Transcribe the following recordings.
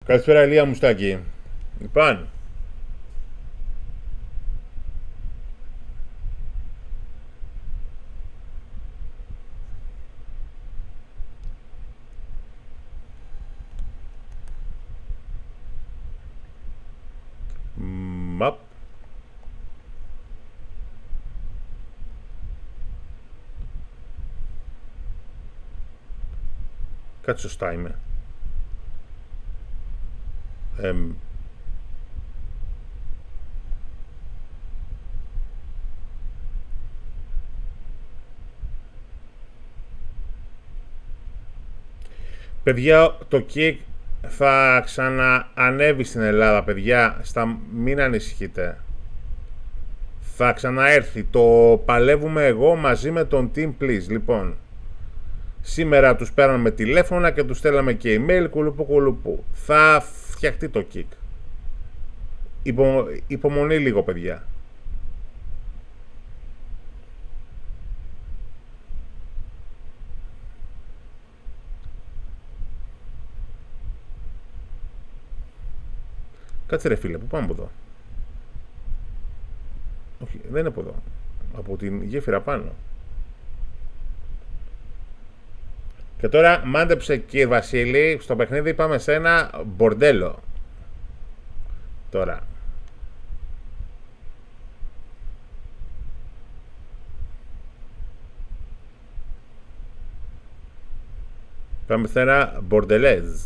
Καλησπέρα Ηλία Μουστάκη. Λοιπόν, μαπ. Κάτι σωστά είμαι. Παιδιά, το Kick θα ξαναανέβει στην Ελλάδα, παιδιά. Μην ανησυχείτε. Θα ξαναέρθει. Το παλεύουμε εγώ μαζί με τον Team Please. Λοιπόν, σήμερα τους πέραμε τηλέφωνα και τους στέλναμε και email, κουλουπού. Θα φτιαχτεί το Kick. Υπομονή λίγο, παιδιά. Κάτσε ρε φίλε, πού πάμε από εδώ? Όχι, δεν είναι από εδώ. Από την γέφυρα πάνω. Και τώρα μάντεψε κύριε Βασίλη, στο παιχνίδι πάμε σε ένα μπορντέλο. Τώρα. Πάμε σε ένα μπορντελέζ.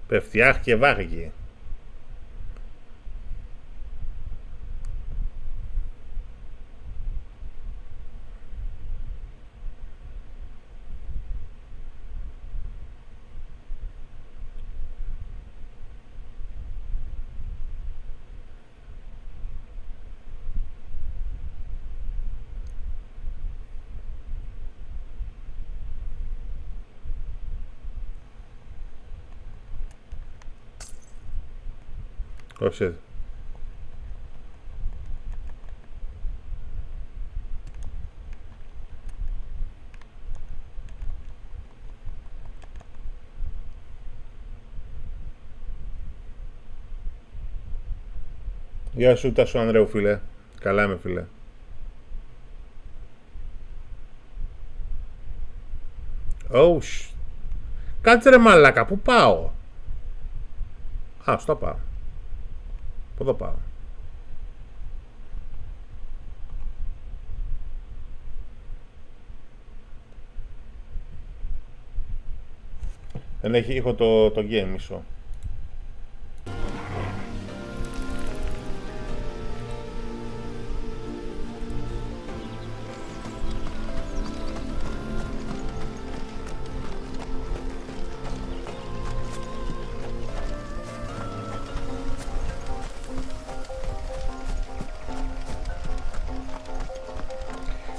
Πέφτει άχ και βάγει. Όχι. Γεια σου Τάσο Ανδρέου φίλε. Καλά είμαι φίλε. Κάτσε ρε μαλάκα, πού πάω? Α, στο πάω. Πού εδώ πάω? Δεν έχει ήχο το game μισό.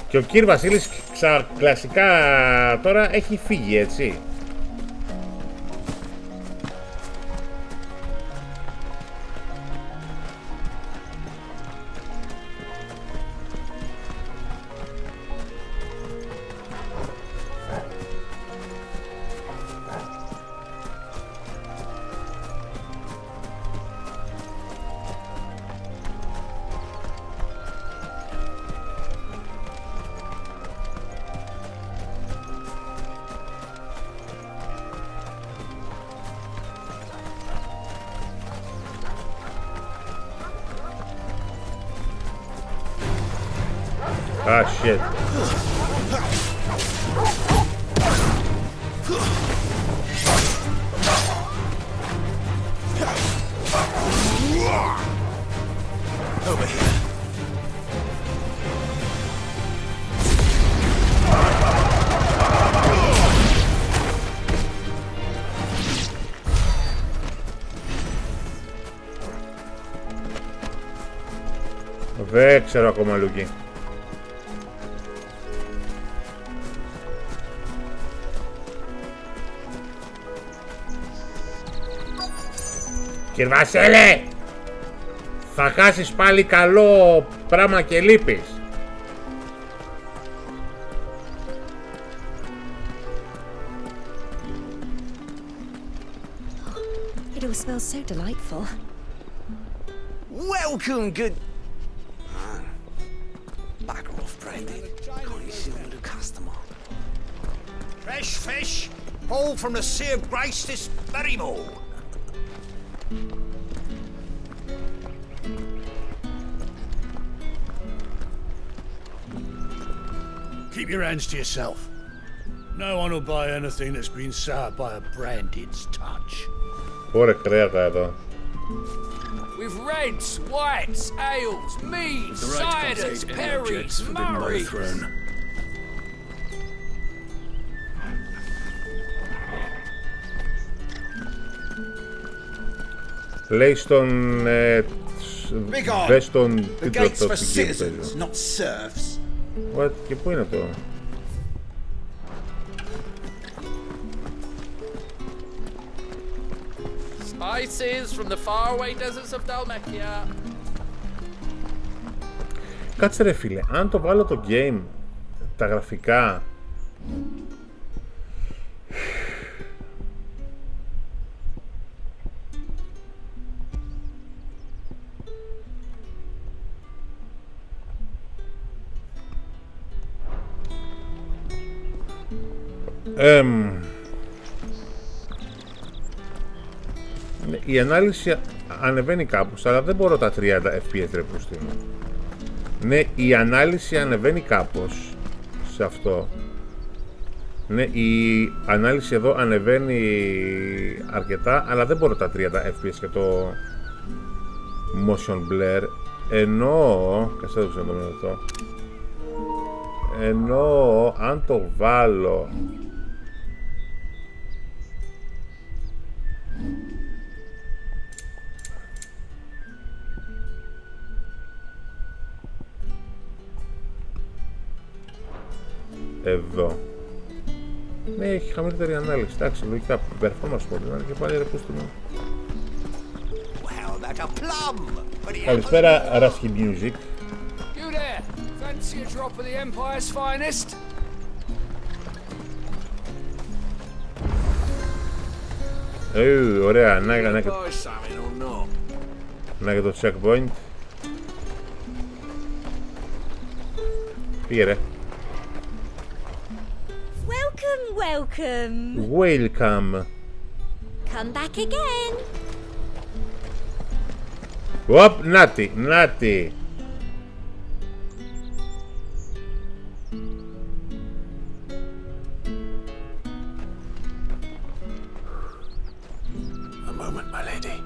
Και ο κύριος Βασίλης κλασικά τώρα έχει φύγει, έτσι. Ah, shit. Over here. Δεν ξέρω ακόμα, Λουκί. Κύριε Βασίλη! Θα χάσεις πάλι καλό πράγμα και λείπεις. It all smells so delightful. Welcome, good. Bugger off, Brady. Can't you see I'm a customer? Fresh fish, hauled from the Sea of Grace this very morning. Keep your hands to yourself. No one will buy anything that's been soured by a branded's touch. Ωραία κρέατα εδώ. With reds, whites, ales, meads, ciders, perries, murrays. Λέει στον... δες στον τίτλο αυτό στην κύπτο. Not serfs. What? Και πού είναι το... Spices from the faraway deserts of Dalmacia. Κάτσε ρε φίλε, αν το βάλω το game, τα γραφικά... η ανάλυση ανεβαίνει κάπως, αλλά δεν μπορώ τα 30 FPS ρε πούστη μου. Ναι, η ανάλυση ανεβαίνει κάπως σε αυτό. Ναι, η ανάλυση εδώ ανεβαίνει αρκετά, αλλά δεν μπορώ τα 30 FPS και το motion blur. Ενώ, κασέτωξε να το μείνω. Ενώ αν το βάλω εδώ, ναι, έχει χαμηλότερη ανάλυση. Εντάξει, λογικά performance πολύ είναι και πάλι ρε πούστη μου. Καλησπέρα, Rasky Music. You there, fancy a drop of the Empire's finest? Ωραία, να και το checkpoint. Πήγε ρε. Welcome. Welcome. Come back again. Οπ, νάτι. A moment, my lady.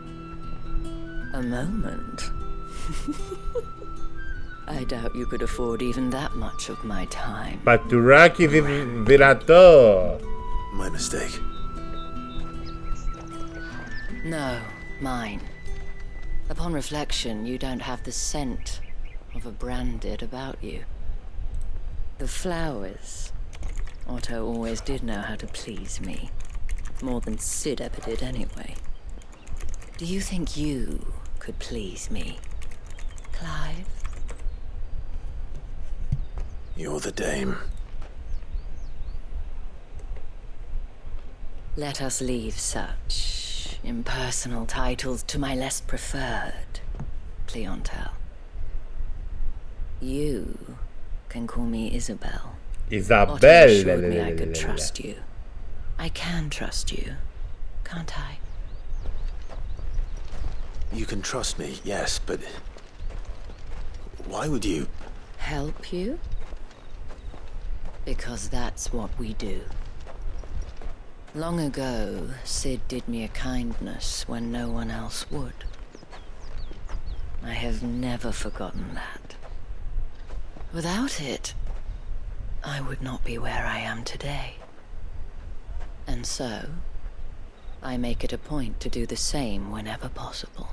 A moment? I doubt you could afford even that much of my time. Πατουράκι δυνατό. My mistake. No, mine. Upon reflection, you don't have the scent of a branded about you. The flowers. Otto always did know how to please me. More than Sid ever did anyway. Do you think you could please me, Clive? You're the dame. Let us leave such impersonal titles to my less preferred clientele. You can call me Isabel. Otto assured me I could trust you. I can trust you, can't I? You can trust me, yes, but why would you? Help you? Because that's what we do. Long ago, Sid did me a kindness when no one else would. I have never forgotten that. Without it, I would not be where I am today. And so, I make it a point to do the same whenever possible.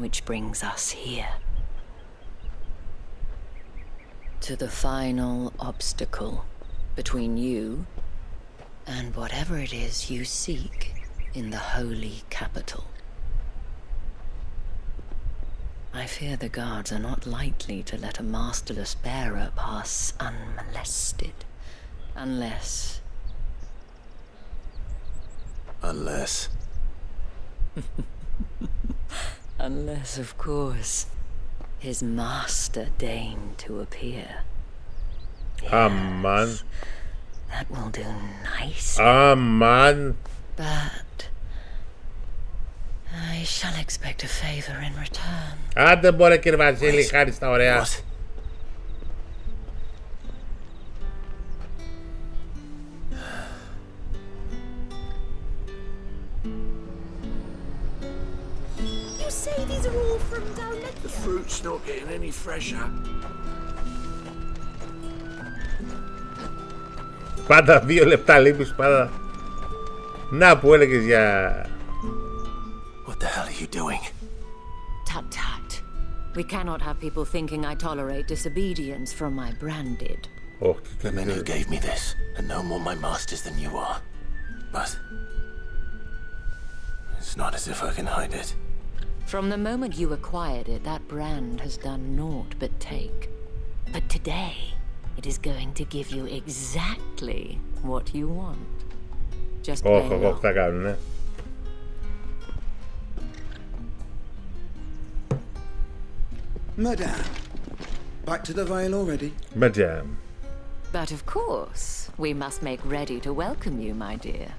Which brings us here. To the final obstacle between you and whatever it is you seek in the holy capital. I fear the guards are not likely to let a masterless bearer pass unmolested. Unless... Unless? Unless, of course, his master deigned to appear. Man. That will do nice. Man. But I shall expect a favor in return. Άντε μπορέ κύριε Βασίλη, χάρη στα ωραία. What? You say these are all from down there? The fruit's not getting any fresher. Πάντα 2 λεπτά λείπεις πάντα. Να που έλεγες για... What the hell are you doing? Tut tut. We cannot have people thinking I tolerate disobedience from my branded. The men who gave me this are no more my masters than you are. But it's not as if I can hide it. From the moment you acquired it, that brand has done naught but take. But today, it is going to give you exactly what you want. Just play along. Όχι, θα κάνουν, ναι. Madame, back to the Vale already? Madame. But of course, we must make ready to welcome you, my dear.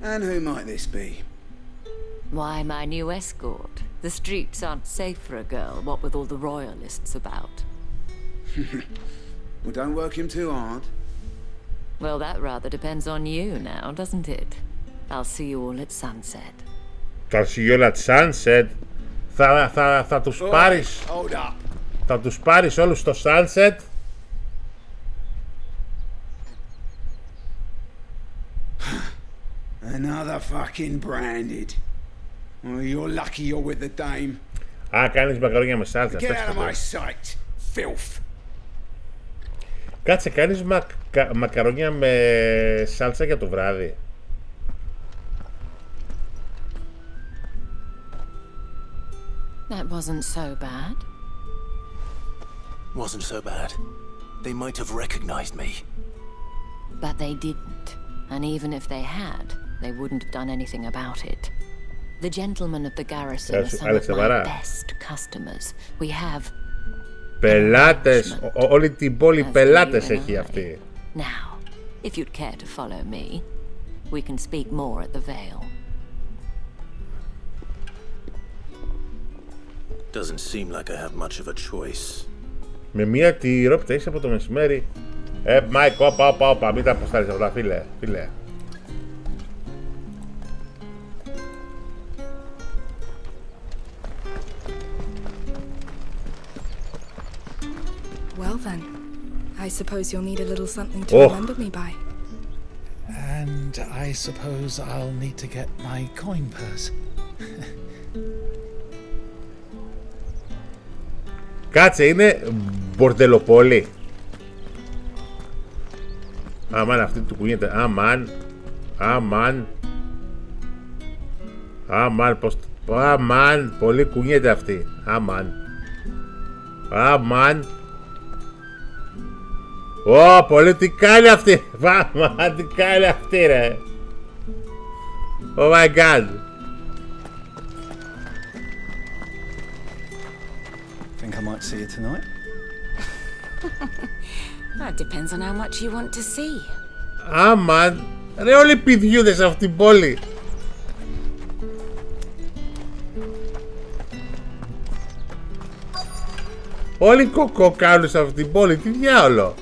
And who might this be? Why, my new escort. The streets aren't safe for a girl, what with all the royalists about. Well, don't work him too hard. Well, that rather depends on you now, doesn't it? I'll see you all at sunset. Θα see you all at sunset. Θα τους πάρεις. Hold up. Θα τους πάρεις όλους στο sunset. Another fucking branded. Well, you're lucky you're with the dame. Α, κάνεις μακαρόνια με σάλτσα. Get out of my sight, filth. Κάτσε, κάνεις μακαρόνια με σάλτσα για το βράδυ. That wasn't so bad. Wasn't so bad. They might have recognized me. But they didn't. And even if they had, they wouldn't have done anything about it. The gentlemen of the garrison are some of my best customers. We have... Πελάτες, όλη την πόλη πελάτες έχει αυτή. Now, if you'd care to follow me, we can speak more at the Vale. Doesn't seem like I have much of a choice. Με μία τυρόπιτα είσαι από το μεσημέρι. Μάικ, όπα, μην τα αποστάρεις αυτά, φίλε. Well then, I suppose you'll need a little something to remember me by. And I suppose I'll need to get my coin purse. Κάτσε, είναι μπορτελοπόλη. Αμάν, αυτή του κουνιέται. Αμάν, πως... Αμάν, πολύ κουνιέται αυτή. Αμάν. Ω, πολύ τι κάνει αυτή. Αμάν, τι κάνει αυτή, ρε. Oh my god. Think I might see you tonight? That depends on how much you want to see. Αμάν, ρε όλοι οι πηδιούδες σε αυτήν την πόλη. Όλοι κοκό κάνουν σε αυτήν την πόλη, τι διάολο.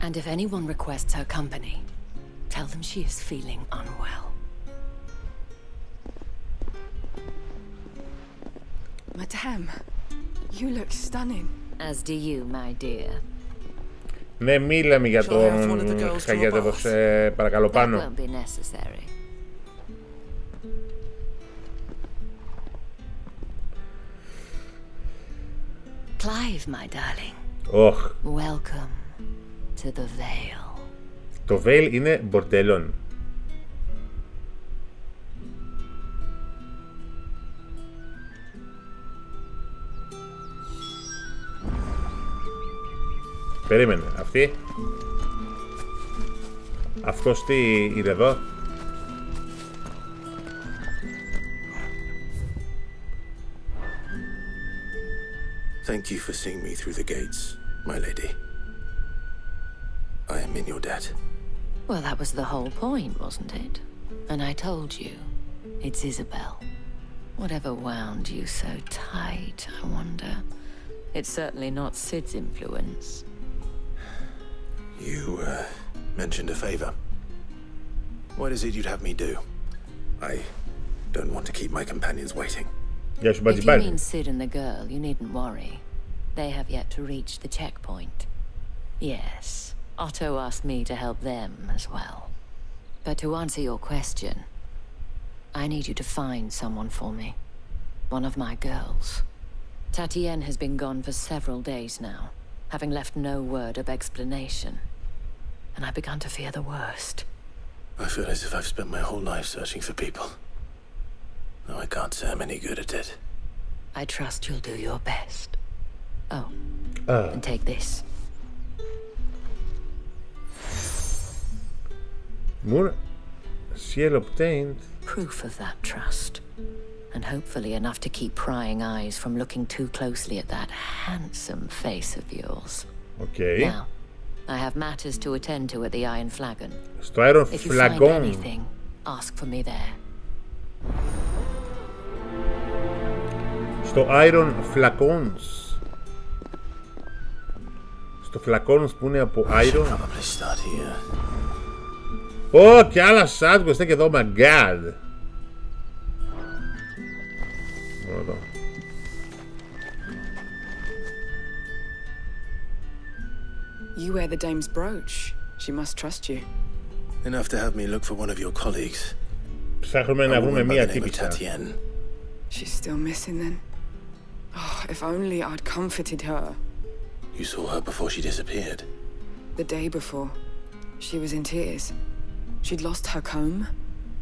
And if anyone requests her company, tell them she is feeling unwell. Madame, you look stunning. As do you, my dear. Ναι, μη λέμε για τον Χαγιάτεβο, παρακαλώ That πάνω. won't be necessary. Clive, my darling, Οχ. Welcome to the Vale. Το Vale είναι μπορτέλον. Περίμενε, αυτή. Αυτός τι είναι εδώ. Thank you for seeing me through the gates, my lady. I am in your debt. Well, that was the whole point, wasn't it? And I told you, it's Isabel. Whatever wound you so tight, I wonder. It's certainly not Sid's influence. You, mentioned a favor. What is it you'd have me do? I don't want to keep my companions waiting. Γεια σου, If you Μπατζιμπάρι. mean Sid and the girl, you needn't worry. They have yet to reach the checkpoint. Yes, Otto asked me to help them as well. But to answer your question, I need you to find someone for me. One of my girls. Tatienne has been gone for several days now, having left no word of explanation. And I've begun to fear the worst. I feel as if I've spent my whole life searching for people. No, I can't say I'm any good at it. I trust you'll do your best. Oh, and take this. More seal obtained. Proof of that trust. And hopefully enough to keep prying eyes from looking too closely at that handsome face of yours. Okay. Now, I have matters to attend to at the Iron Flagon. Στο Iron If you find Flagon. anything, ask for me there. Στο Iron Flacons. Στο Flacons που είναι από Iron. Ω, και άλλα σάτγκος είναι και εδώ, my god. Εδώ. You wear the dame's brooch. She must trust you. Enough to have me look for one of your colleagues. Ψάχνουμε να βρούμε μία τύπισσα. She's still missing then. Oh, if only I'd comforted her. You saw her before she disappeared? The day before. She was in tears. She'd lost her comb,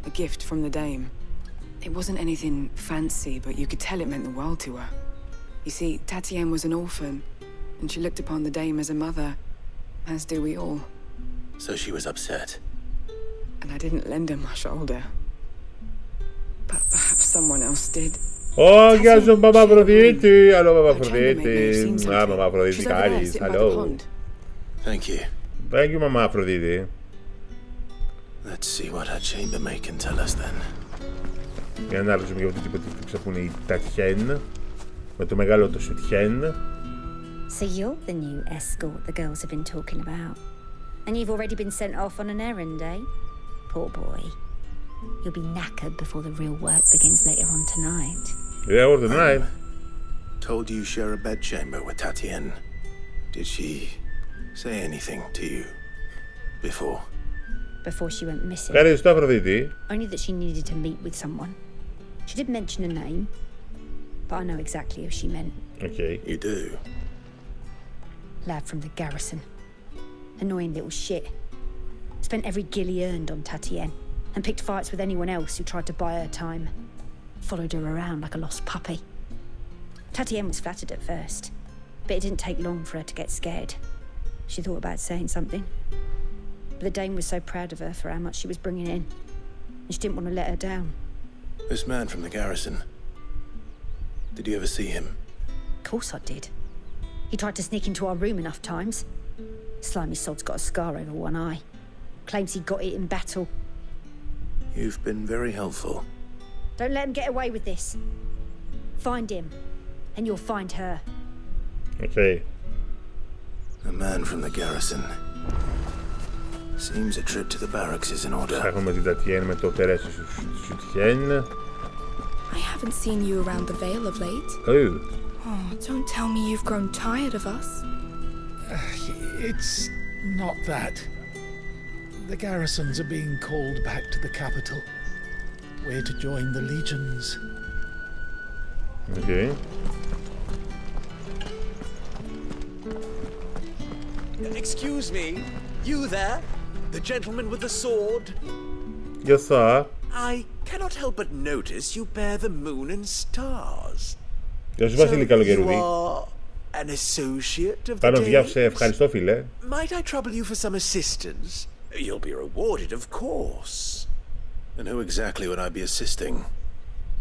a gift from the dame. It wasn't anything fancy, but you could tell it meant the world to her. You see, Tatienne was an orphan, and she looked upon the dame as a mother, as do we all. So she was upset. And I didn't lend her my shoulder. But perhaps someone else did. Ω, γεια σου, Μαμά Αφροδίτη. Αλλό, Μαμά Αφροδίτη. Α, Μαμά Αφροδίτη, Κάρις. Αλλό. Thank you. Thank you, Μαμά Αφροδίτη. Let's see what her chambermaid can tell us then. Για να ρωτήσουμε για αυτό το τύπο που είναι η Τατιέν. Με το μεγάλο το Σουτιέν. So you're the new escort the girls have been talking about. And you've already been sent off on an errand, eh? Poor boy. You'll be knackered before the real work begins later on tonight. Yeah, or tonight. Told you share a bedchamber with Tatienne. Did she say anything to you before? Before she went missing. Ευχαριστώ, Αφροδίτη. Only that she needed to meet with someone. She did mention a name, but I know exactly who she meant. Okay. You do? Lad from the garrison. Annoying little shit. Spent every guil he earned on Tatienne, and picked fights with anyone else who tried to buy her time. Followed her around like a lost puppy. Tatienne was flattered at first, but it didn't take long for her to get scared. She thought about saying something. But the dame was so proud of her for how much she was bringing in, and she didn't want to let her down. This man from the garrison, did you ever see him? Of course I did. He tried to sneak into our room enough times. Slimy sod's got a scar over one eye. Claims he got it in battle. You've been very helpful. Don't let him get away with this. Find him, and you'll find her. Okay. A man from the garrison. Seems a trip to the barracks is in order. Ψάχνουμε την Τατιέν με το τεράστιο Σουτιέν. I haven't seen you around the Vale of late. Oh. Oh, don't tell me you've grown tired of us. It's not that. The garrisons are being called back to the capital. We're to join the legions. Okay. Excuse me, you there? The gentleman with the sword? Yes, sir. I cannot help but notice you bear the moon and stars. Γεια σου Βασίλη, καλοκαιρούδι. An associate of the Πάνω day? διάβσε, ευχαριστώ φίλε. Might I trouble you for some assistance? You'll be rewarded, of course. And who exactly would I be assisting?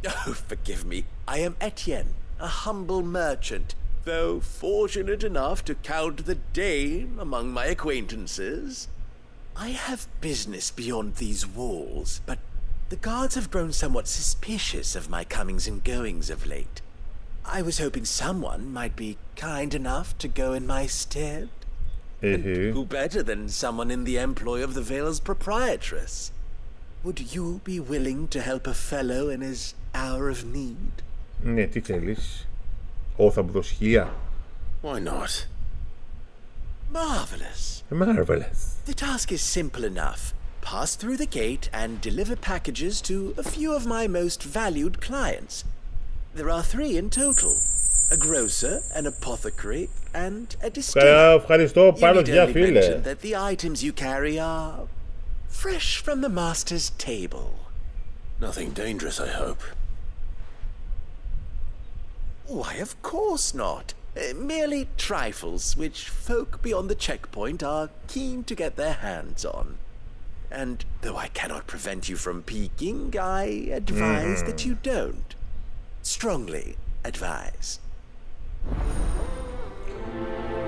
Oh, forgive me. I am Etienne, a humble merchant, though fortunate enough to count the dame among my acquaintances. I have business beyond these walls, but the guards have grown somewhat suspicious of my comings and goings of late. I was hoping someone might be kind enough to go in my stead. And who better than someone in the employ of the Vale's proprietress? Would you be willing to help a fellow in his hour of need? Ναι, τι θέλεις? Θα μου δώσει 1,000. Why not? Marvelous. Marvelous. The task is simple enough. Pass through the gate and deliver packages to a few of my most valued clients. There are 3 in total. A grocer, an apothecary, and a distiller. Ευχαριστώ πάρα You need only φίλε. mention that the items you carry are fresh from the master's table. Nothing dangerous, I hope. Why, of course not. Merely trifles which folk beyond the checkpoint are keen to get their hands on. And though I cannot prevent you from peeking, I advise that you don't. Strongly advise.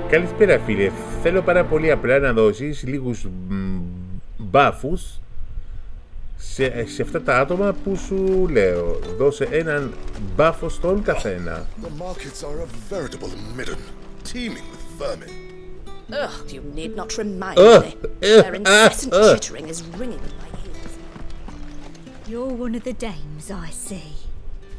Καλησπέρα φίλε. Θέλω πάρα πολύ απλά να δώσεις λίγους μπάφους σε αυτά τα άτομα που σου λέω. Δώσε έναν μπάφο στον καθένα. The markets are a veritable midden, teeming with vermin. Ugh, you need not remind me. Their incessant chittering is ringing in my ears. You're one of the dames, I see.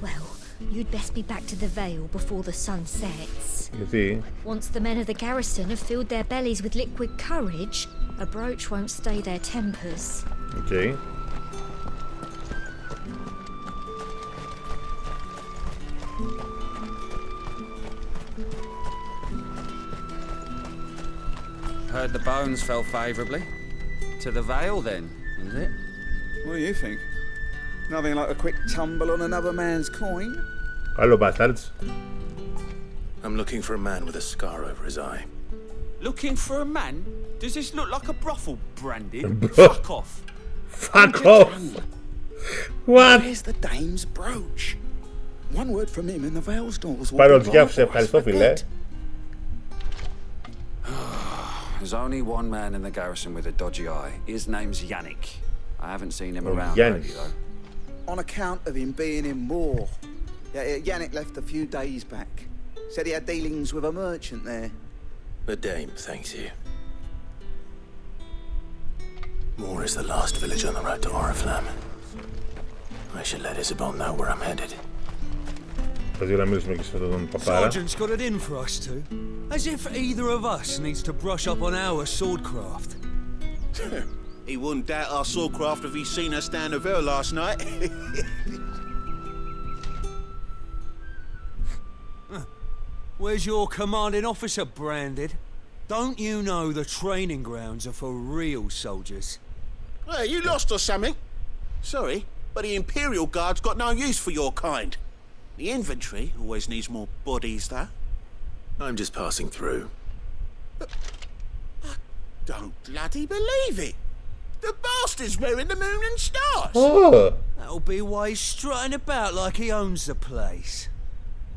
Well, you'd best be back to the Vale before the sun sets. Γιατί? Once the men of the garrison have filled their bellies with liquid courage, a brooch won't stay their tempers. Okay. Heard the bones fell favourably. To the Vale, then, is it? What do you think? Nothing like a quick tumble on another man's coin? Hello, bastards. I'm looking for a man with a scar over his eye. Looking for a man? Does this look like a brothel, Brandon? Fuck off. Fuck off. What? Where's the dame's brooch? One word from him and the Vale's doors will Παροδιάφησε, ευχαριστώ φίλε. There's only one man in the garrison with a dodgy eye. His name's Yannick. I haven't seen him around lately, though. On account of him being in war. Yannick left a few days back. Said he had dealings with a merchant there. The dame thanks you. Moor is the last village on the road to Oriflamme. I should let Isabel know where I'm headed. Sergeant's got it in for us two. As if either of us needs to brush up on our swordcraft. He wouldn't doubt our swordcraft if he'd seen us down the Vale last night. Where's your commanding officer branded? Don't you know the training grounds are for real soldiers? Hey, you lost or something? Sorry, but the Imperial Guard's got no use for your kind. The infantry always needs more bodies, though. I'm just passing through. I don't bloody believe it. The bastard's wearing the moon and stars. Oh. That'll be why he's strutting about like he owns the place.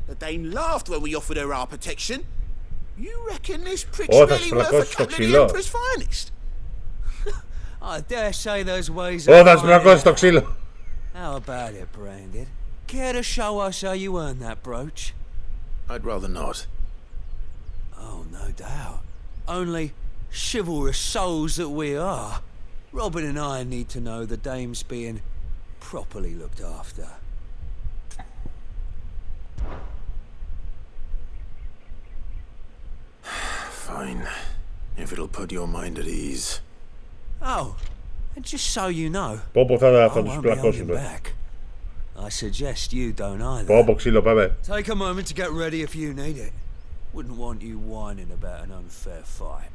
The Dane laughed when we offered her our protection. You reckon this prick's really worth a couple of the Emperor's finest? I dare say those ways θα σπλακώσει το ξύλο. How about it, Brandon? Care to show us how you earned that brooch? I'd rather not. Oh, no doubt. Only chivalrous souls that we are, Robin and I need to know the dame's being properly looked after. Fine. If it'll put your mind at ease. Oh, and just so you know, θα I τους won't be holding πλακώσουμε. back. I suggest you don't either. Πω ξύλο, πάμε. Take a moment to get ready if you need it. Wouldn't want you whining about an unfair fight.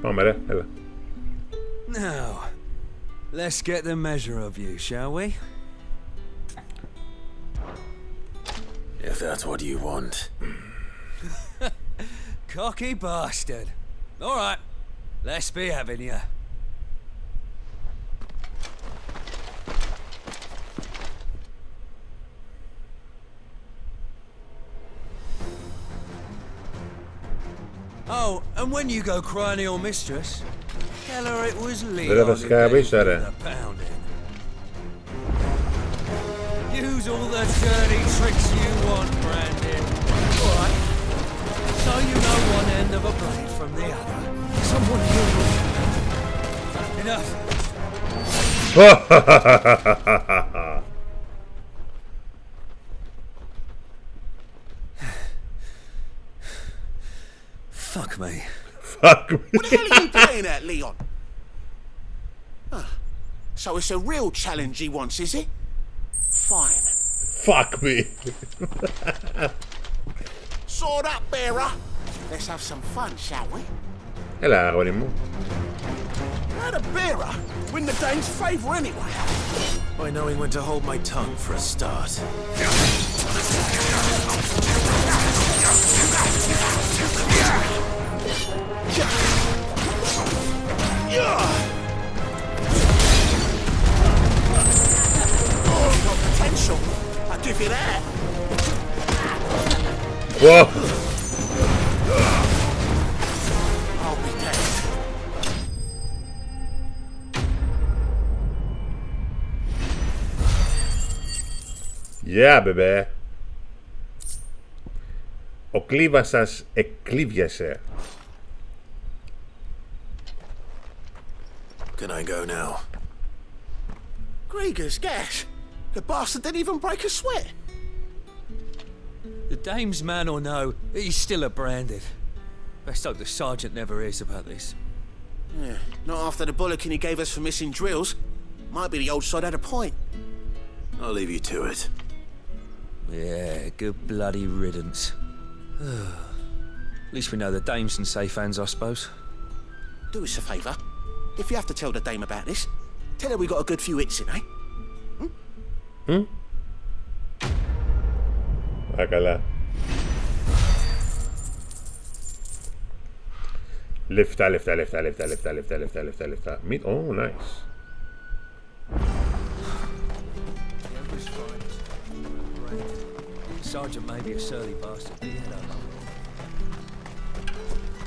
Πάμε ρε, έλα. Now, let's get the measure of you, shall we? If that's what you want. Cocky bastard. All right, let's be having you. Oh, and when you go crying to your mistress, tell her it was Leon who gave you the pounding. Use all the dirty tricks you want, Brandon. All right. So you know one end of a blade from the other. Someone here. Enough. Fuck me. Fuck me. What the hell are you playing at, Leon? So it's a real challenge he wants, is it? Fine. Fuck me. Sword up, bearer. Let's have some fun, shall we? Έλα, αγόρι μου. How'd a bearer win the Dane's favour anyway? By knowing when to hold my tongue for a start. Oh, got potential. I'll give you that. Whoa. I'll be dead. Yeah, baby. Ο κλίβας σας εκλίβιασε. Can I go now? Grieger's gas. The bastard didn't even break a sweat. The dame's man or no, he's still a branded. Best hope the sergeant never hears about this. Yeah, not after the bullocking he gave us for missing drills. Might be the old sod had a point. I'll leave you to it. Yeah, good bloody riddance. At least we know the dame's in safe hands, I suppose. Do us a favour. If you have to tell the dame about this, tell her we got a good few hits in, eh? Hmm? Α, καλά. Λεφτά. Oh, nice. Sergeant may be a surly bastard, but he had a...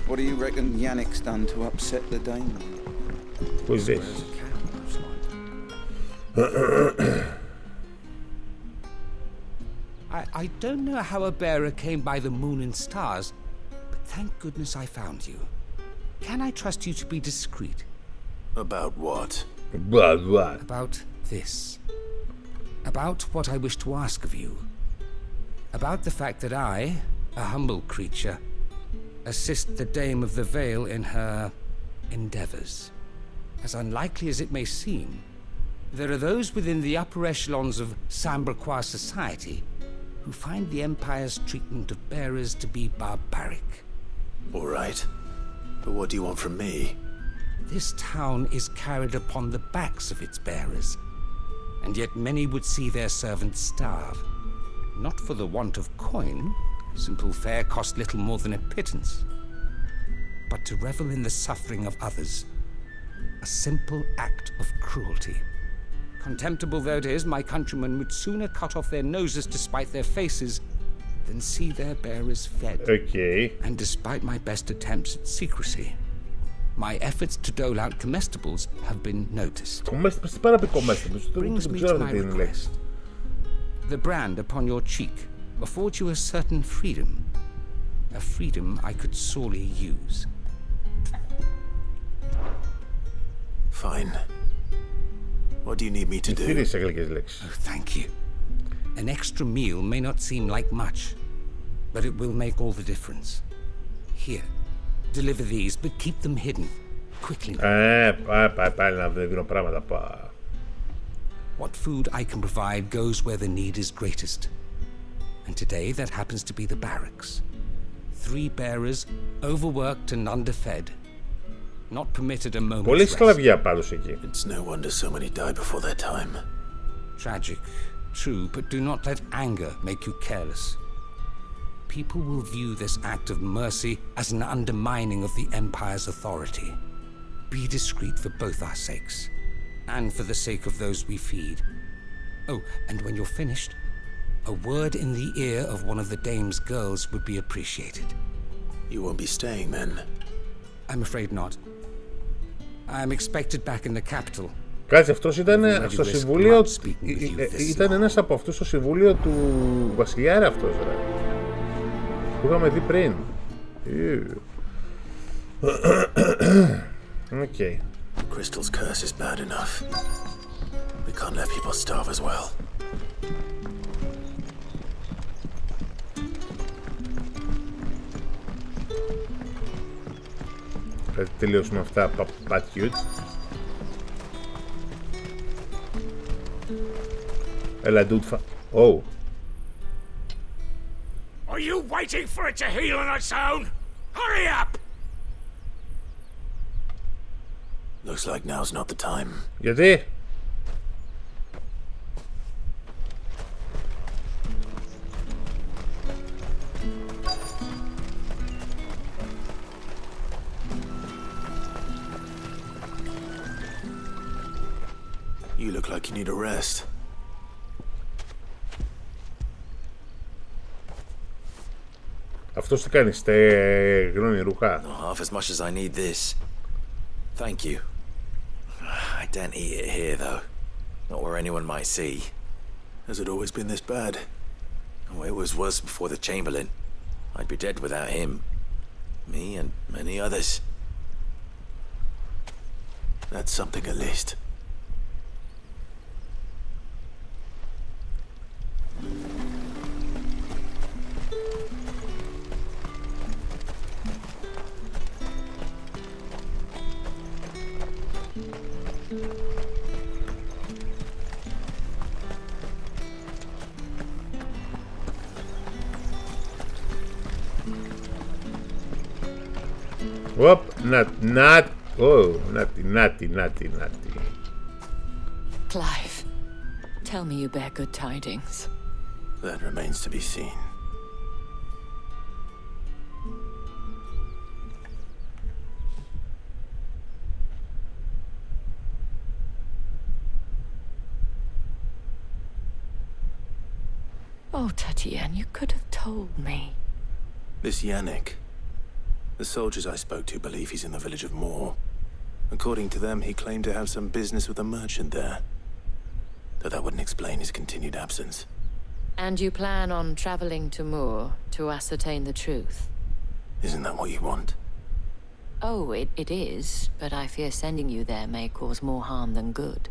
What do you reckon Yannick's done to upset the Dane? Who's this? I don't know how a bearer came by the moon and stars, but thank goodness I found you. Can I trust you to be discreet? About what? About what? About this. About what I wish to ask of you. About the fact that I, a humble creature, assist the Dame of the Vale in her endeavors. As unlikely as it may seem, there are those within the upper echelons of Samberquois society who find the Empire's treatment of bearers to be barbaric. All right. But what do you want from me? This town is carried upon the backs of its bearers, and yet many would see their servants starve. Not for the want of coin, simple fare cost little more than a pittance, but to revel in the suffering of others, a simple act of cruelty. Contemptible though it is, my countrymen would sooner cut off their noses to spite their faces than see their bearers fed. Okay. And despite my best attempts at secrecy, my efforts to dole out comestibles have been noticed. Brings me to my request. The brand upon your cheek affords you a certain freedom, a freedom I could sorely use. Fine. What do you need me to do? Oh, thank you. An extra meal may not seem like much, but it will make all the difference. Here, deliver these, but keep them hidden. Quickly. Πάλι να δίνω πράγματα. What food I can provide goes where the need is greatest. And today that happens to be the barracks. 3 bearers, overworked and underfed. Not permitted a moment's rest. It's no wonder so many die before their time. Tragic, true, but do not let anger make you careless. People will view this act of mercy as an undermining of the Empire's authority. Be discreet for both our sakes, and for the sake of those we feed. Oh, and when you're finished, a word in the ear of one of the dame's girls would be appreciated. You won't be staying then? I'm afraid not. I'm expected back in the capital. Κάτσε, αυτός ήταν στο συμβούλιο. Ήταν ένας από αυτούς στο συμβούλιο του βασιλιάρα αυτός, ρε. Που είχαμε δει πριν. Okay. Crystal's curse is bad enough. We can't let people starve as well. Θα τελειώσουμε αυτά πατιούτ. Έλα, dude. Oh. Are you waiting for it to heal on its own? Hurry up! Looks like now's not the time. Γιατί? You look like you need a rest. Αυτός τι κάνει, στεγνώνει ρούχα. Not half as much as I need this. Thank you. I daren't eat it here, though. Not where anyone might see. Has it always been this bad? Oh, it was worse before the Chamberlain. I'd be dead without him. Me and many others. That's something at least. Whoop, not, oh, naughty. Clive, tell me you bear good tidings. That remains to be seen. Oh, Tatienne, you could have told me. This Yannick. The soldiers I spoke to believe he's in the village of Moor. According to them, he claimed to have some business with a merchant there. Though that wouldn't explain his continued absence. And you plan on traveling to Moor to ascertain the truth? Isn't that what you want? Oh, it is, but I fear sending you there may cause more harm than good.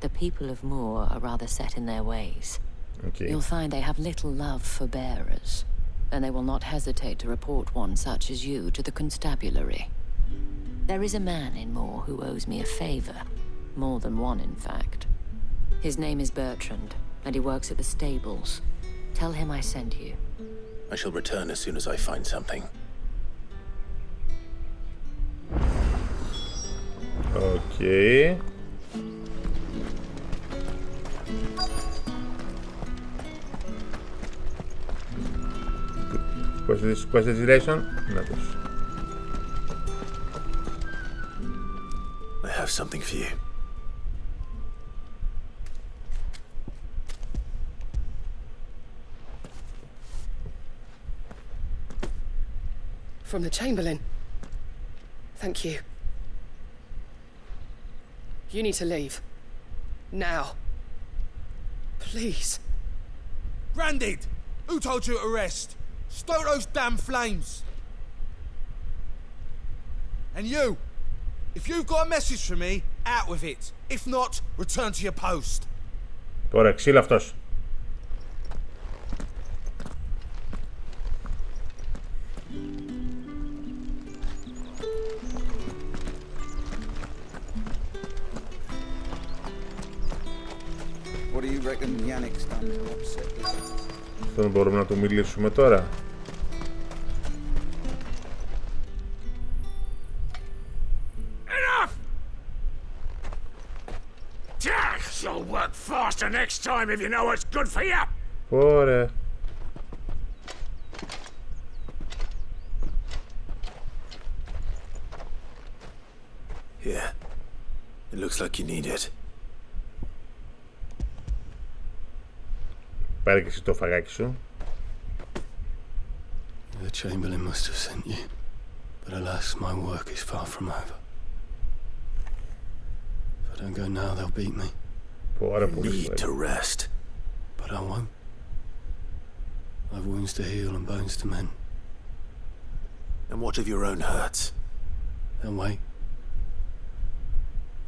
The people of Moor are rather set in their ways. Okay. You'll find they have little love for bearers, and they will not hesitate to report one such as you to the constabulary. There is a man in Moor who owes me a favor. More than one, in fact. His name is Bertrand, and he works at the stables. Tell him I sent you. I shall return as soon as I find something. Okay. Quest destination? Nothing. I have something for you. From the Chamberlain. Thank you. You need to leave. Now. Please. Branded! Who told you to rest? Stoke those damn flames! And you! If you've got a message for me, out with it. If not, return to your post. Τώρα ξύλα αυτός. you reckon Yannick's done to upset you? Δεν μπορούμε να του μιλήσουμε τώρα. Enough! You'll work faster next time if you know what's good for you. Ωραία. Here. It looks like you need it. Πάρε και εσύ το φαγάκι σου. The Chamberlain must have sent you. But alas, my work is far from over. If I don't go now, they'll beat me. I need to rest. But I won't. I've wounds to heal and bones to mend. And what of your own hurts? They'll wait.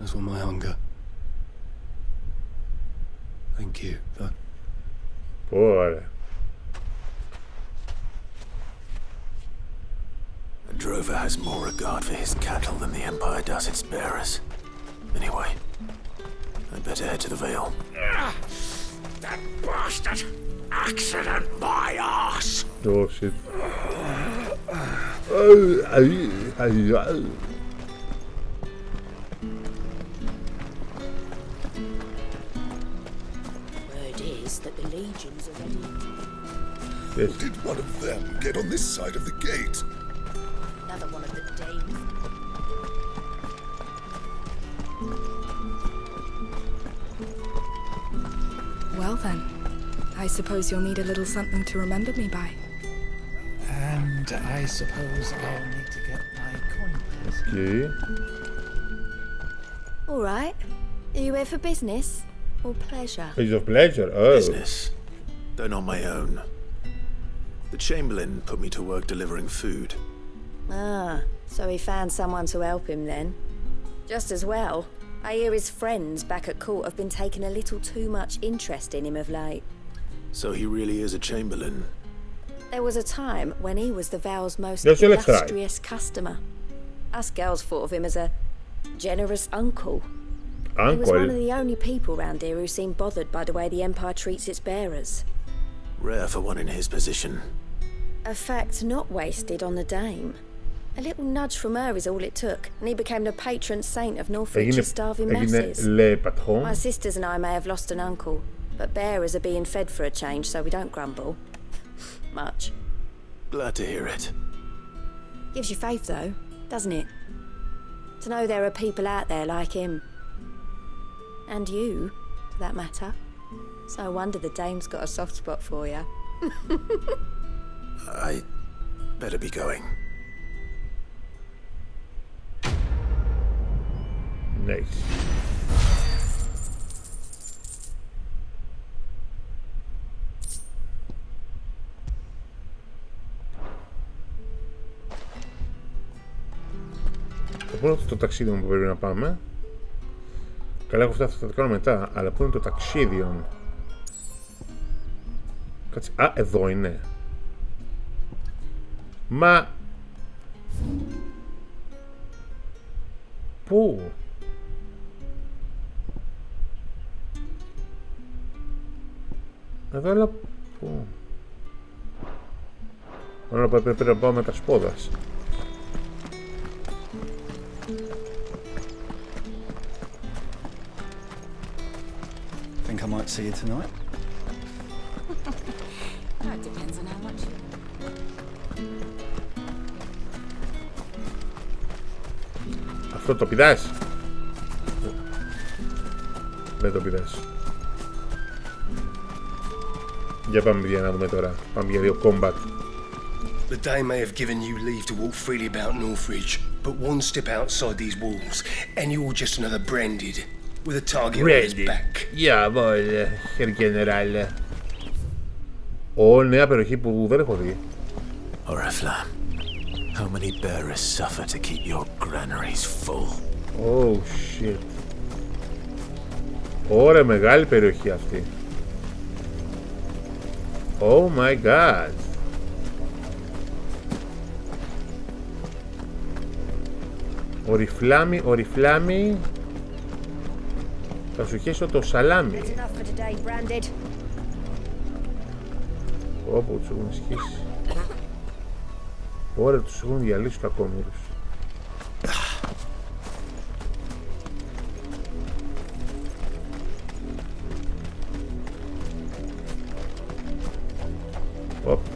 As will my hunger. Thank you, but... Ωραία. A drover has more regard for his cattle than the Empire does its bearers. Anyway, I'd better head to the Vale. That bastard! Accident my ass! Oh shit. Word is that the legions are ready. Yes. Did one of them get on this side of the gate? Another one of the dames. Well then, I suppose you'll need a little something to remember me by. And I suppose I'll need to get my coin. Okay. All right. Are you here for business or pleasure? Is of pleasure? Oh. Business, though not my own. The Chamberlain put me to work delivering food. Ah, so he found someone to help him then. Just as well. I hear his friends back at court have been taking a little too much interest in him of late. So he really is a Chamberlain? There was a time when he was the Vale's most Yes, you'll explain. illustrious customer. Us girls thought of him as a generous uncle. He was one of the only people round here who seemed bothered by the way the Empire treats its bearers. Rare for one in his position. A fact not wasted on the dame. A little nudge from her is all it took, and he became the patron saint of Northridge's starving masses. My sisters and I may have lost an uncle, but bearers are being fed for a change, so we don't grumble. Much. Glad to hear it. Gives you faith, though, doesn't it? To know there are people out there like him. And you, for that matter. It's no wonder the dame's got a soft spot for you. I better be going. Nice. Το πρώτο το ταξίδι μου που πρέπει να πάμε. Καλά, έχω αυτά θα τα κάνω μετά, αλλά πού είναι το ταξίδι? Κάτσε, α, εδώ είναι. Μα... Πού? Εδώ, αλλά πού? Όλα πρέπει να πάω με τα σπόδας. Think I might see you tonight? That depends on how much you... Αυτό το πηδάς? Δεν το πηδάς. Για πάμε παιδιά να δούμε τώρα. Πάμε για δύο combat. The day may have given you leave to walk freely about Northridge, but one step outside these walls, and you're just another branded, with a target on his back. Jawohl, Herr General. Ω, νέα περιοχή που δεν έχω δει. Oriflamme, how many bearers suffer to keep your granaries full? Oh shit. Ωραία, μεγάλη περιοχή αυτή. Oh my god. Oriflamme. Θα σου χέσω το σαλάμι. Όπου τους έχουν ισχύσει. Ωραία, τους έχουν διαλύσει τους κακόμοιρους.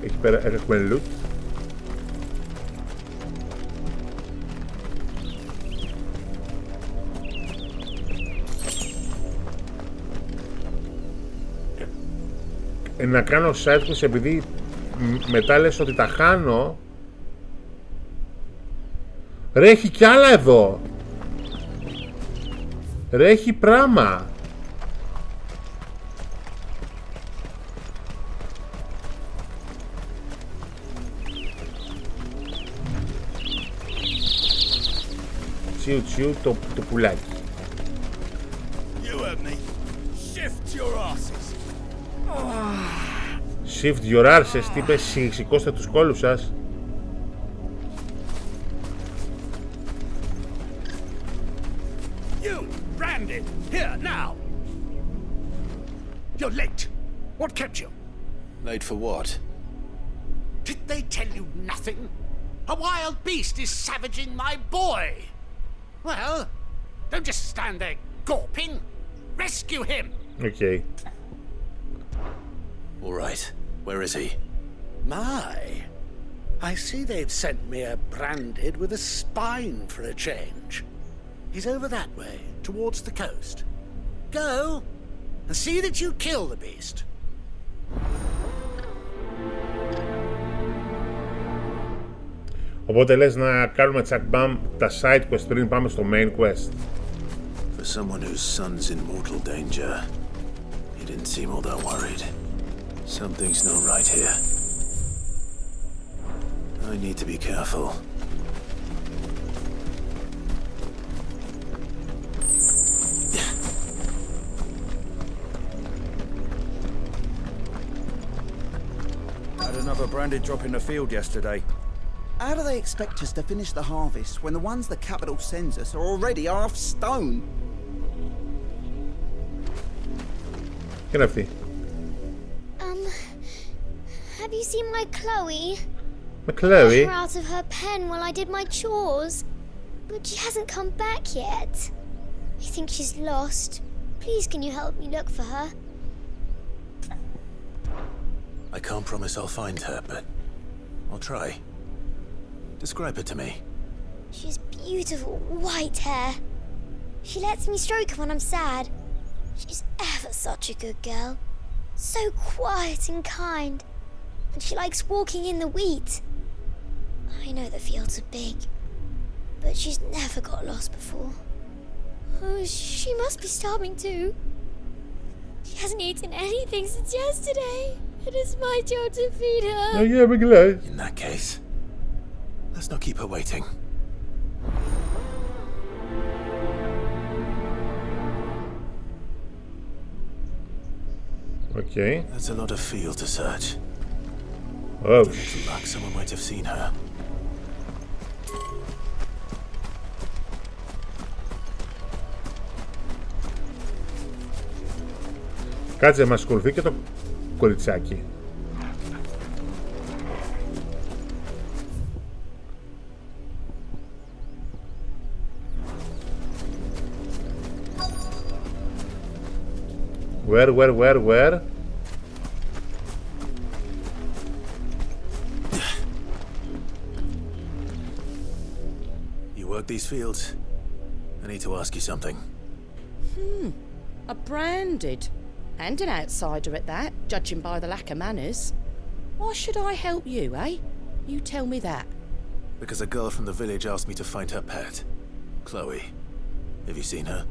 Εκεί πέρα έχουμε loot. Να κάνω side quest επειδή μετά λες ότι τα χάνω. Ρε, έχει κι άλλα εδώ. Ρε, έχει πράγμα. Τσιου τσιου το πουλάκι. Shift your arses, τι είπες, σηκώστε τους κόλους σας. You, Brandon, here now. You're late. What kept you? Late for what? Did they tell you nothing? A wild beast is savaging my boy. Well, don't just stand there gawping. Rescue him. Okay. All right. Where is he? My. I see they've sent me a branded with a spine for a change. He's over that way, towards the coast. Go and see that you kill the beast. Οπότε λες να κάνουμε τσακμπάμ τα side quest πριν πάμε στο main quest. For someone whose son's in mortal danger, he didn't seem all that worried. Something's not right here. I need to be careful. Had another branded drop in the field yesterday. How do they expect us to finish the harvest when the ones the capital sends us are already half stone? Και είναι αυτή. Have you seen my Chloe? My Chloe? I got her out of her pen while I did my chores, but she hasn't come back yet. I think she's lost. Please, can you help me look for her? I can't promise I'll find her, but I'll try. Describe her to me. She has beautiful white hair. She lets me stroke her when I'm sad. She's ever such a good girl. So quiet and kind. And she likes walking in the wheat. I know the fields are big, but she's never got lost before. Oh, she must be starving too. She hasn't eaten anything since yesterday. It is my job to feed her. Oh yeah, we're glad. In that case, let's not keep her waiting. Okay. That's a lot of field to search. Oh, luck, someone might have seen her. Κάτσε, μας ακολουθεί και το κοριτσάκι. Where? You work these fields? I need to ask you something. A branded. And an outsider at that, judging by the lack of manners. Why should I help you, eh? You tell me that. Because a girl from the village asked me to find her pet. Chloe. Have you seen her?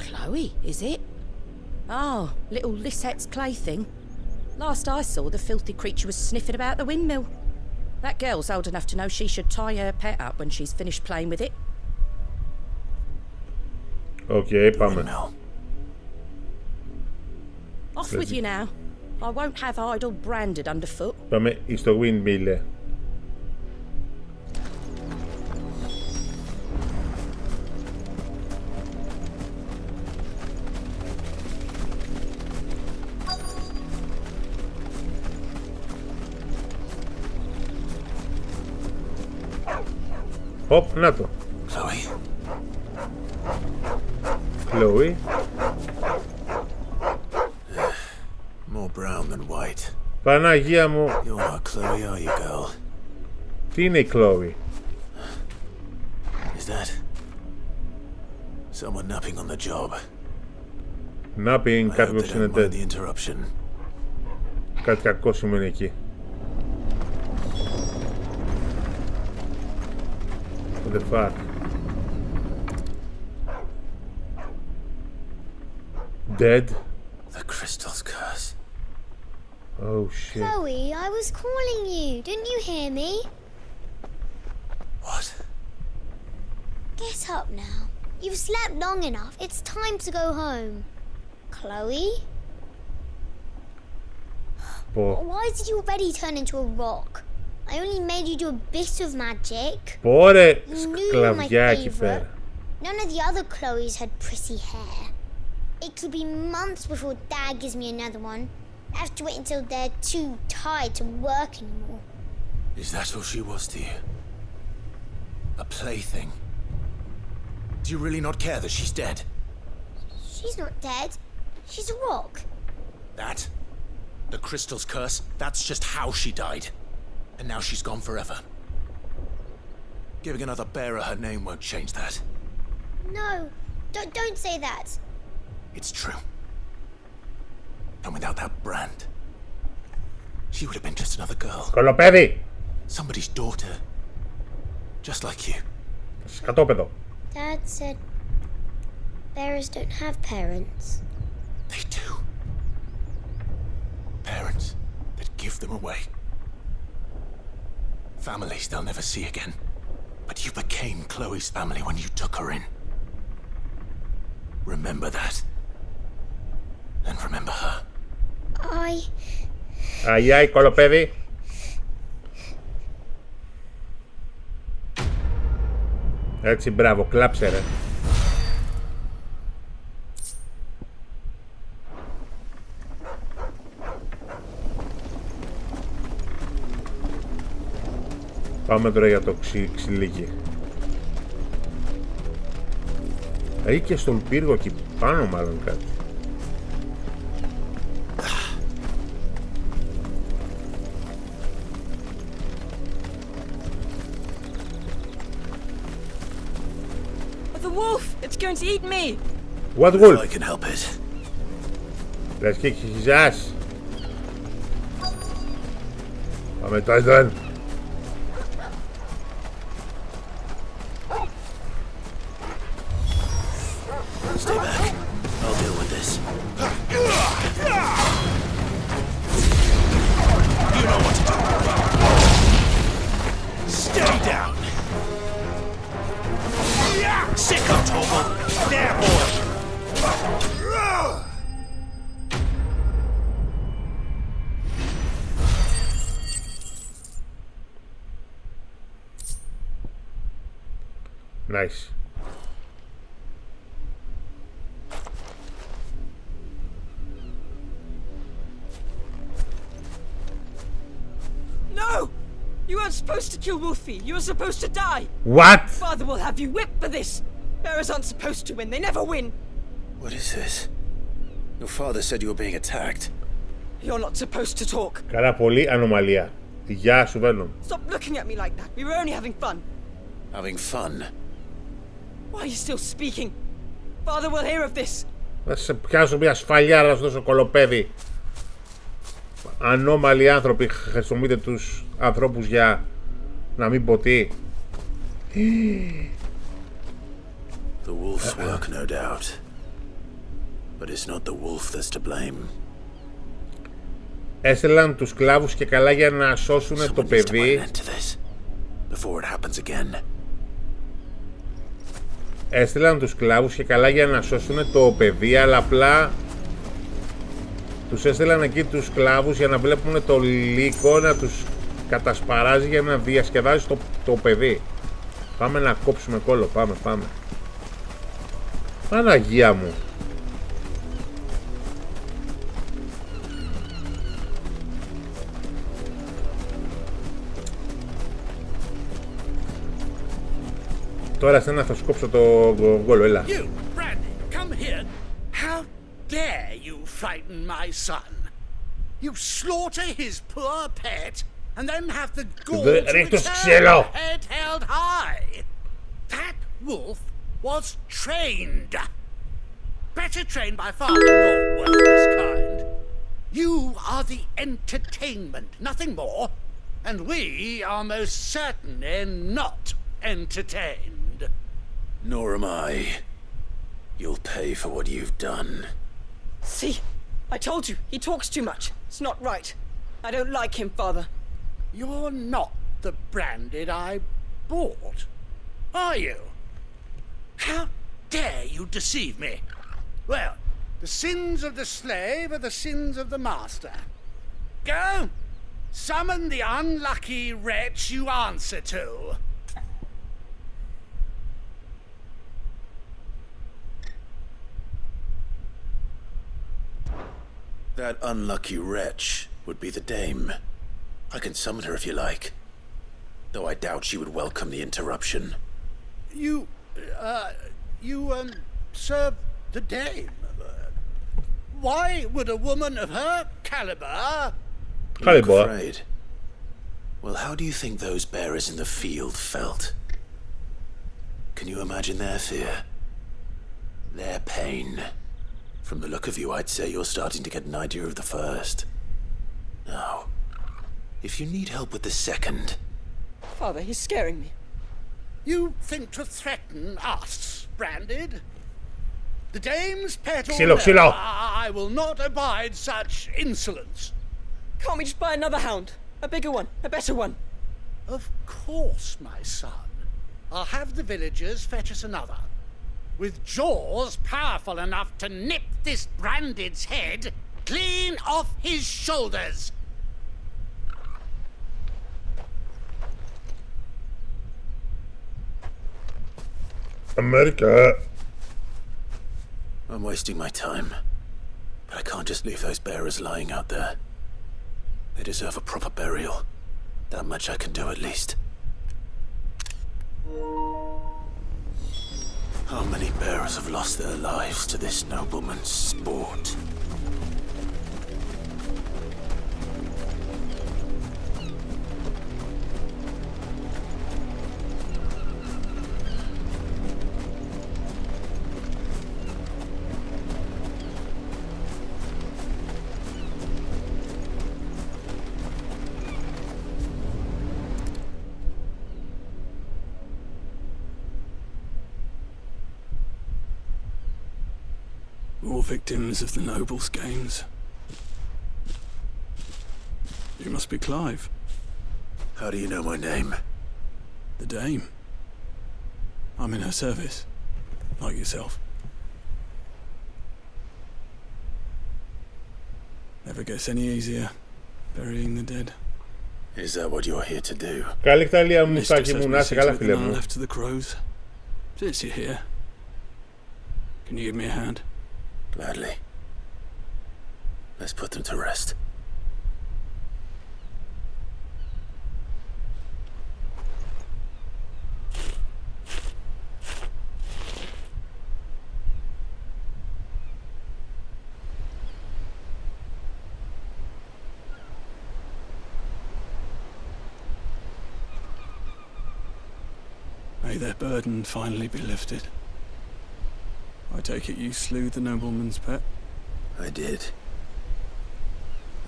Chloe, is it? Oh, little Lisette's plaything. Last I saw, the filthy creature was sniffing about the windmill. That girl's old enough to know she should tie her pet up when she's finished playing with it. Okay, πάμε. Off with you now. I won't have idle branded underfoot. Πάμε στο windmill. Οπ, να το. Chloe. More brown than white. Παναγία μου. You're not Chloe, are you, girl? Τι είναι η Chloe? Is that someone napping on the job? Napping, κάτι που σημαίνει the interruption. Κάτι κακό σημαίνει εκεί. What the fuck? Dead? The crystal's curse. Oh shit. Chloe, I was calling you. Didn't you hear me? What? Get up now. You've slept long enough. It's time to go home. Chloe? Why did you already turn into a rock? I only made you do a bit of magic. Πόρε, You knew you were my σκλαβιά εκεί favorite. πέρα. None of the other Chloes had pretty hair. It could be months before Dad gives me another one. I have to wait until they're too tired to work anymore. Is that all she was to you? A plaything? Do you really not care that she's dead? She's not dead. She's a rock. That? The crystal's curse? That's just how she died. And now she's gone forever. Giving another bearer her name won't change that. No, don't say that. It's true. And without that brand, she would have been just another girl. Κολοπέδι! Somebody's daughter. Just like you. Σκατόπεδο. Dad said bearers don't have parents. They do. Parents that give them away. Families they'll never see again. But you became Chloe's family when you took her in. Remember that. And remember her. Ai, κολοπέδι. Έτσι, μπράβο, κλάψε ρε. Πάμε τώρα για το ξυλίκι. Έχει και στον πύργο εκεί πάνω μάλλον κάτι. The wolf! It's going to eat me! What wolf? I can help it. Let's kick his ass. Πάμε Titan. Stay back. I'll deal with this. You know what to do. Stay down. Sick of Tobo. There, boy. Nice. No! You weren't supposed to kill Wolfie. You were supposed to die. What? Father will have you whipped for this. Bearers aren't supposed to win. They never win. What is this? Your father said you were being attacked. You're not supposed to talk. Καλά, πολύ ανομαλία. Γεια σου, Venom. Stop looking at me like that. We were only having fun. Having fun? Why are you still speaking? Father will hear of this. Θα σε πιάσω μια σφαλιάρα να σου δώσω κολοπέδι. Ανώμαλοι άνθρωποι, χρησιμοποιείτε τους ανθρώπους για να μην ποτεί. The wolf's work, no doubt. But it's not the wolf that's to blame. Έστελαν τους σκλάβους και καλά για να σώσουν το παιδί. Before it happens again. Έστειλαν τους σκλάβους και καλά για να σώσουν το παιδί, αλλά απλά τους έστειλαν εκεί τους σκλάβους για να βλέπουν το λύκο να τους κατασπαράζει για να διασκεδάζει το παιδί. Πάμε να κόψουμε κόλλο, πάμε. Παναγία μου. Τώρα σένα θα σου κόψω το γκόλο, έλα. You, Brandy, come here. How dare you frighten my son? You slaughter his poor pet and then have the gall to return head held high. That wolf was trained. Better trained by far than your worthless kind. You are the entertainment, nothing more. And we are most certainly not entertained. Nor am I. You'll pay for what you've done. See? I told you, he talks too much. It's not right. I don't like him, Father. You're not the Branded I bought, are you? How dare you deceive me? Well, the sins of the slave are the sins of the master. Go! Summon the unlucky wretch you answer to. That unlucky wretch would be the dame. I can summon her if you like. Though I doubt she would welcome the interruption. You serve the dame. Why would a woman of her caliber... I'm afraid. Well, how do you think those bearers in the field felt? Can you imagine their fear? Their pain? From the look of you, I'd say you're starting to get an idea of the first. Now, if you need help with the second... Father, he's scaring me. You think to threaten us, Branded? The dame's pet or no, I will not abide such insolence. Can't we just buy another hound? A bigger one, a better one. Of course, my son. I'll have the villagers fetch us another. With jaws powerful enough to nip this Branded's head clean off his shoulders. America. I'm wasting my time. But I can't just leave those bearers lying out there. They deserve a proper burial. That much I can do at least. How many bearers have lost their lives to this nobleman's sport? All victims of the nobles' games. You must be Clive. How do you know my name? The Dame. I'm in her service, like yourself. Never gets any easier, burying the dead. Is that what you're here to do? Καλή χταλία μου, Σάκη μου, να είσαι καλά, φίλε μου. Left to the crows. Since you're here, can you give me a hand? Gladly. Let's put them to rest. May their burden finally be lifted. I take it you slew the nobleman's pet? I did.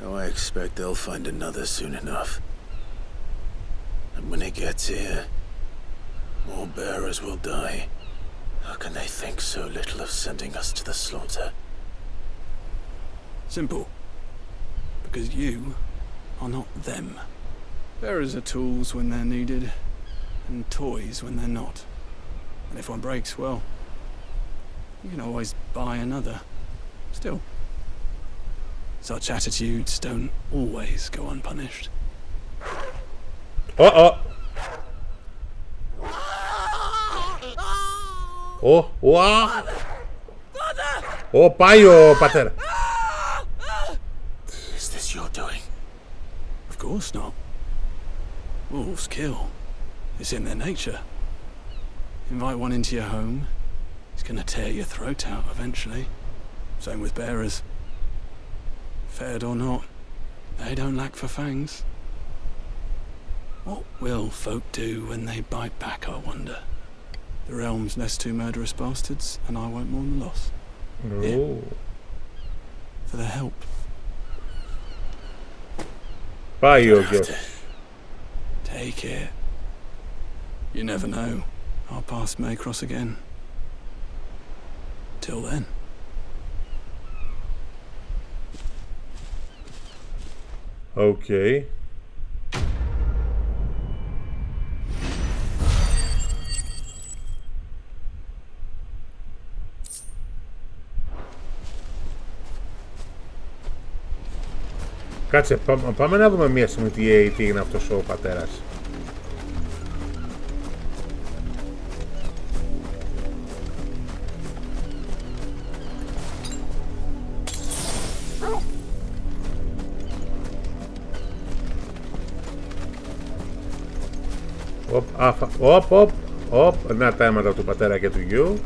Now I expect they'll find another soon enough. And when it gets here, more bearers will die. How can they think so little of sending us to the slaughter? Simple. Because you are not them. Bearers are tools when they're needed, and toys when they're not. And if one breaks, well, you can always buy another. Still, such attitudes don't always go unpunished. Uh-oh. Πάει ο πατέρα. Is this your doing? Of course not. Wolves kill. It's in their nature. Invite one into your home, he's gonna tear your throat out eventually. Same with bearers. Fed or not, they don't lack for fangs. What will folk do when they bite back, I wonder? The realm's nest two murderous bastards, and I won't mourn the loss. Oh. Yeah. For their help. Πάει ο γιος. Take it. You never know. Our paths may cross again. Till then. Okay. Κάτσε, πάμε να δούμε μία στιγμή τι είναι αυτός ο πατέρας. Να τα αίματα του πατέρα και του γιου.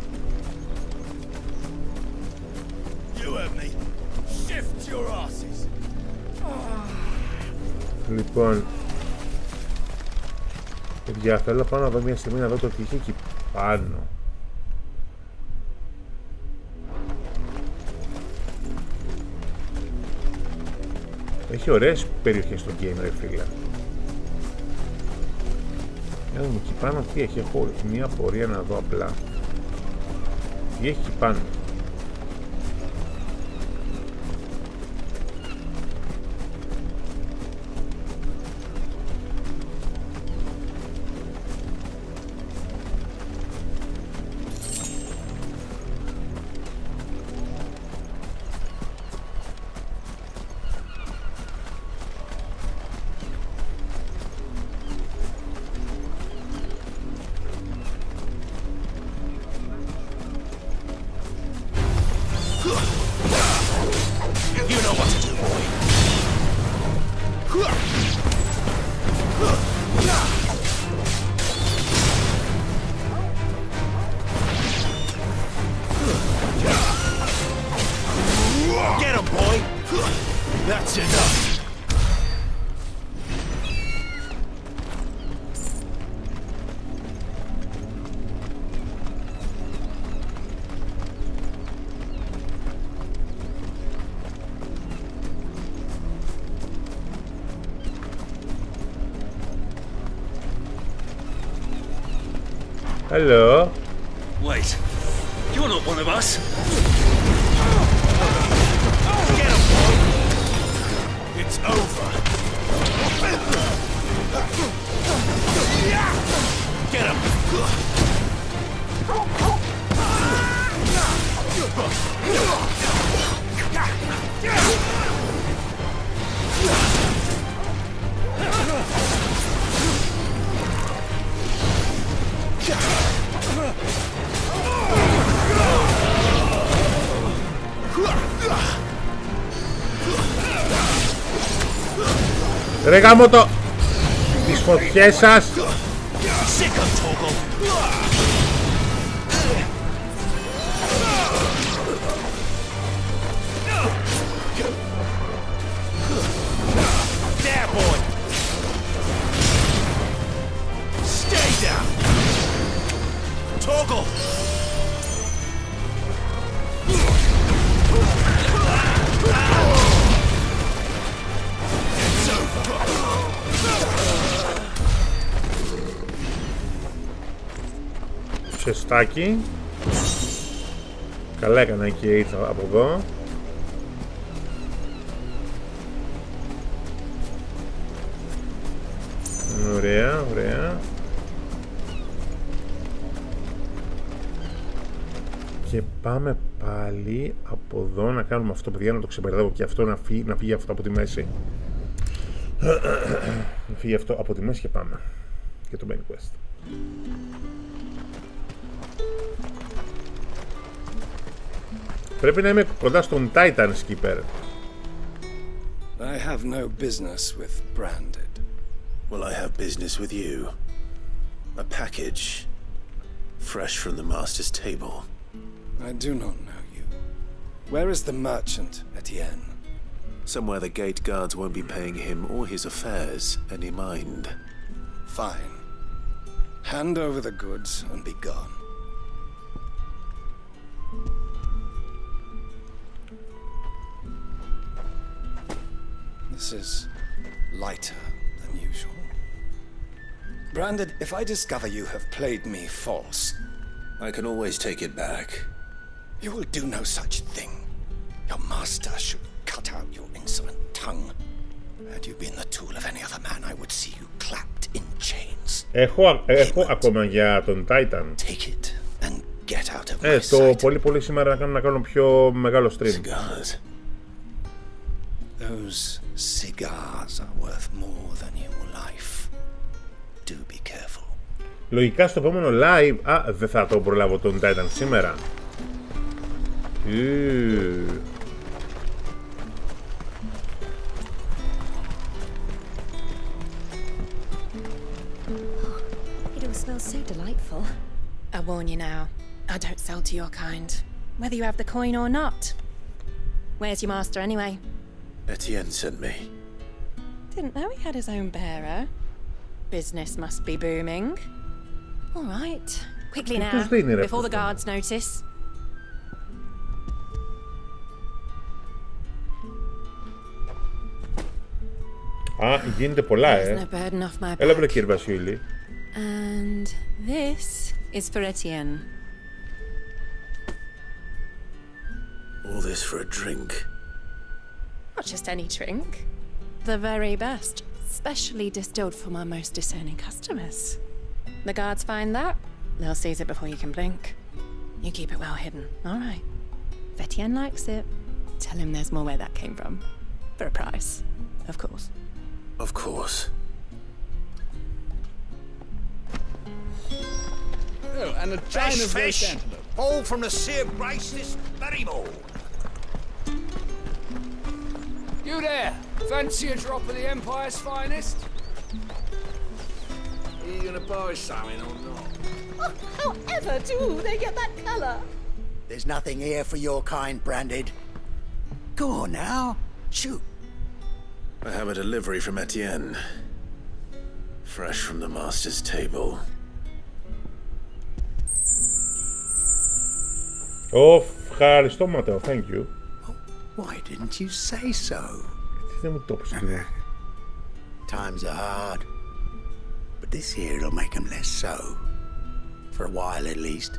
Λοιπόν, παιδιά, θέλω πάνω να δω μια στιγμή να δω το τι είχε εκεί πάνω. Έχει ωραίες περιοχές στο game, ρε φίλε. Για δούμε εκεί πάνω τι έχει. Έχω μια πορεία να δω απλά. Τι έχει εκεί πάνω. Hello. Wait, you're not one of us. Get him, boy. It's over. Get him. Ρε γάμο το... τις φωτιές σας. Ψεστάκι. Καλά έκανα και ήρθα από εδώ. Ωραία, ωραία. Και πάμε πάλι από εδώ να κάνουμε αυτό, παιδιά, να το ξεμπερδεύω και αυτό να φύγει αυτό από τη μέση. Να φύγει αυτό από τη μέση και πάμε. Και το main quest. Πρέπει να είμαι κοντά στον Titan Skipper. I have no business with Branded. Well, I have business with you. A package Fresh from the master's table. I do not know you. Where is the merchant, Etienne? Somewhere the gate guards won't be paying him or his affairs any mind. Fine. Hand over the goods and be gone. This is lighter than usual. Branded, if I discover you have played me false... I can always take it back. You will do no such thing. Your master should cut out your insolent tongue. Had you been the tool of any other man, I would see you clapped in chains. Έχω ακόμα για τον Titan. Take it and get out of my sight. πολύ σήμερα να κάνω πιο μεγάλο stream. Cigars. Those cigars are worth more than your life. Do be careful. Λογικά στο επόμενο live... δεν θα το προλάβω τον Titan σήμερα. It all smells so delightful. I warn you now, I don't sell to your kind, whether you have the coin or not. Where's your master anyway? Etienne sent me. Didn't know he had his own bearer. Business must be booming. All right, quickly now, before the guards notice. Γίνεται πολλά, Έλα βρε κύριε Βασίλη. And this is for Etienne. All this for a drink? Not just any drink. The very best, specially distilled for my most discerning customers. The guards find that, they'll seize it before you can blink. You keep it well hidden, all right. If Etienne likes it, tell him there's more where that came from. For a price, of course. Of course. Oh, and a china of roast antelope. All from the Sea of Grace this very morning. You there! Fancy a drop of the Empire's finest? Are you gonna buy something or not? Oh, however do they get that colour? There's nothing here for your kind, Branded. Go on now, shoot. I have a delivery from Etienne. Fresh from the master's table. Ευχαριστώ, Ματέο. Thank you. Why didn't you say so? Δεν μου το πεις. Times are hard. But this here'll make them less so. For a while at least.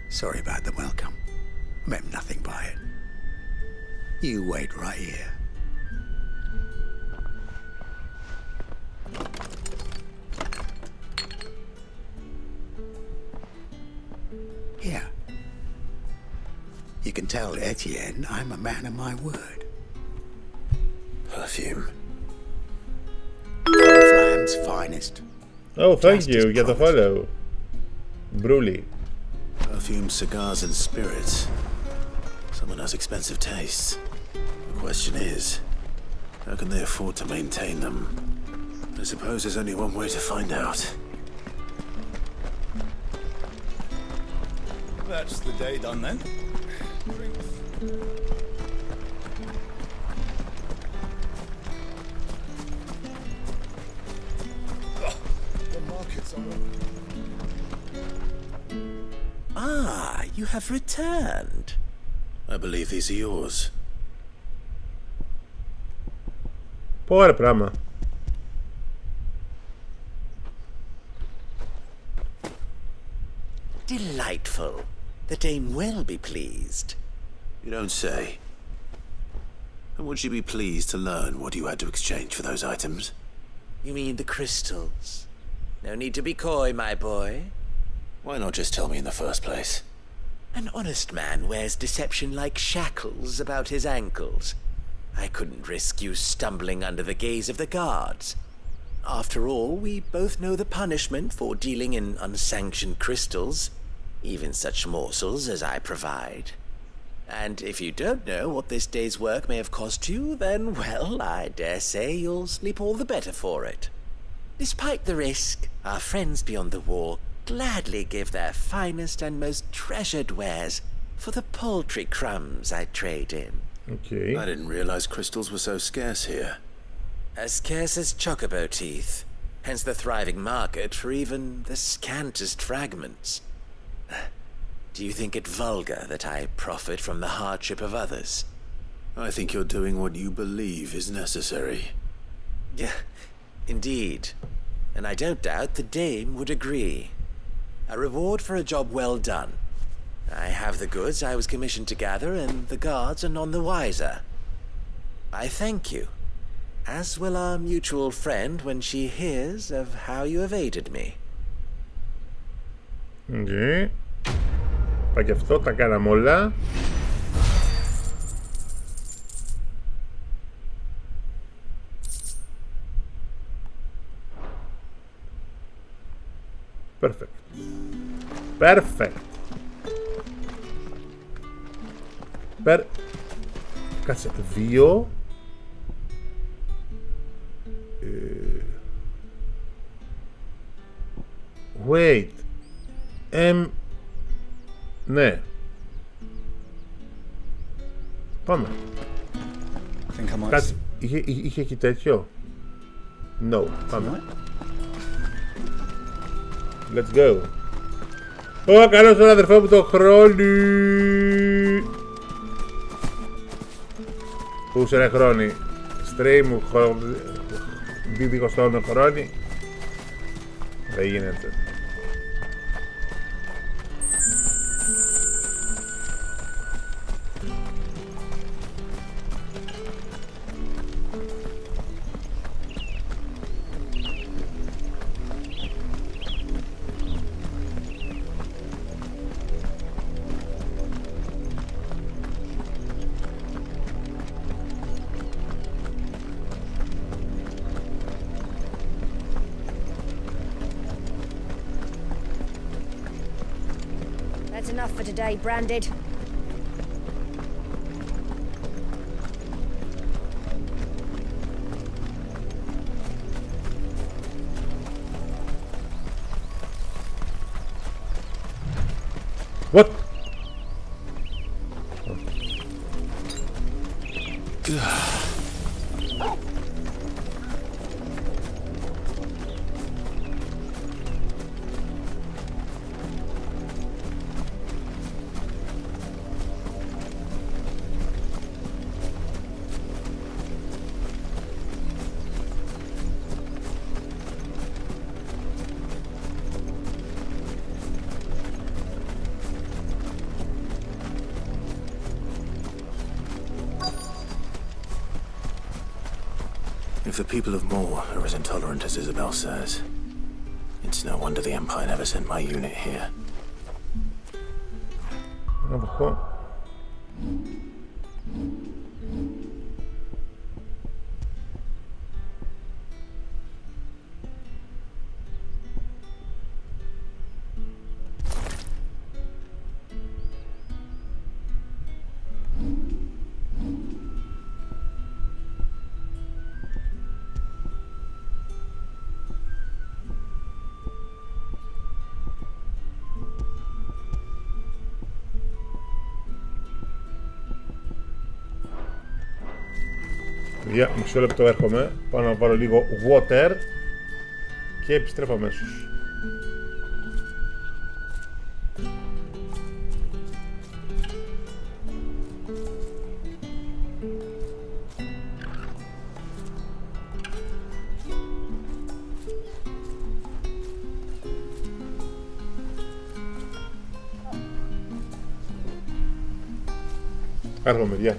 Sorry about the welcome. I meant nothing by it. You wait right here. Here. You can tell Etienne I'm a man of my word. Perfume. Oriflamme's finest. Oh, thank you. Get the follow. Bruli. Perfume, cigars, and spirits. Someone has expensive tastes. The question is, how can they afford to maintain them? I suppose there's only one way to find out. That's the day done then. The markets are Ah, you have returned. I believe these are yours. Πόρε πράγμα. Delightful. The dame will be pleased. You don't say. And would she be pleased to learn what you had to exchange for those items? You mean the crystals? No need to be coy, my boy. Why not just tell me in the first place? An honest man wears deception like shackles about his ankles. I couldn't risk you stumbling under the gaze of the guards. After all, we both know the punishment for dealing in unsanctioned crystals, even such morsels as I provide. And if you don't know what this day's work may have cost you, then, well, I dare say you'll sleep all the better for it. Despite the risk, our friends beyond the wall gladly give their finest and most treasured wares for the paltry crumbs I trade in. Okay. I didn't realize crystals were so scarce here. As scarce as chocobo teeth, hence the thriving market for even the scantest fragments. Do you think it vulgar that I profit from the hardship of others? I think you're doing what you believe is necessary. Yeah, indeed. And I don't doubt the dame would agree. A reward for a job well done. I have the goods I was commissioned to gather, and the guards are none the wiser. I thank you, as will our mutual friend when she hears of how you have aided me. Okay. Πάει και αυτό, τα κάναμε όλα. Perfect. Perfect. Κάτσε, 2. Wait. Ναι. Πάμε. Κάτσε, είχε εκεί τέτοιο. No, πάμε. Let's go. Καλώς τον αδερφό μου το Χρόνι. Πού σε ρε Χρόνι. Stream μου δίδυχο στον Χρόνι. Δεν γίνεται. Enough for today, Branded. What? If the people of Moor are as intolerant as Isabel says, it's no wonder the Empire never sent my unit here. Για μισό λεπτό έρχομαι. Πάω να βάλω λίγο water και επιστρέφω αμέσως. Έρχομαι, γεια.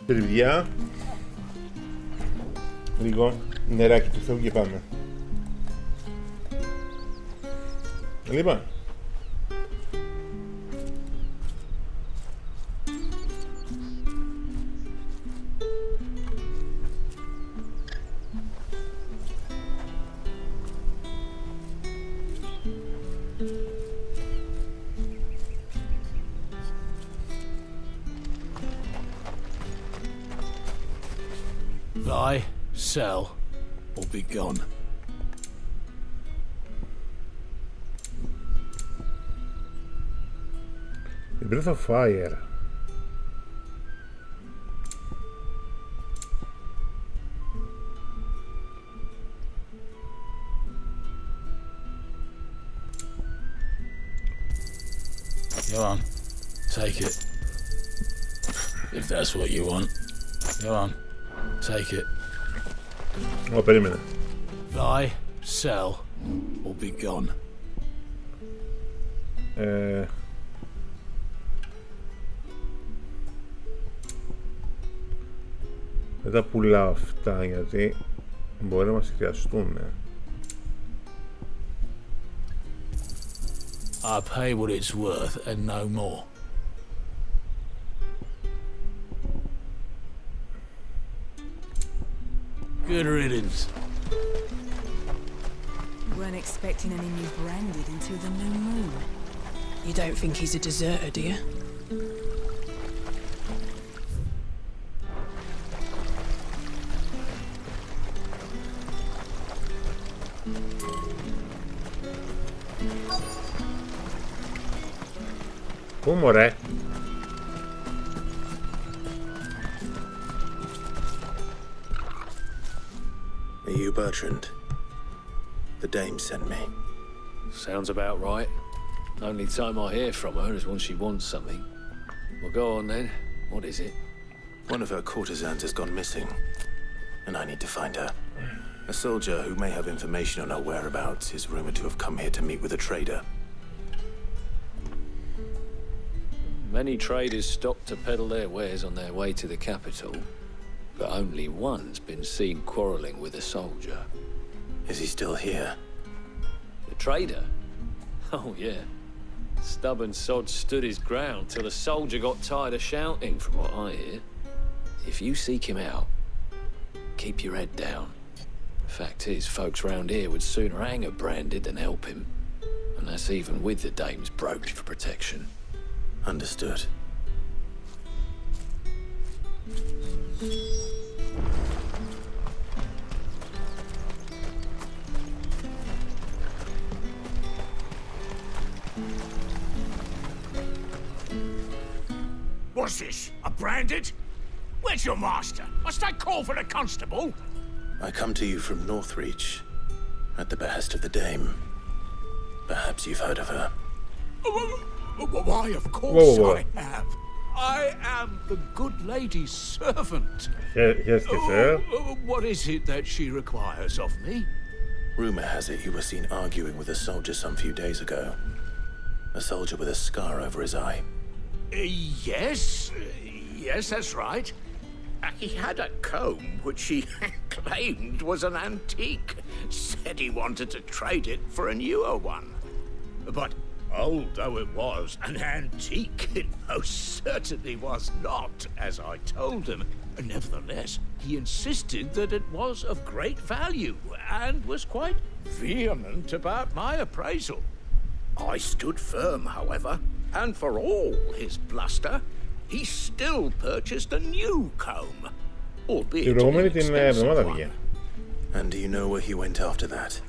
Παιδιά, λίγο νεράκι του Θεού και πάμε. Λοιπόν, Buy, sell, or be gone. η Breath of Fire. Go on, take it. If that's what you want. Go on, take it. Ω, περίμενε. Buy, sell, or be gone. Δεν τα πουλάω αυτά γιατί μπορεί να μας χρειαστούν. I pay what it's worth and no more. Good riddance. Weren't expecting any new branded until the new moon. You don't think he's a deserter, do you? Πού μωρέ? Are you Bertrand? The dame sent me. Sounds about right. Only time I hear from her is when she wants something. Well, go on then. What is it? One of her courtesans has gone missing, and I need to find her. A soldier who may have information on her whereabouts is rumored to have come here to meet with a trader. Many traders stop to peddle their wares on their way to the capital, but only one's been seen quarrelling with a soldier. Is he still here? The trader? Oh, yeah. Stubborn sod stood his ground till the soldier got tired of shouting, from what I hear. If you seek him out, keep your head down. Fact is, folks round here would sooner hang a branded than help him. And that's even with the dame's brooch for protection. Understood. What's this? A branded? Where's your master? Must I call for the constable? I come to you from Northreach, at the behest of the dame. Perhaps you've heard of her. Why, of course I have. I am the good lady's servant. Yes, sir. What is it that she requires of me? Rumor has it you were seen arguing with a soldier some few days ago. A soldier with a scar over his eye. Yes, that's right. He had a comb which he claimed was an antique. Said he wanted to trade it for a newer one. But old though it was, an antique it most certainly was not, as I told him. Nevertheless, he insisted that it was of great value and was quite vehement about my appraisal. I stood firm, however, and for all his bluster, he still purchased a new comb, albeit an expensive one. And do you know where he went after that?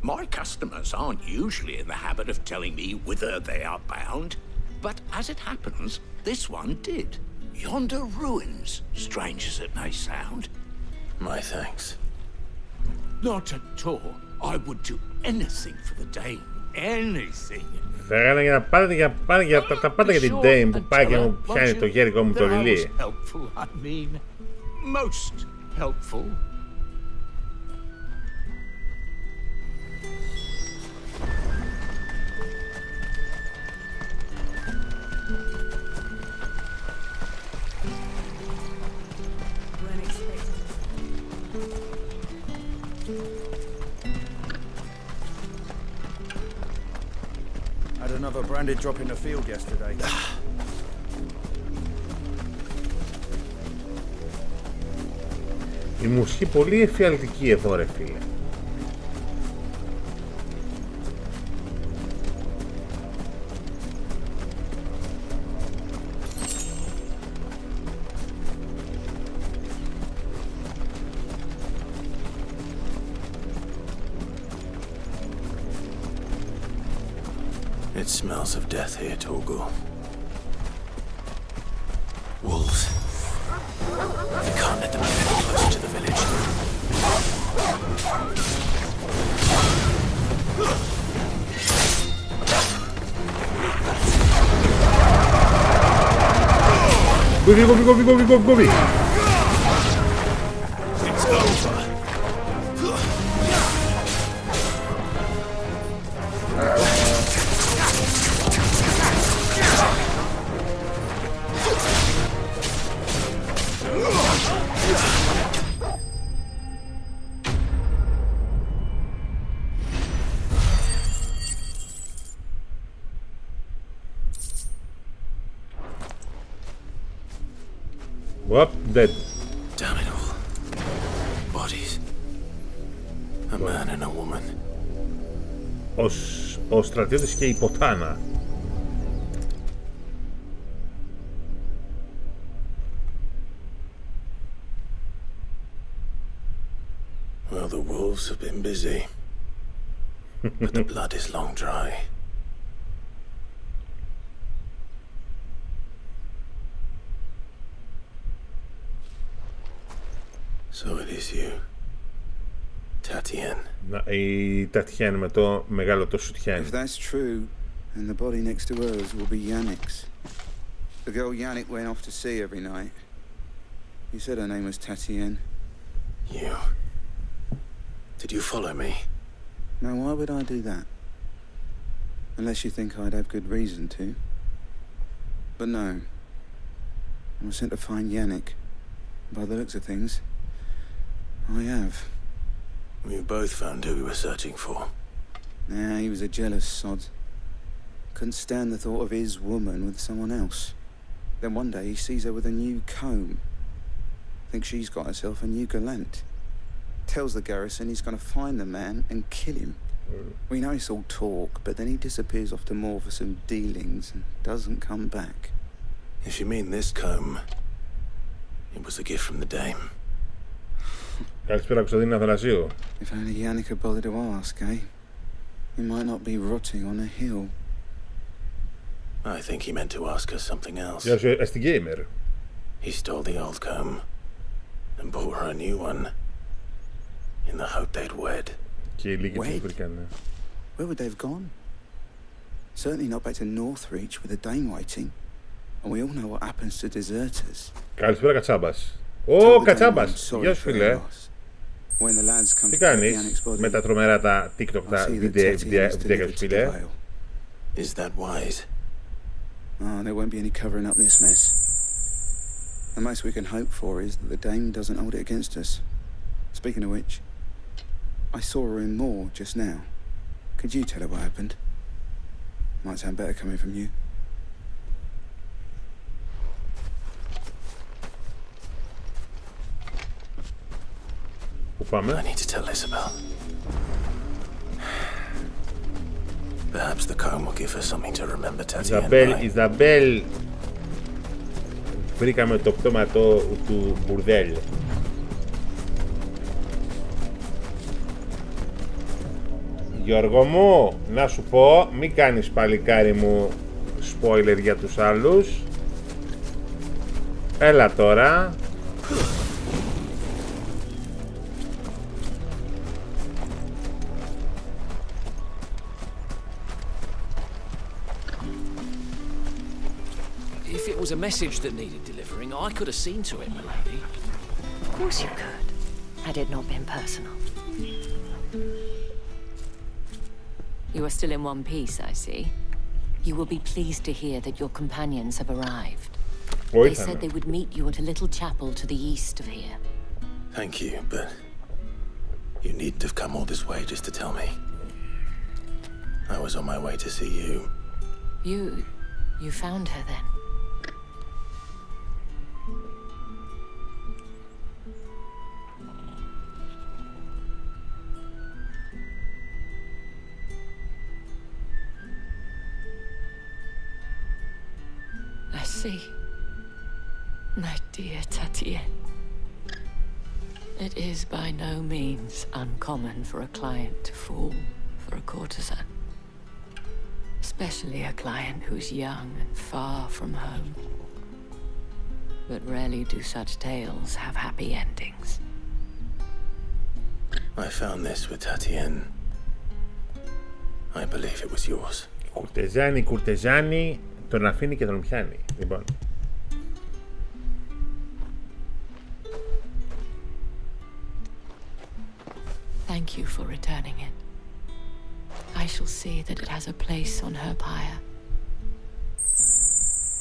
My customers aren't usually in the habit of telling me whither they are bound, but as it happens, this one did. Yonder ruins, strange as it may sound. My thanks. Not at all. I would do anything for the dame. Anything. Θα έκανα για να πάτε τα πάτε για την Dame που πάει και μου πιάνει το γέρικο μου το ριλί. Helpful, I mean. Most helpful. Had another branded drop in the field yesterday. Η μουσική πολύ εφιαλτική εδώ, ρε φίλε. It smells of death here, Torgal. Wolves. We can't let them get any closer to the village. Go. It's over. Whoop, dead. Damn it all. Bodies. A man and a woman. Ο στρατιώτης και η ποτάνα. Well, the wolves have been busy. But the blood is long dry. So it is you, Tatien. Η Τατιέν με το μεγάλο το σουτιέν. If that's true, then the body next to hers will be Yannick's. The girl Yannick went off to see every night. You said her name was Tatien. You. Did you follow me? Now, why would I do that? Unless you think I'd have good reason to. But no. I was sent to find Yannick. By the looks of things, I have. We both found who we were searching for. Nah, he was a jealous sod. Couldn't stand the thought of his woman with someone else. Then one day he sees her with a new comb. Thinks she's got herself a new gallant. Tells the garrison he's going to find the man and kill him. We know it's all talk, but then he disappears off to Moor for some dealings and doesn't come back. If you mean this comb, it was a gift from the dame. Καλησπέρα, Κωνσταντίνα Θαλασσίου. If only Yannick had bothered to ask, eh? He might not be rotting on a hill. I think he meant to ask us something else. Γεια σου, RantingGreekGamer. He stole the old comb and bought her a new one in the hope they'd wed. Και η λίγη τους βρήκανε. Where would they have gone? Certainly not back to Northreach with a dame waiting. And we all know what happens to deserters. Καλησπέρα, Κατσάμπας. Ω, Κατσάμπας. Γεια σου, φίλε. Τι κάνεις με τα τρομερά τα TikTok, τα βιντεάκια σου, φίλε? Is that wise? Oh, there won't be any covering up this mess. The most we can hope for is that the dame doesn't hold it against us. Speaking of which, I saw her in Moor just now. Could you tell her what happened? Might sound better coming from you. Πού πάμε? I need to tell Isabel. Perhaps the comb will give her something to remember Tatien. Ιζαμπέλ. Βρήκαμε το πτώμα του μπουρδέλ. Γιώργο μου, να σου πω, μην κάνεις παλικάρι μου spoiler για τους άλλους. Έλα τώρα. If it was a message that needed delivering, I could have seen to it, milady. Of course you could, had it not been personal. You are still in one piece, I see. You will be pleased to hear that your companions have arrived. They said they would meet you at a little chapel to the east of here. Thank you, but you needn't have come all this way just to tell me. I was on my way to see you. You found her then? I see. My dear Tatienne. It is by no means uncommon for a client to fall for a courtesan. Especially a client who's young and far from home. But rarely do such tales have happy endings. I found this with Tatienne. I believe it was yours. Κουρτεζάνι, τον αφήνει και τον πιάνει. Λοιπόν. Thank you for returning it. I shall see that it has a place on her pyre.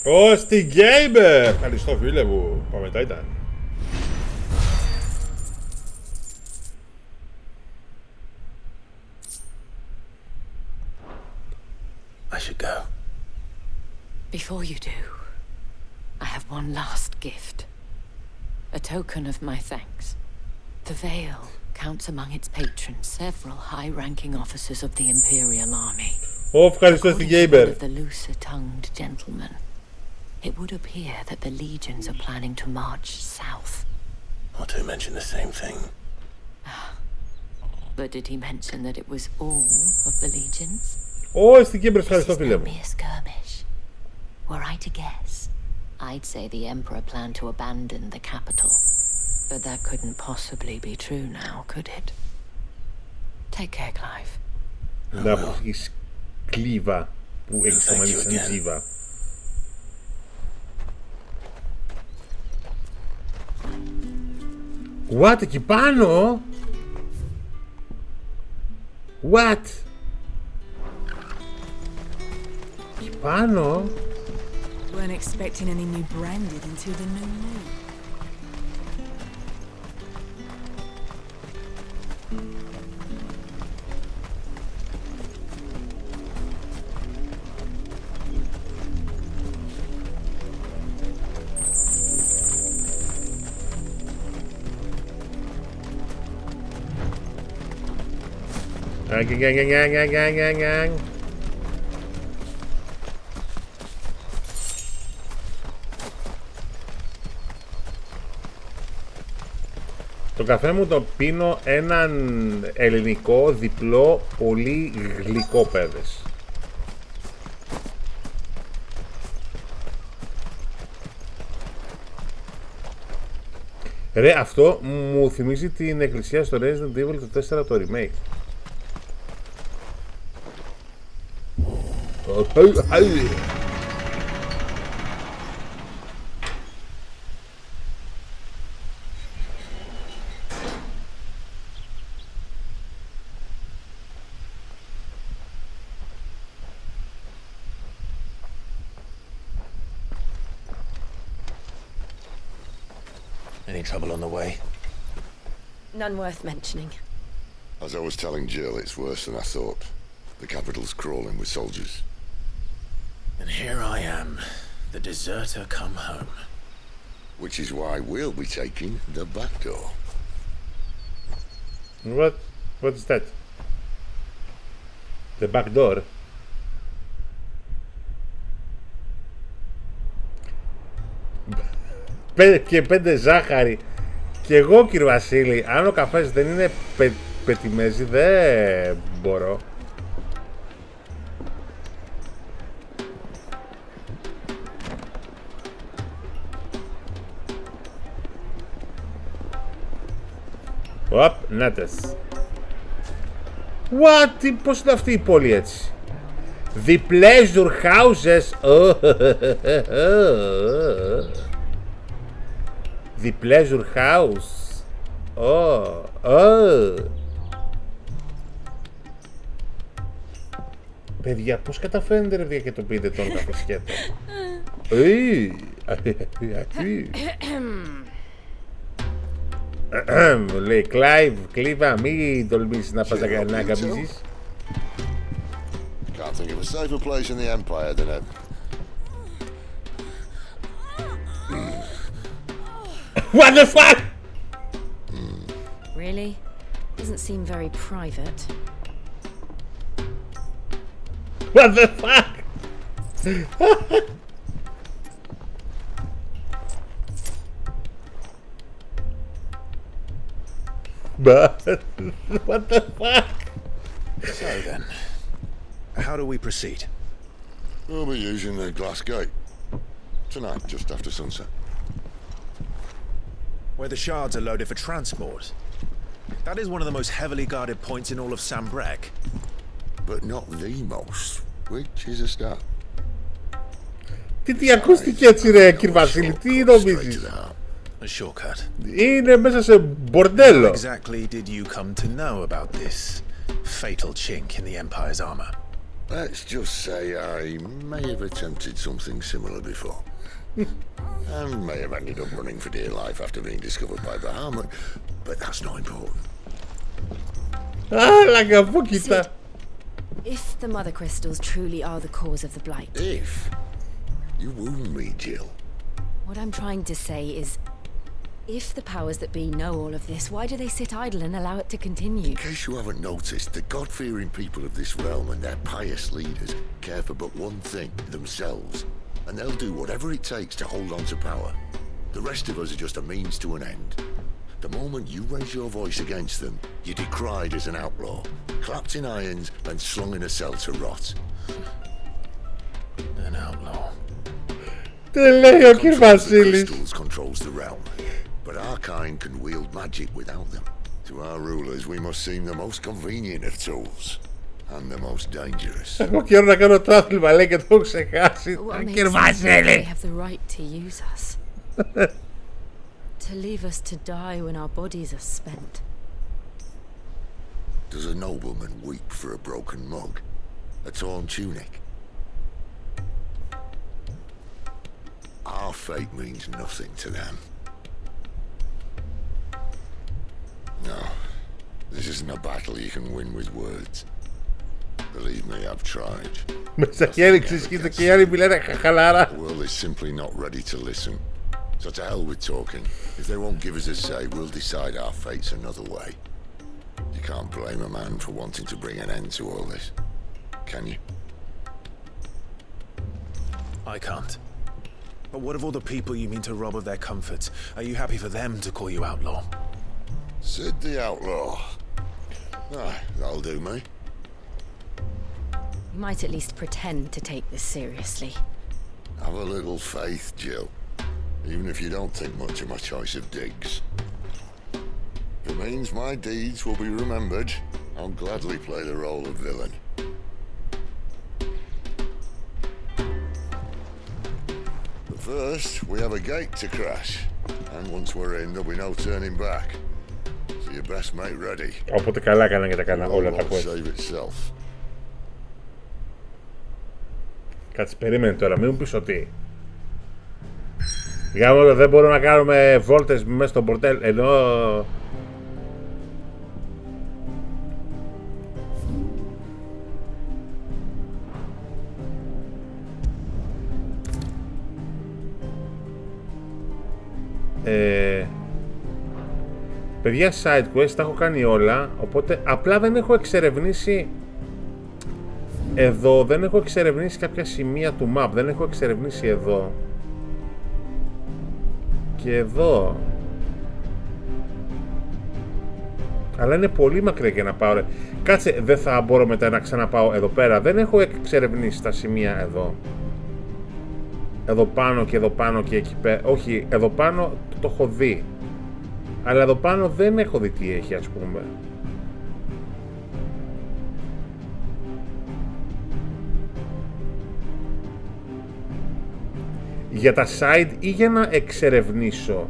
RantingGreekGamer! Ευχαριστώ φίλε μου. Πάμε μετά ήταν. I should go. Before you do, I have one last gift. A token of my thanks. The Veil counts among its patrons several high-ranking officers of the Imperial Army. Ευχαριστώ στην Gamer. Of the looser-tongued gentlemen, it would appear that the legions are planning to march south. Otto mentioned the same thing. But did he mention that it was all of the legions? Στην Gamer, ευχαριστώ φίλε μου. Skirmish. Were I to guess, I'd say the Emperor planned to abandon the capital. But that couldn't possibly be true now, could it? Take care, Clive. Να αποφύγεις κλίβα που εξομαλείς σαν τζίβα. What, εκεί πάνω? What? Εκεί πάνω? Weren't expecting any new branded until the new moon. Gang. Το καφέ μου το πίνω έναν ελληνικό διπλό πολύ γλυκό, παιδες. Ρε, αυτό μου θυμίζει την εκκλησία στο Resident Evil το 4 το remake. Any trouble on the way? None worth mentioning. As I was telling Jill, it's worse than I thought. The capital's crawling with soldiers. And here I am, the deserter come home. Which is why we'll be taking the back door. What's that? The back door? Και 5 ζάχαρη. Και εγώ, κύριε Βασίλη, αν ο καφές δεν είναι πετιμέζι, δεν μπορώ. Οπ, νάτες. What, πώς είναι αυτή η πόλη έτσι? The pleasure houses. The pleasure house. Παιδιά, πώς καταφέρνετε ρε και το πείτε τον καφεσιέτο? Λέει Κλάιβ, κλίβα, μην τολμήσεις να πας να καμπίζεις. Can't think of a safer place in the Empire than a... What the fuck? Really? Doesn't seem very private. What the fuck? What the fuck? So then, how do we proceed? We'll be using the glass gate. Tonight, just after sunset. Where the shards are loaded for transport. That is one of the most heavily guarded points in all of Sambrek. But not the most, which is a start. Τι ακούστηκε έτσι ρε κύριε Βασίλη, τι νομίζεις? A shortcut. Είναι μέσα σε μπορντέλο. How exactly did you come to know about this fatal chink in the Empire's armor? Let's just say I may have attempted something similar before. And may have ended up running for dear life after being discovered by Bahamut, but that's not important. Like a poquita. If the mother crystals truly are the cause of the blight. If? You wound me, Jill. What I'm trying to say is, if the powers that be know all of this, why do they sit idle and allow it to continue? In case you haven't noticed, the God-fearing people of this realm and their pious leaders care for but one thing, themselves. And they'll do whatever it takes to hold on to power. The rest of us are just a means to an end. The moment you raise your voice against them, you're decried as an outlaw, clapped in irons and slung in a cell to rot. An outlaw. Τελείω κύριε Βασίλης. Crystals controls the realm, but our kind can wield magic without them. To our rulers, we must seem the most convenient of tools. And the most dangerous. Έχω καιρό να κάνω το άθλημα, λέει, και το έχω ξεχάσει. Κύριε Βασίλη. They have the right to use us. To leave us to die when our bodies are spent. Does a nobleman weep for a broken mug? A torn tunic? Our fate means nothing to them. No, this isn't a battle you can win with words. Believe me, I've tried. Μέσα χέρι ξεσχίζεται και οι άλλοι μιλάνε χαλάρα. The world is simply not ready to listen. So to hell with talking. If they won't give us a say, we'll decide our fates another way. You can't blame a man for wanting to bring an end to all this, can you? I can't. But what of all the people you mean to rob of their comforts? Are you happy for them to call you outlaw? Sid the outlaw. Ah, that'll do me. You might at least pretend to take this seriously. Have a little faith, Jill. Even if you don't think much of my choice of digs. If it means my deeds will be remembered, I'll gladly play the role of villain. But first, we have a gate to crash. And once we're in, there'll be no turning back. So you best make ready. Όποτε καλά έκανα και τα κάνα όλα τα quest. Save itself. Κάτσε, περίμενε τώρα, μην μου πεις ότι γάμο, δεν μπορούμε να κάνουμε βόλτες μέσα στο μπορτέλ, ενώ παιδιά, side quest τα έχω κάνει όλα, οπότε απλά δεν έχω εξερευνήσει εδώ, δεν έχω εξερευνήσει κάποια σημεία του map, δεν έχω εξερευνήσει εδώ και εδώ, αλλά είναι πολύ μακριά για να πάω ρε. Κάτσε, δεν θα μπορώ μετά να ξαναπάω εδώ πέρα, δεν έχω εξερευνήσει τα σημεία εδώ, εδώ πάνω και εδώ πάνω και εκεί πέρα, όχι, εδώ πάνω το έχω δει, αλλά εδώ πάνω δεν έχω δει τι έχει, ας πούμε. Για τα side ή για να εξερευνήσω?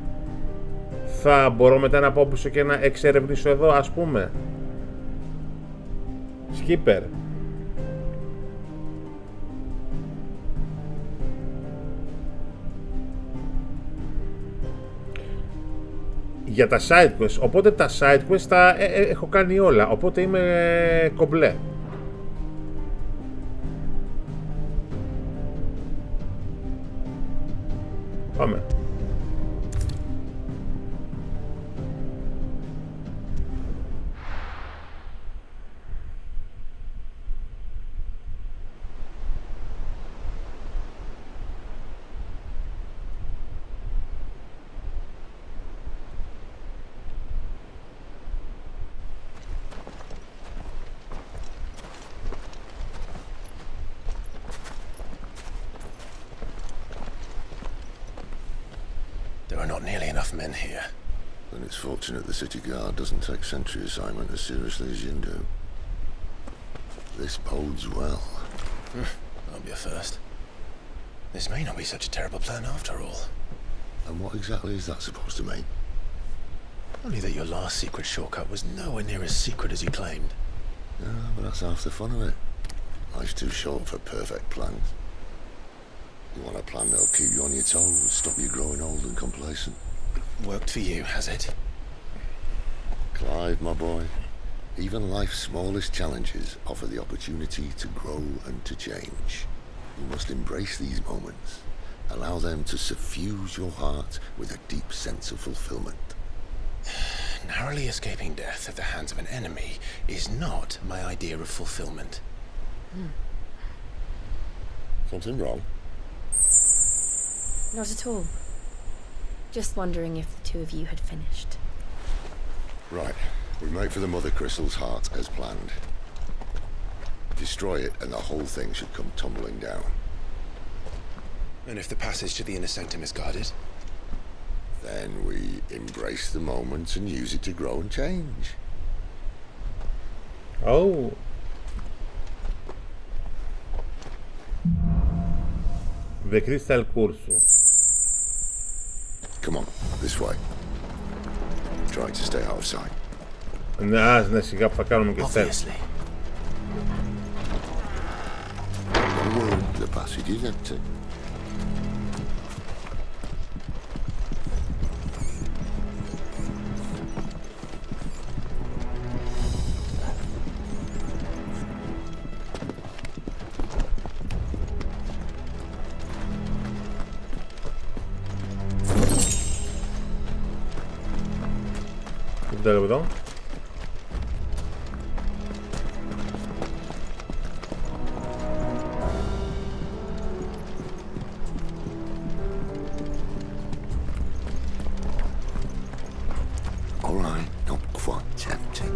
Θα μπορώ μετά να πάω πίσω και να εξερευνήσω εδώ, ας πούμε. Skipper. Για τα side quest, οπότε τα side quest τα έχω κάνει όλα, οπότε είμαι κομπλέ. Πάμε. There are not nearly enough men here. Then it's fortunate the city guard doesn't take sentry assignment as seriously as you do. This bodes well. I'll be a first. This may not be such a terrible plan after all. And what exactly is that supposed to mean? Only that your last secret shortcut was nowhere near as secret as you claimed. Yeah, but that's half the fun of it. Life's too short for perfect plans. You want a plan that'll keep you on your toes, stop you growing old and complacent. Worked for you, has it? Clive, my boy, even life's smallest challenges offer the opportunity to grow and to change. You must embrace these moments. Allow them to suffuse your heart with a deep sense of fulfillment. Narrowly escaping death at the hands of an enemy is not my idea of fulfillment. Something wrong? Not at all. Just wondering if the two of you had finished. Right. We make for the Mother Crystal's heart as planned. Destroy it and the whole thing should come tumbling down. And if the passage to the inner sanctum is guarded? Then we embrace the moment and use it to grow and change. Oh. The Crystal Cursu. Come on, this way. Try to stay out of sight. Ναι, σιγά που θα κάνουμε και στέλ. Don't worry, the passage is empty. Δεν το εδώ. All right, not quite tempting.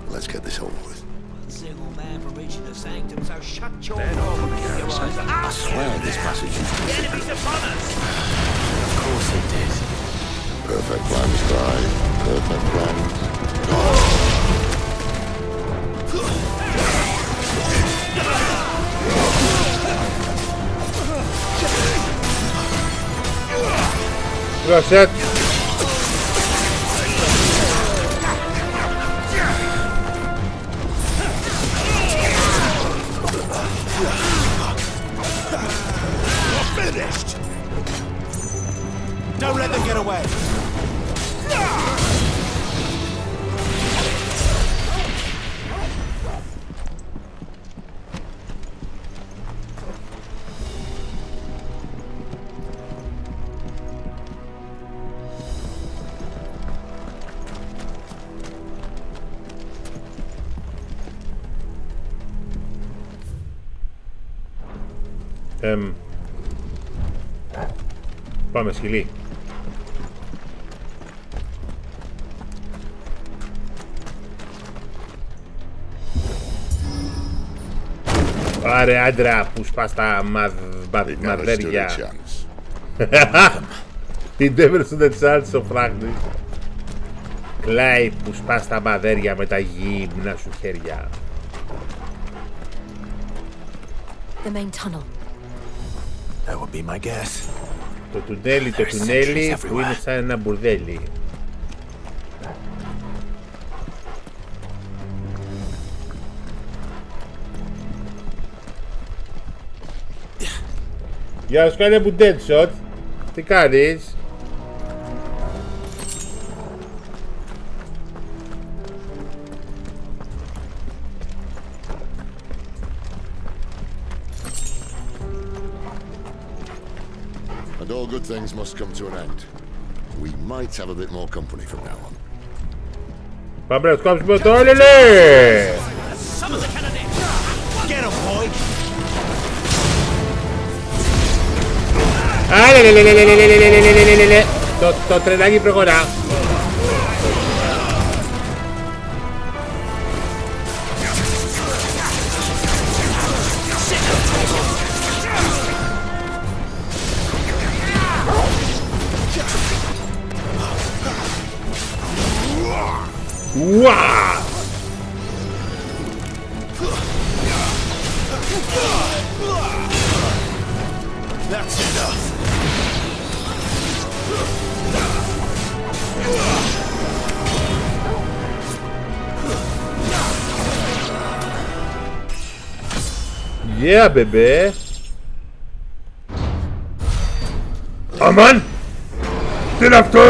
Let's get this over with. Single man for reaching the sanctum, so shut your I swear this passage is... The enemy's upon us! Of course it did. Perfect plans, Clive. Perfect plans. Reset. Finished! Don't let them get away! Πάμε σκυλί. Πάρε άντρα που σπάς τα μαδέρια. He never stood a chance of practice. Κλάι που σπάς τα μαδέρια με τα γύμνα σου χέρια. The main tunnel. That would be my guess. Το τουνέλι που είναι σαν ένα μπουρδέλι. Γεια σου, κάνε που deadshot. Τι κάνεις? And all good things must come to an end. We might have a bit more company from now on. Πάμε να σκόψουμε το όλελε! Get him, boy! Το τρενάκι προχωρά. Wow! That's enough. Yeah, baby. Αμάν! Τι είναι αυτό!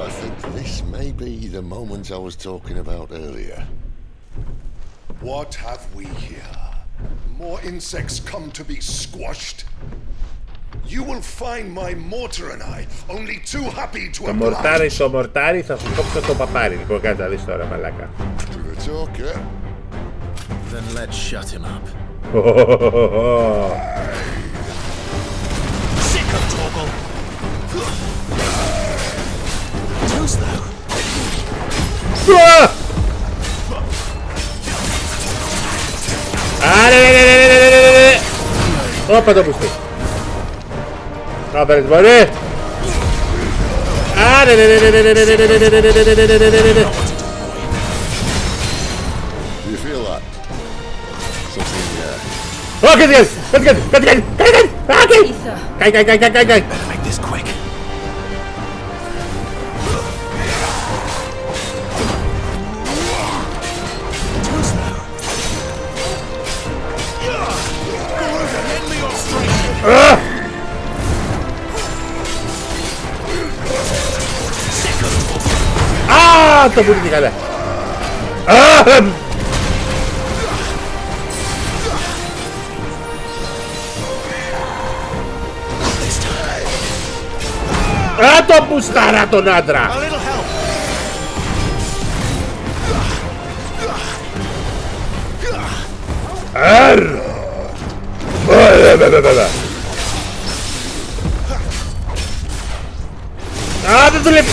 I think this may be the moment I was talking about earlier. What have we here? More insects come to be squashed? You will find my mortar and I only too happy to oblige. Το μορτάρι θα σου κόψω το παπάρι. Λοιπόν, κάτσε να δεις τώρα, μαλάκα. Then let's shut him up. Sick of Torgal. Too slow. Όπα το πουστί. Να φέρεις μπορεί. You feel that? Something, Όχι, κάτι κάνει. Κάει. Make this quick. Το πουλί καλά. Το πουστάρα τον άντρα. Δεν δουλεύει.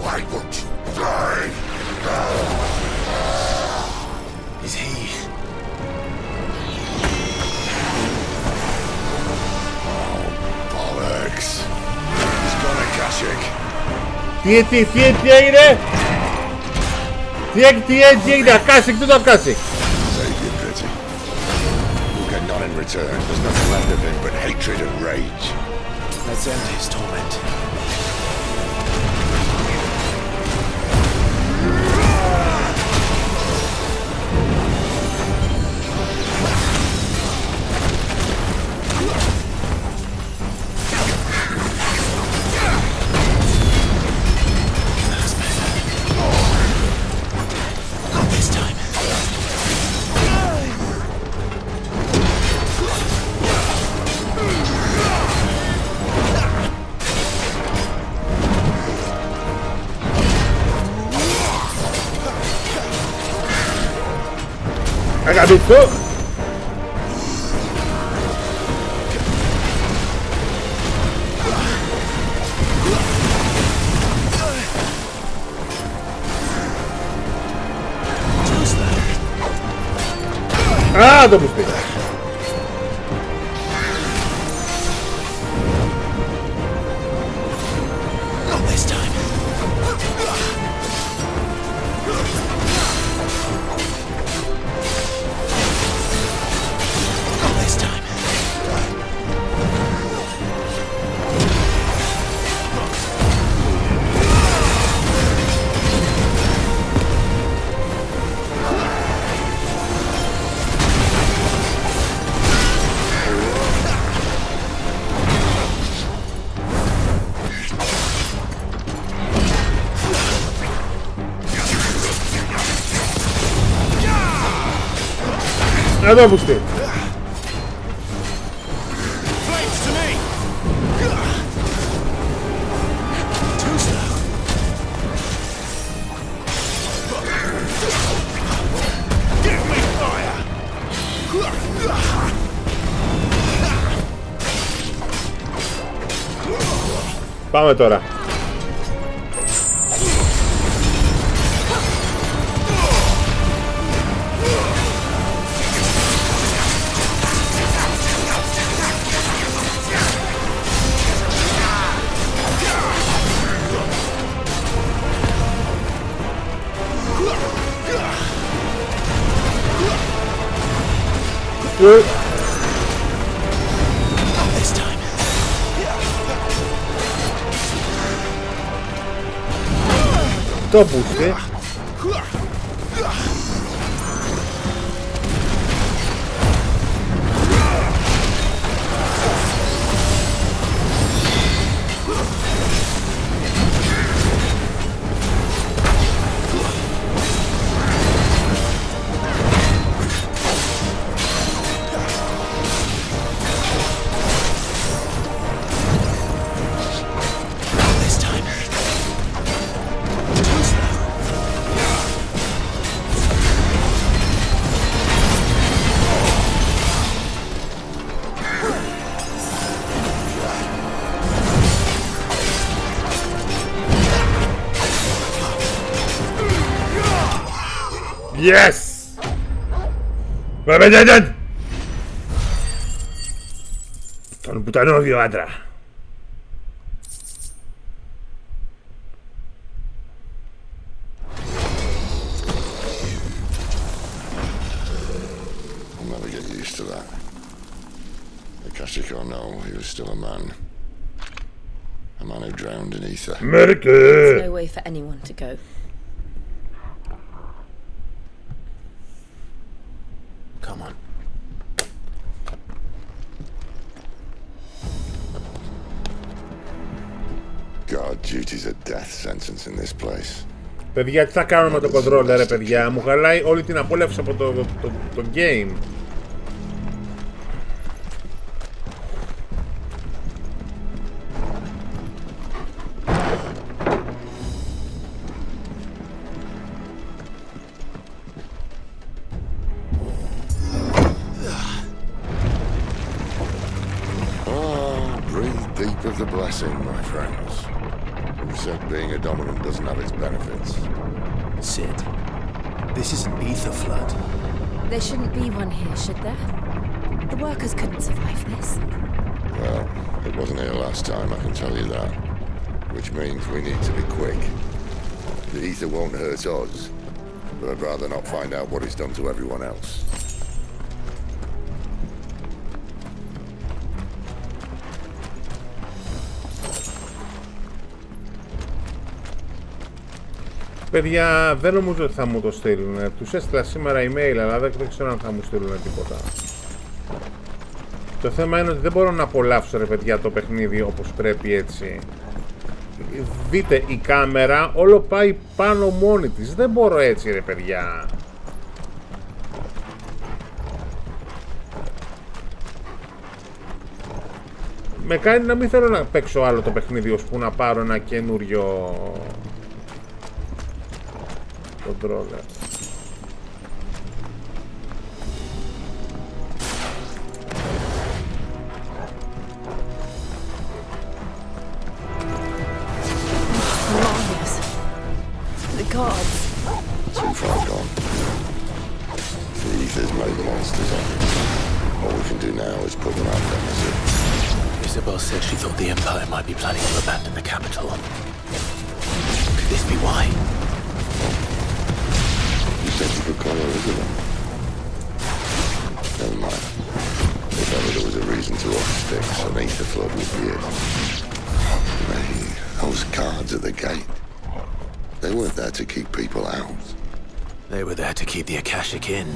Why won't you die? Is he? Bollocks. He's got a Kashik. Τι έγινε? Τι έγινε? Ακάσικ, τι το Ακάσικ? Save you, Pretty. You'll get none in return. There's nothing left of him but hatred and rage. Let's end his torment. Αγαπητό. Το πουστί. Εδώ πουστή. Πάμε τώρα. Το πούστε. Yes! Βέβαια, τον πουτανόδιο άντρα. I'll never get used to that. Akashic or no, he was still a man. A man who drowned in ether. America! There's no way for anyone to go. Come on. God, duty's a death sentence in this place. Παιδιά, τι θα κάνω με το controller, ρε παιδιά. Μου χαλάει όλη την απόλαυση από το game. My friends, who said being a dominant doesn't have its benefits? Sid, this is an ether flood. There shouldn't be one here, should there? The workers couldn't survive this. Well, it wasn't here last time, I can tell you that. Which means we need to be quick. The ether won't hurt us, but I'd rather not find out what it's done to everyone else. Παιδιά, δεν νομίζω ότι θα μου το στείλουν. Τους έστειλα σήμερα email, αλλά δεν ξέρω αν θα μου στείλουν τίποτα. Το θέμα είναι ότι δεν μπορώ να απολαύσω, ρε παιδιά, το παιχνίδι όπως πρέπει έτσι. Δείτε, η κάμερα όλο πάει πάνω μόνη της. Δεν μπορώ έτσι, ρε παιδιά. Με κάνει να μην θέλω να παίξω άλλο το παιχνίδι, ώσπου να πάρω ένα καινούριο controller. The gods. Too far gone. The ether's made monsters of it. All we can do now is put them out there, is it? Isabel said she thought the Empire might be planning to abandon the capital. Could this be why? You said you could call her Isabel. Never mind. If ever there was a reason to up sticks, an ether flood would be it. Hey, those guards at the gate. They weren't there to keep people out. They were there to keep the Akashic in.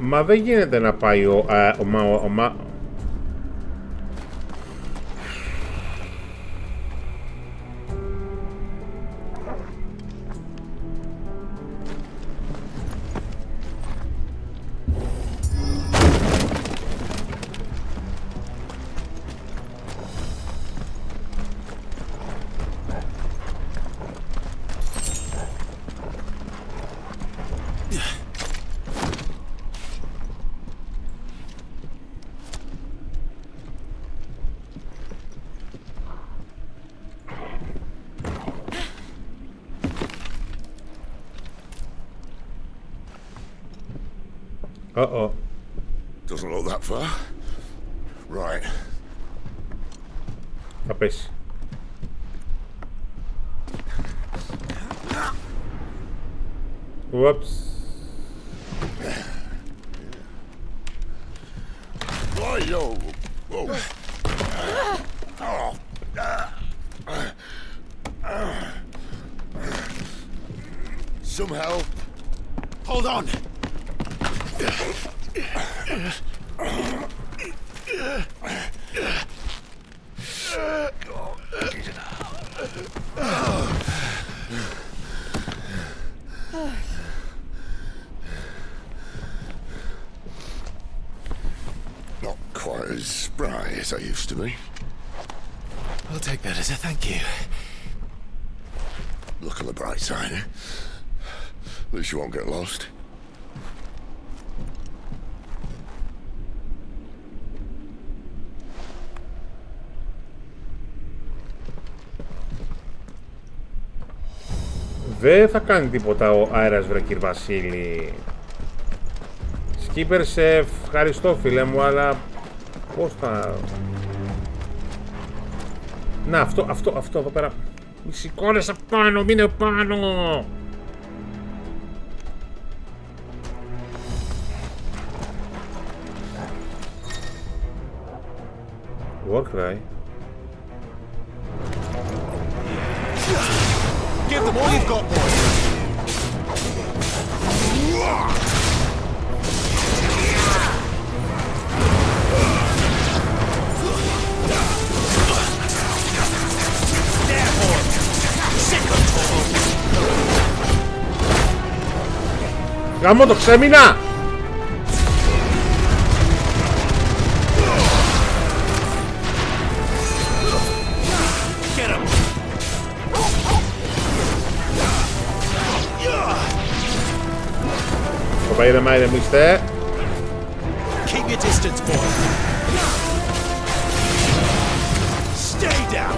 Μα δεν γίνεται να πάει Uh-oh. Doesn't look that far. Right. Θα πέσει. Whoops. Oh, yo. Whoa. Some help. Hold on. Not quite as spry as I used to be. I'll take that as a thank you. Look on the bright side, eh? At least you won't get lost. Δεν θα κάνει τίποτα ο αέρας, βρε κύριε Βασίλη. Σκύπερ, σε ευχαριστώ φίλε μου, αλλά πώς θα... Να, αυτό εδώ πέρα. Μη σηκώνεσαι πάνω, μην είναι πάνω. Warcry. Give them all you've got, boy. Γαμώ το ξέμεινα! Ηρεμήστε. Keep your distance, boy. Stay down.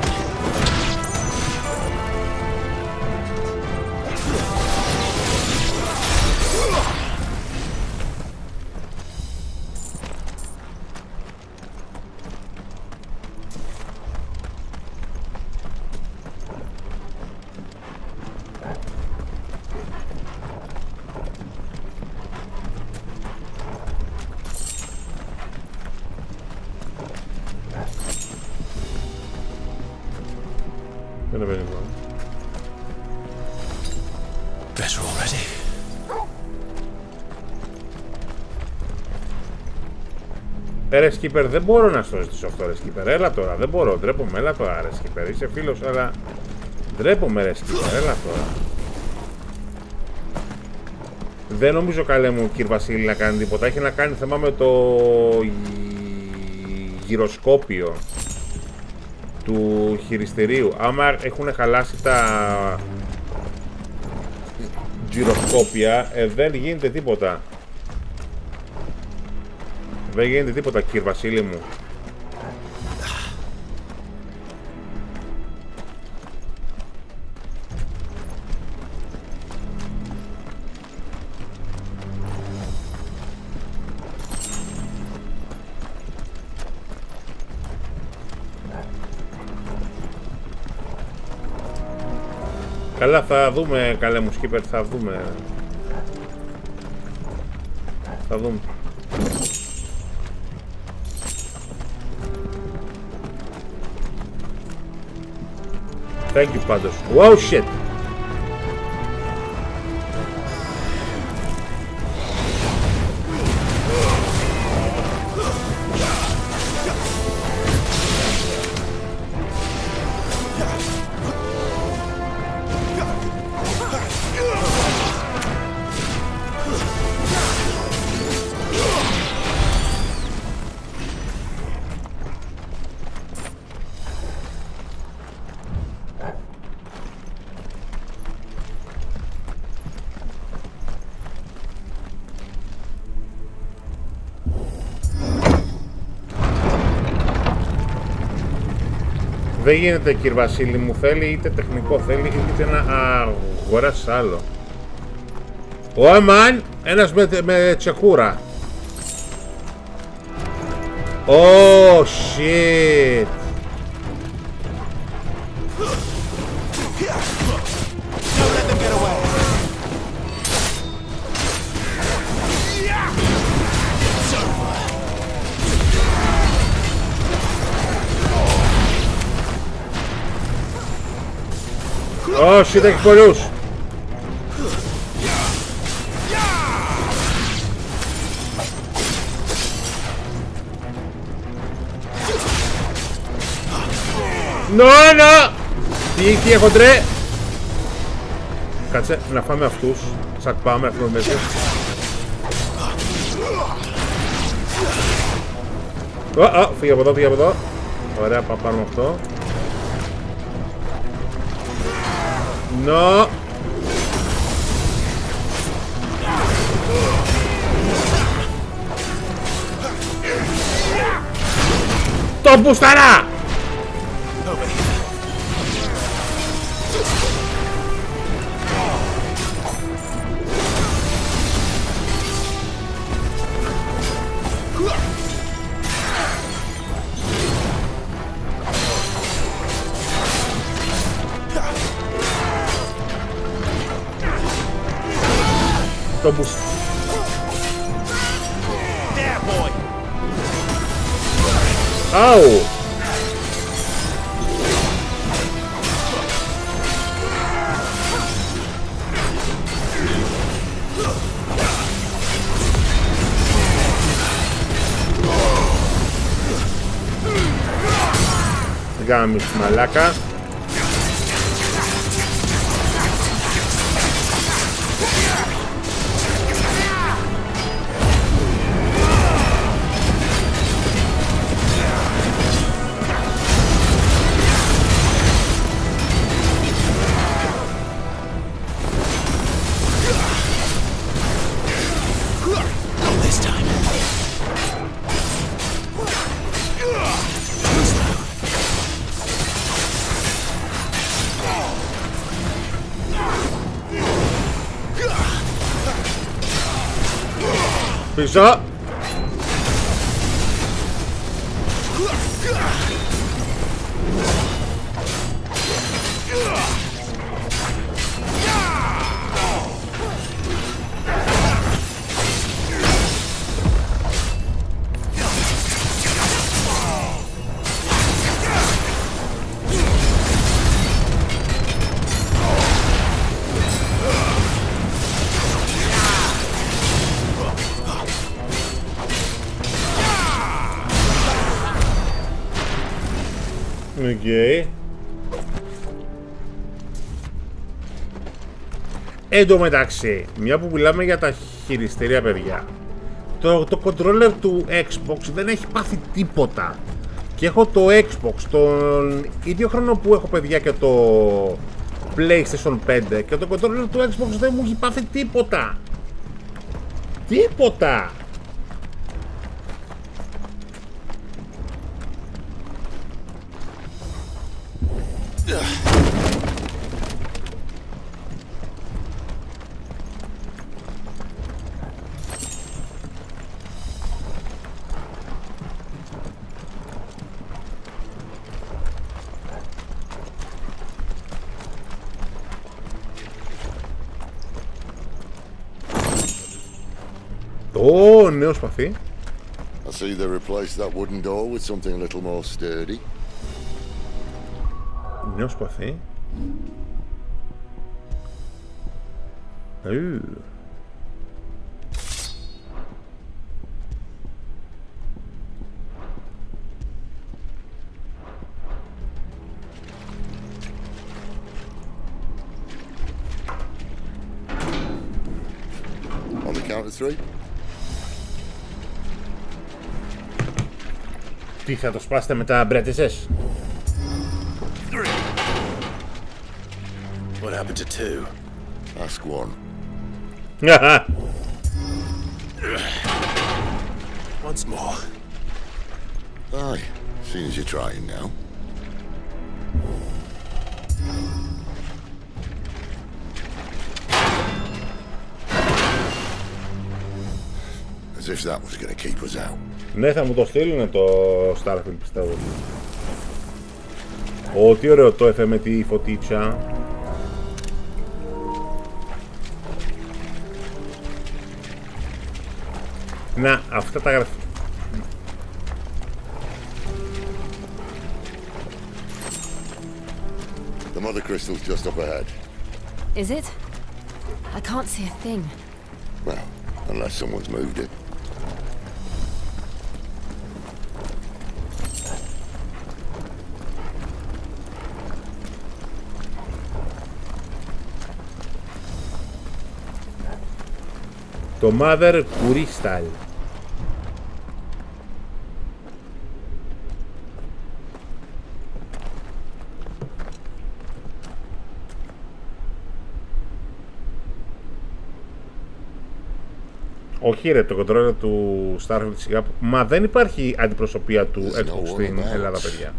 Better already. Ρε Σκύπερ, δεν μπορώ να στο ζητήσω αυτό ρε Σκύπερ, έλα τώρα, δεν μπορώ, ντρέπομαι, έλα τώρα ρε Σκύπερ, είσαι φίλος αλλά ντρέπομαι ρε Σκύπερ, έλα τώρα. Δεν νομίζω καλέ μου κύριε Βασίλη να κάνει τίποτα, έχει να κάνει θέμα με το γυροσκόπιο του χειριστηρίου. Άμα έχουν χαλάσει τα γυροσκόπια, δεν γίνεται τίποτα. Δεν γίνεται τίποτα κύριε Βασίλη μου. Καλά, θα δούμε, καλέ μου Σκύπερ, θα δούμε. Θα δούμε. Thank you πάντως. Wow, shit. Δεν γίνεται, κύριε Βασίλη μου, θέλει είτε τεχνικό θέλει είτε να αγοράσει άλλο. Αμάν, ένας με τσεχούρα. Oh shit. Oh shit, έχει πολλούς. No! Τι έχω τρε. Κάτσε να φάμε αυτούς. Σακ πάμε αυτούς μέσα. Φύγε από εδώ, Ωραία, πάρουμε αυτό. No. Το μπουσταρά! Το μπουστ. Αου! Γάμις μαλάκα. Πίσω. Okay. Εν τω μεταξύ, μια που μιλάμε για τα χειριστήρια, παιδιά, το controller του Xbox δεν έχει πάθει τίποτα. Και έχω το Xbox τον ίδιο χρόνο που έχω, παιδιά, και το PlayStation 5, και το controller του Xbox δεν μου έχει πάθει τίποτα. Τίποτα. Ω, νέο σπαθί. I see they replaced that wooden door with something a little more sturdy. Νέο σπαθί. On the count of three. Τι θα το σπάσετε με τα μπρέτισες? What happened to two? Ask one. Once more. Aye, seeing as you're trying now. As if that was going to keep us out. Ναι, θα μου το στείλουνε το Starfield, πιστεύω. Ω, τι ωραίο το έφε με τη φωτίτσα. Να, αυτά τα γραφεία. The mother crystal's just up ahead. Is it? I can't see a thing. Well, unless someone's moved it. Το Mother Crystal. Όχι ρε, το controller του Starfield σιγά. Μα δεν υπάρχει αντιπροσωπεία του Xbox στην Ελλάδα, παιδιά.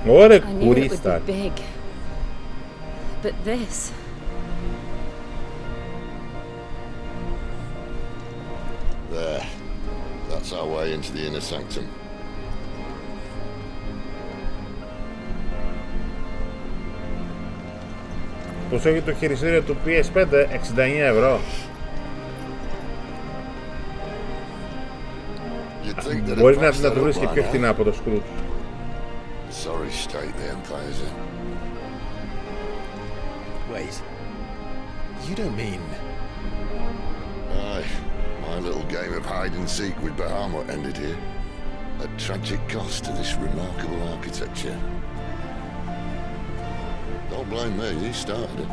Ωραία, κουρίστα. But this. There. That's our way into the inner sanctum. Πόσο έχει το χειριστήριο του PS5? 69 ευρώ. Μπορεί να το βρεις και πιο φθηνά από το Scrooge. Sorry state the Empire's in. Wait. You don't mean... Aye. My little game of hide and seek with Bahamut ended here. A tragic cost to this remarkable architecture. Don't blame me, he started it.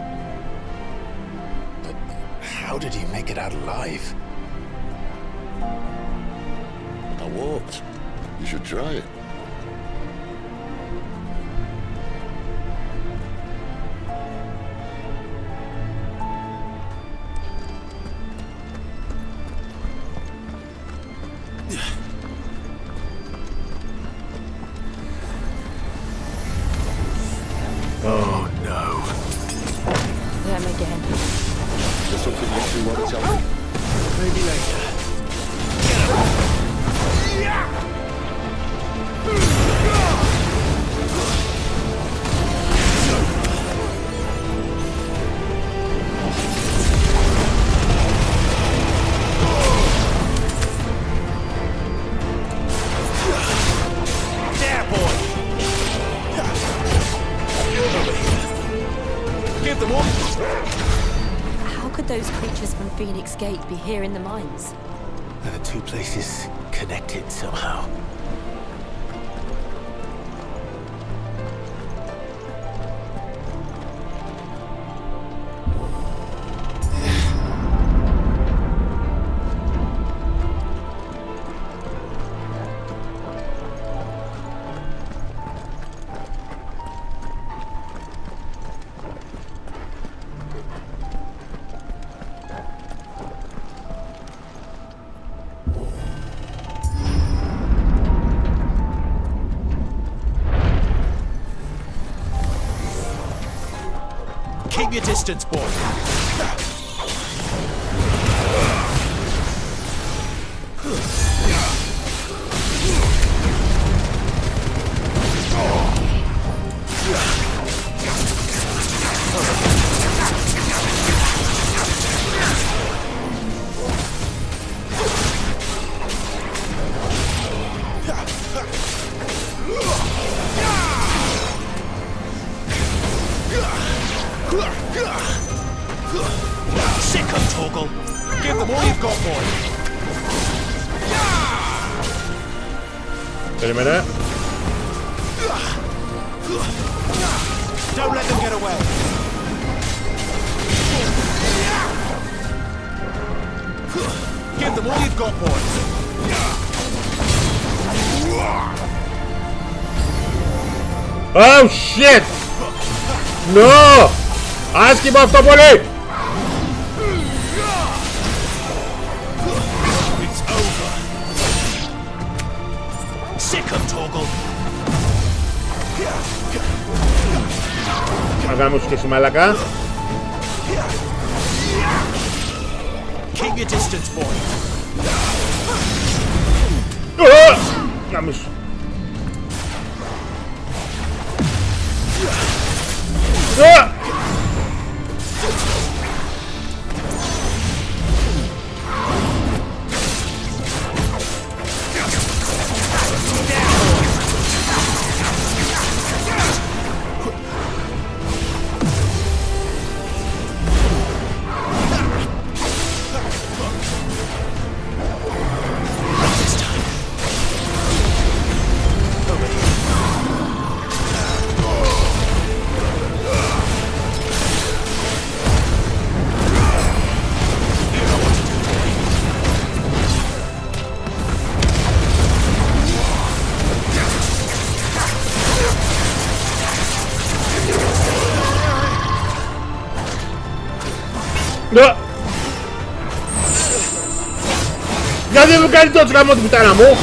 But how did he make it out alive? I walked. You should try it. Oh no. Them again. There's something you two want to tell me? Maybe later. How could those creatures from Phoenix Gate be here in the mines? Are the two places connected somehow? Keep your distance, boy. Sick of Torgal. Give them all you've got, boy. Περίμενε. Don't let them get away. Give them all you've got, boy. Oh shit! No! Άσχημα αυτό πολύ! It's over. Αγάμω σου και εσύ μαλακά. Keep your distance, boy. Γάμω σου. Γιατί δεν μου κάνει το τσιγάμο την πουτάνα μου.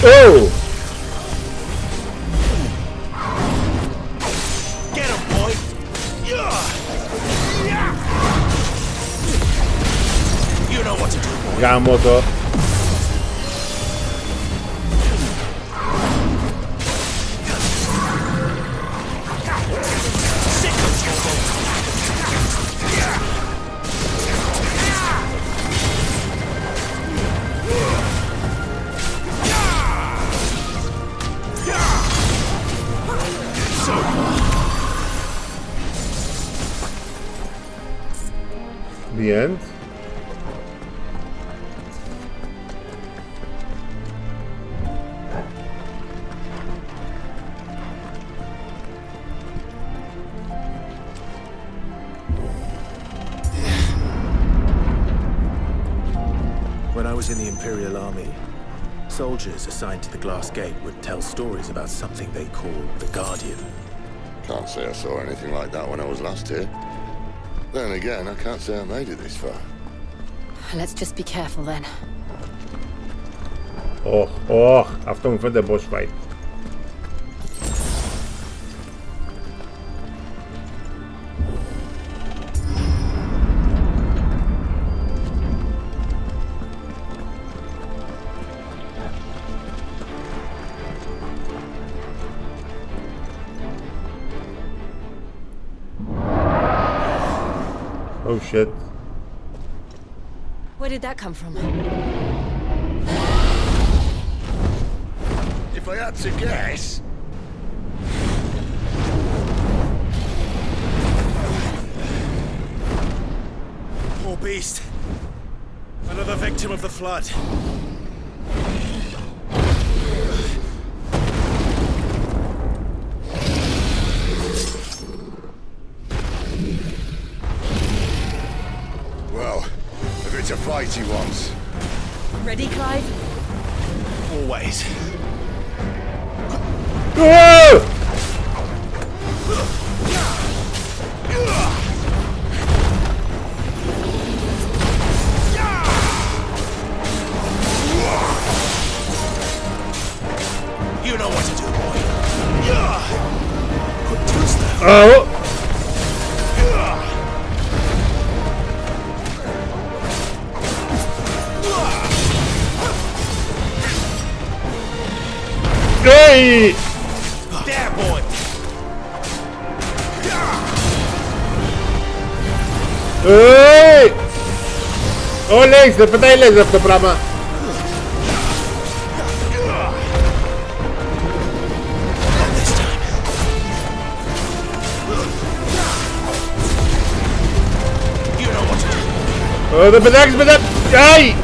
Oh! Get him, boy! You know what to do, boy. Γάμο το. The end. When I was in the Imperial Army, soldiers assigned to the Glass Gate would tell stories about something they called the Guardian. Can't say I saw anything like that when I was last here. Then again, I can't say I made it this far. Let's just be careful then. Αυτό μου φαίνεται boss fight. Oh shit. Where did that come from? If I had to guess... Poor beast. Another victim of the flood. It's a fight he wants. Ready, Clive? Always. You know what to do, boy. Good twist there. Oh! Hey! There, boy. Hey! Oh, λέεις, δεν πετάει λέεις αυτό το πράγμα. Δεν πετάξεις μετά. Άι!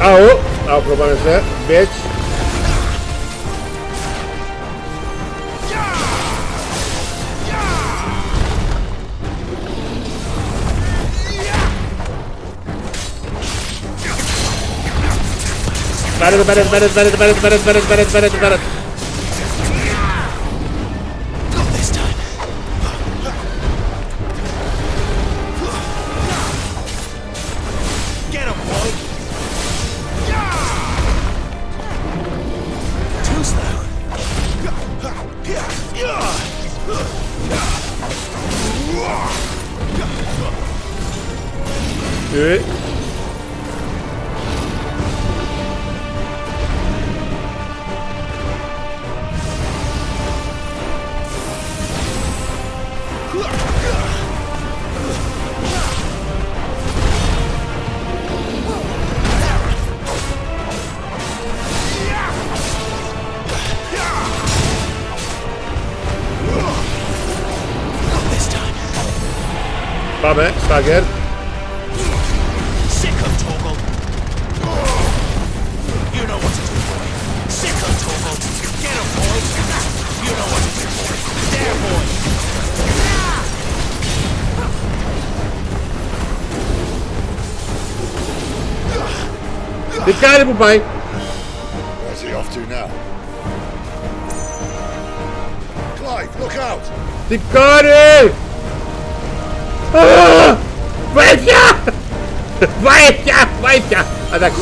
Αου, προπάνεσαι, bitch. Πάρε. Πάμε, στάγκερ. Τι κάνει που πάει? Where's he off to now? Clive, look out! Τι κάνει? Βοήθεια! Βοήθεια! Εντάξει.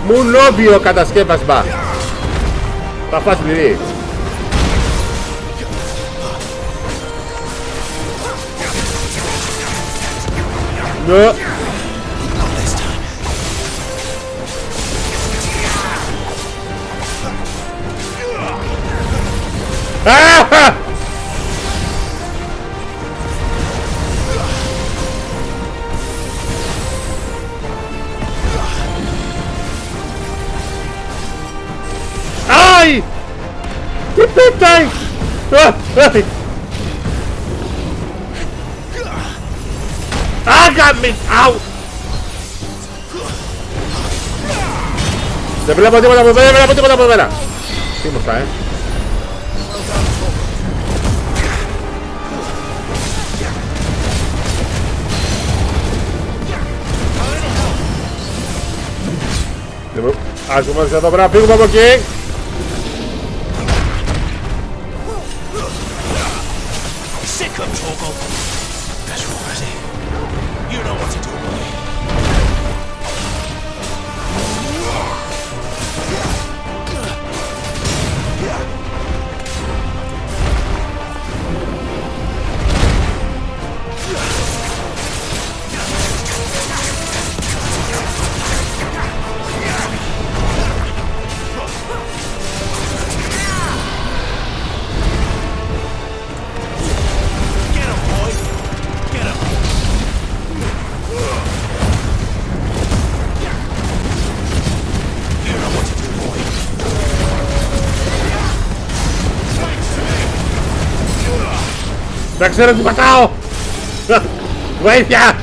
Μουνόβιο κατασκεύασμα. Θα φας πληρή. Ναι. Ai! Τι πέταει! Άγαμι! Αου! Δεν βλέπω τίποτα από εδώ! Τι μου φτάει? Ας πούμε εδώ πέρα, φύγουμε από εκεί! Δεν ξέρω τι πατάω! Βοήθεια!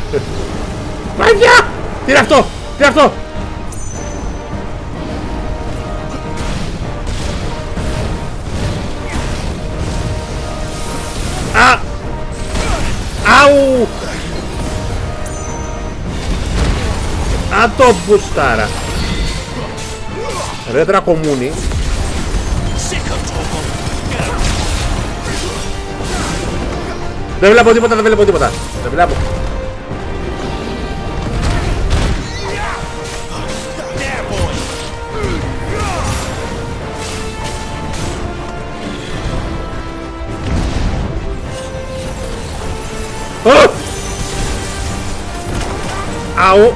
Βοήθεια! Τι είναι αυτό! Τι είναι αυτό! Α! Αου! Α το μπουστάρα! Ρε τρακομούνι! Δεν βλέπω τίποτα, δεν βλέπω. Αου!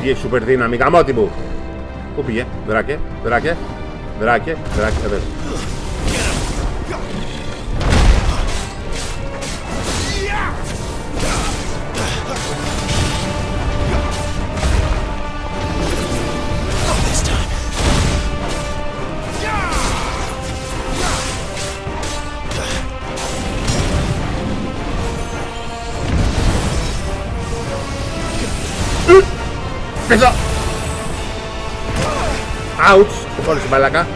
Πήγε σούπερ δύναμη, γαμότυπου. Πού πήγε, δράκε, δράκε, δράκε, δράκε, εδώ. Πίσω! Ouch! Που χώρισε μπαλάκα.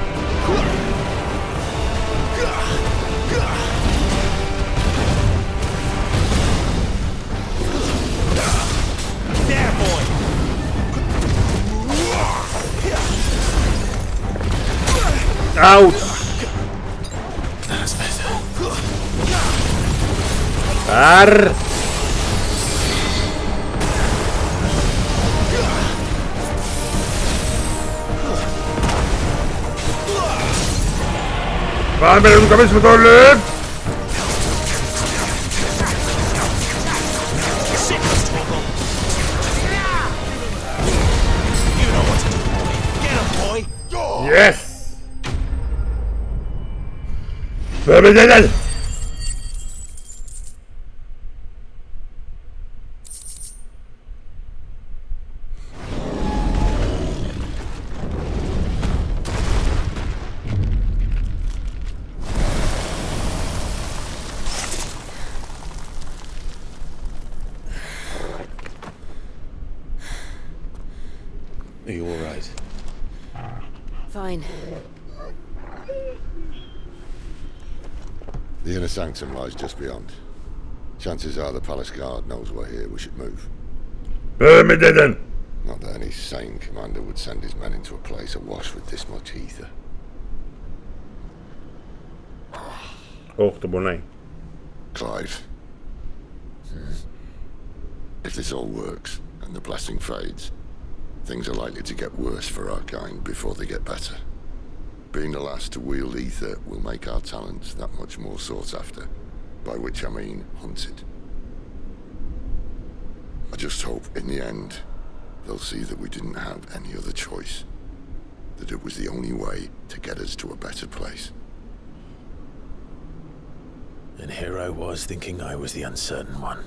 Ouch! Αρ! Πάμε να του καμίσουμε το λεπτ! Yes! Πάμε να δούμε! Are you all right? Fine. The inner sanctum lies just beyond. Chances are the palace guard knows we're here. We should move. Not that any sane commander would send his men into a place awash with this much ether. Το πονάει. Clive. If this all works and the blessing fades, things are likely to get worse for our kind before they get better. Being the last to wield ether will make our talents that much more sought after, by which I mean hunted. I just hope in the end they'll see that we didn't have any other choice, that it was the only way to get us to a better place. And here I was thinking I was the uncertain one.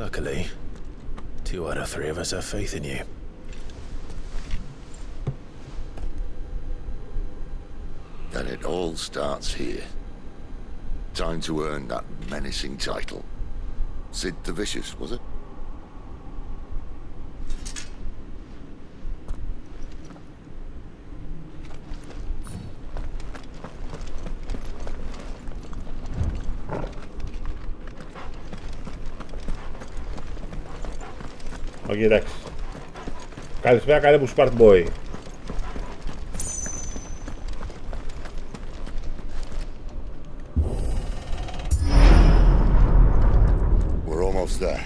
Luckily, 2 out of 3 of us have faith in you. Then it all starts here. Time to earn that menacing title. Sid the Vicious, was it? Οκ, εντάξει. Καλησπέρα, καλέ που Spart Boy. We're almost there.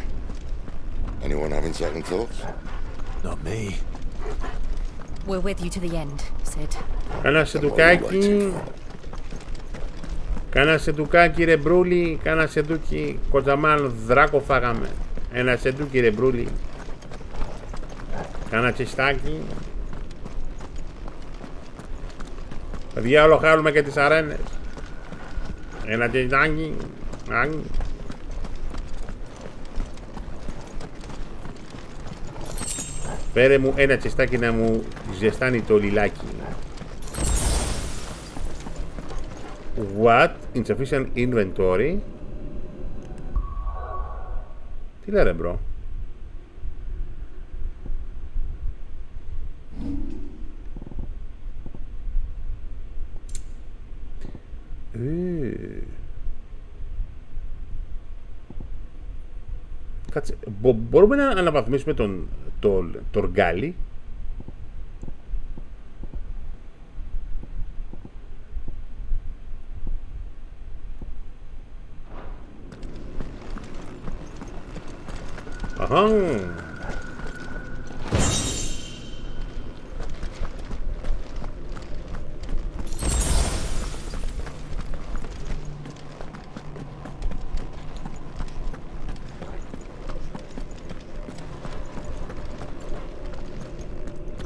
Anyone having second thoughts? Not me. We're with you to the end, Sid. Κάνα σεντουκάκι. Κάνα σεντουκάκι ρε μπρούλι. Κάνα σεντούκι. Κοτζαμάν δράκο φάγαμε. Ένα σεντούκι ρε μπρούλι. Κάνα τσιστάκι. Παιδιά, όλο χάλουμε και τις αρένες. Ένα τσιστάκι. Φέρε μου ένα τσιστάκι να μου ζεστάνει το λιλάκι. What? Insufficient inventory. Τι λέει ρε μπρο? Κάτσε, μπορούμε να αναβαθμίσουμε το οργάλι? Αχα.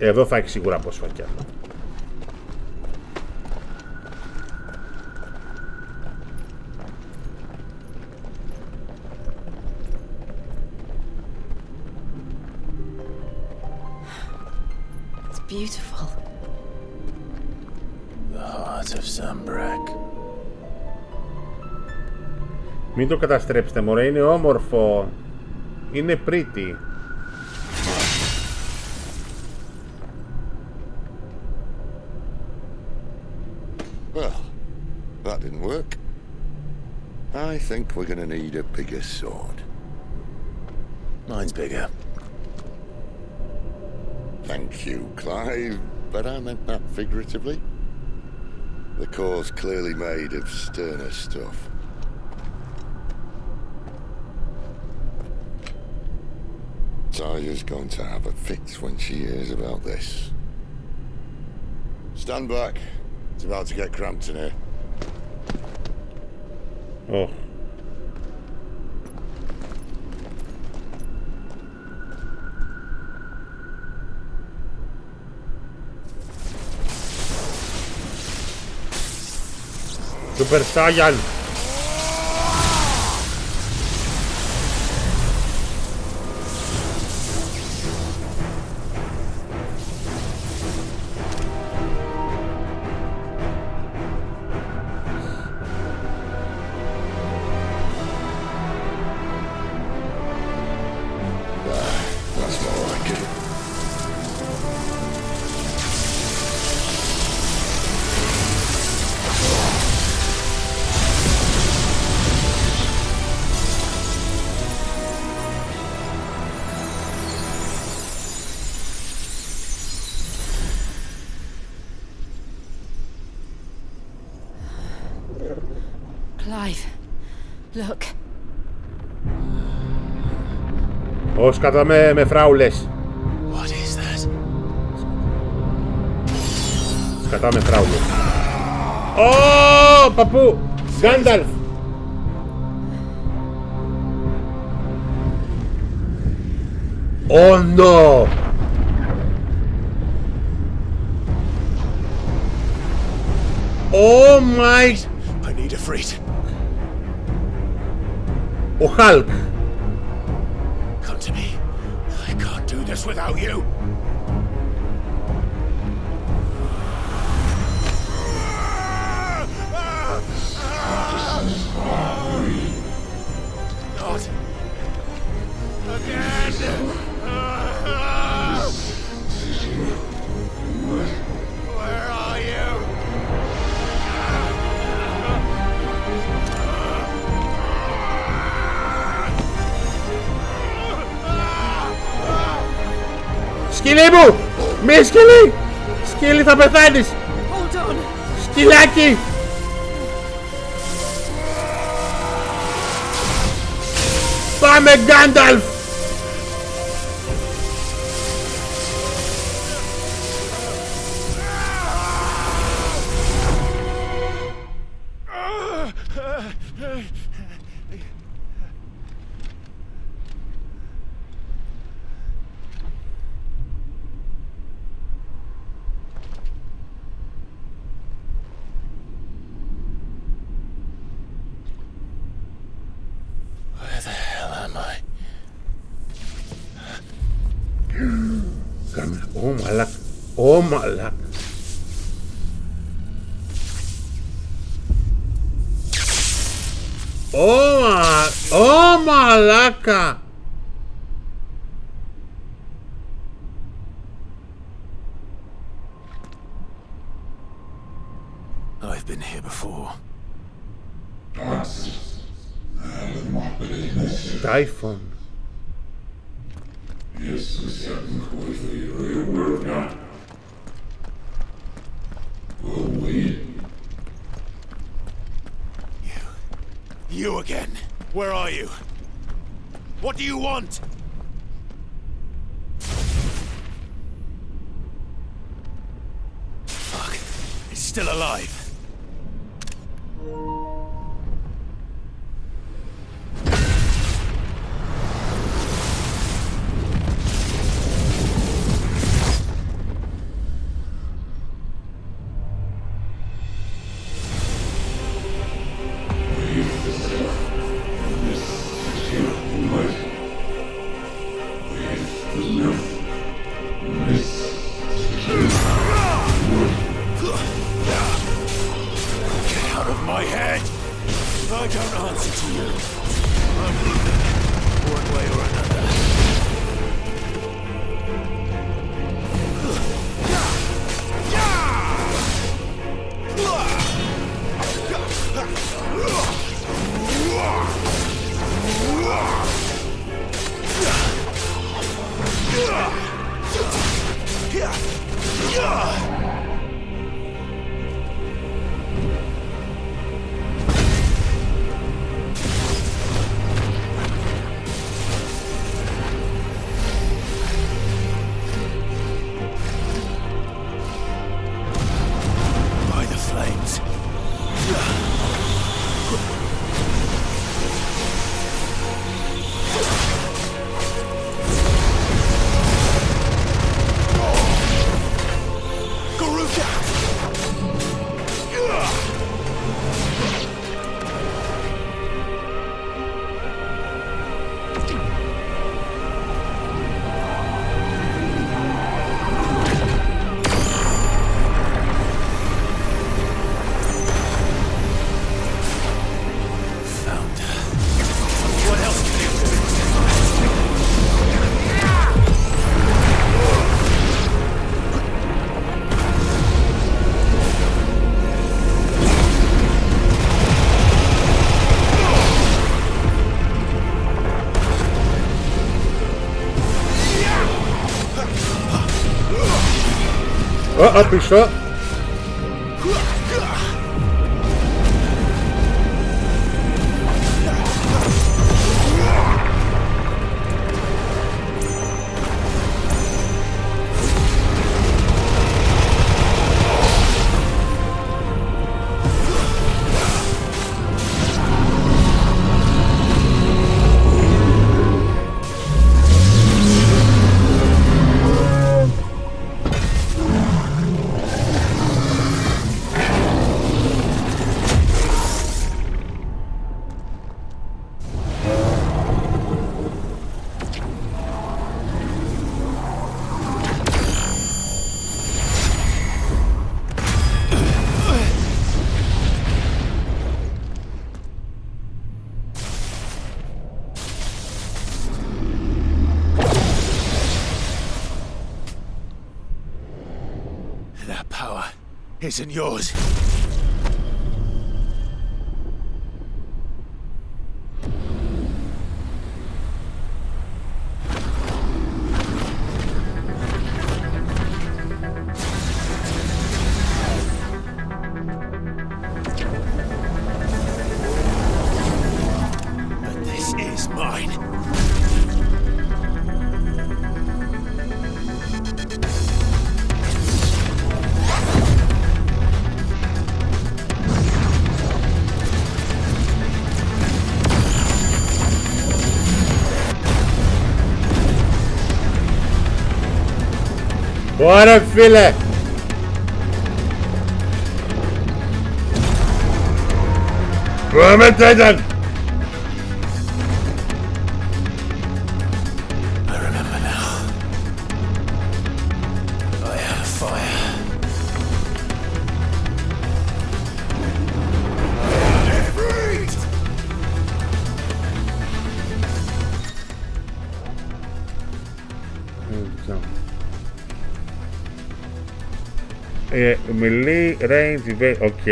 Εδώ θα έχει σίγουρα boss φακέλο. It's beautiful. The heart of Zambrak. Μην το καταστρέψετε μωρέ, είναι όμορφο. Είναι pretty. Well, that didn't work. I think we're gonna need a bigger sword. Mine's bigger. Thank you, Clive, but I meant that figuratively. The core's clearly made of sterner stuff. Taya's going to have a fit when she hears about this. Stand back. It's about to get cramped in here. Oh. Super Saiyan. Clive, look. Όχι κατά με φράουλες. What is that? Κατά με φράουλες. Ω, παππού! Γκάνταλφ! Oh no! Oh my! I need Ifrit. Ο Hulk! Come to me. I can't do this without you. Not again. Where are you? Σκυλί μου! Μη σκυλί! Σκυλί θα πεθάνεις! Σκυλάκι! Πάμε Γκάνταλφ! Where the hell am I? Ω μαλάκα! Ω μαλάκα! Ω μαλάκα! I've been here before. Typhon. You again. Where are you? What do you want? Fuck. He's still alive. of my head. I don't answer to you. I'm leaving, one way or another. By the flames. Πίσω. Isn't yours. But this is mine. Ωραία φίλε. Πάμε τέταν. Melee range, ok.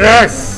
Yes!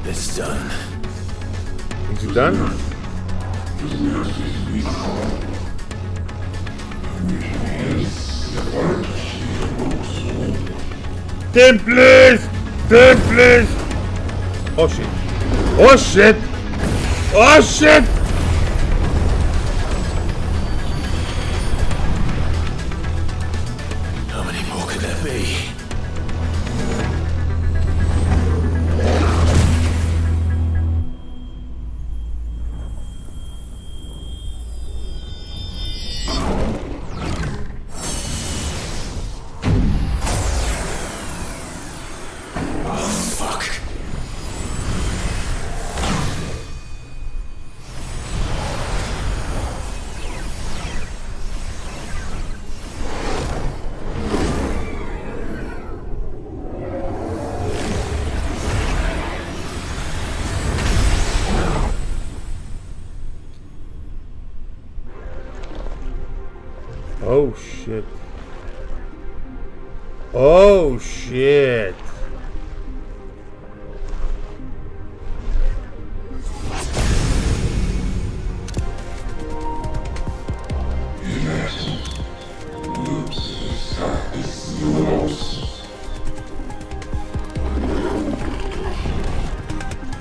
It's done. Is it done? Templates! Templates! Oh shit. Oh shit! Oh shit! How many more could there be? Oh shit. Oh shit.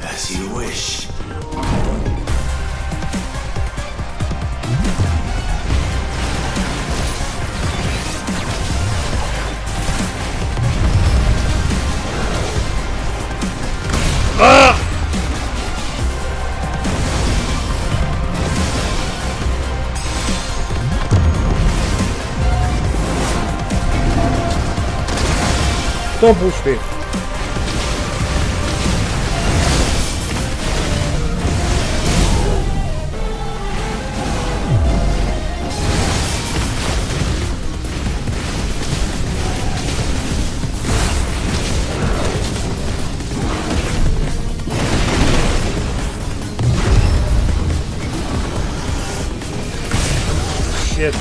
As you wish. Το μπούστι. Shit.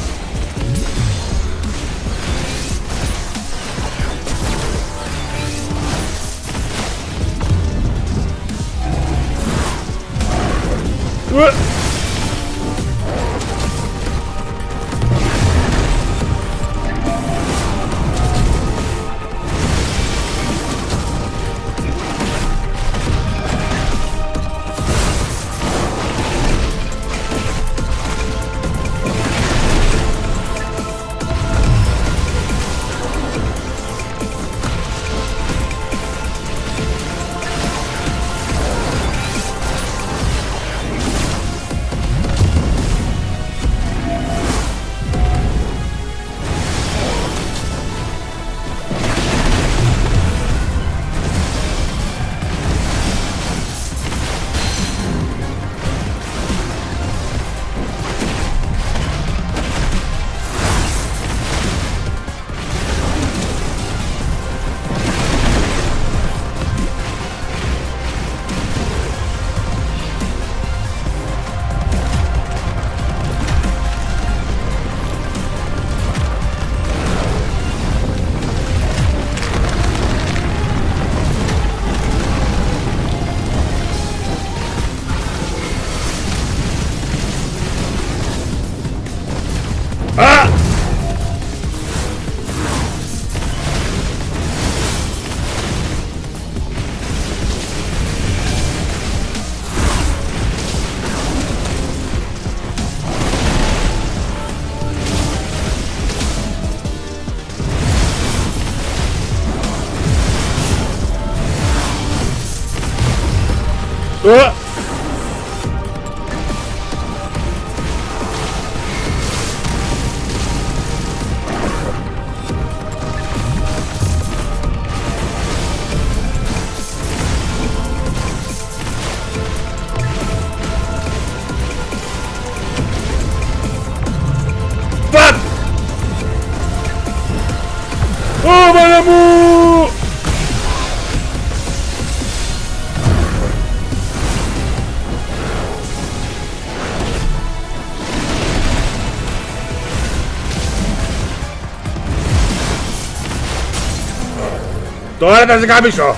Μάνα μου! Τώρα θα σε καμίσω!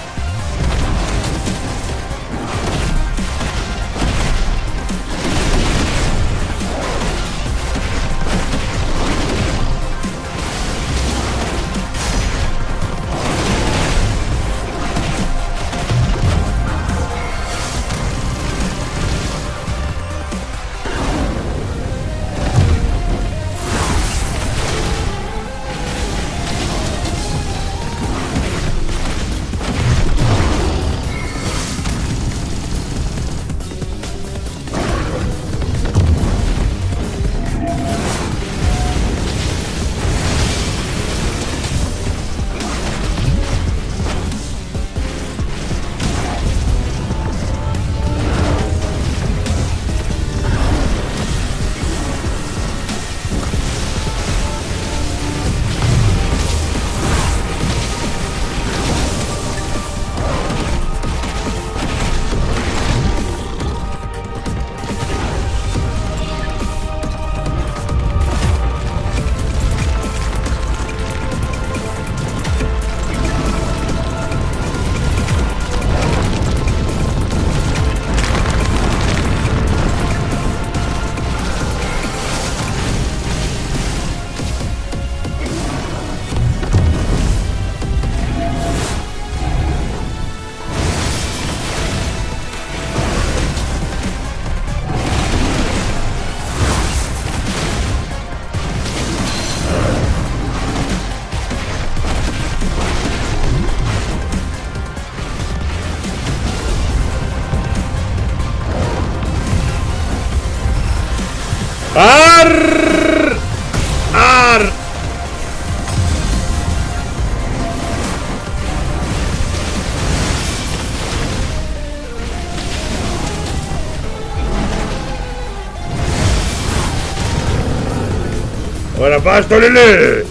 Ahora vas, Lele.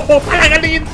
¡Oh, para Ganín!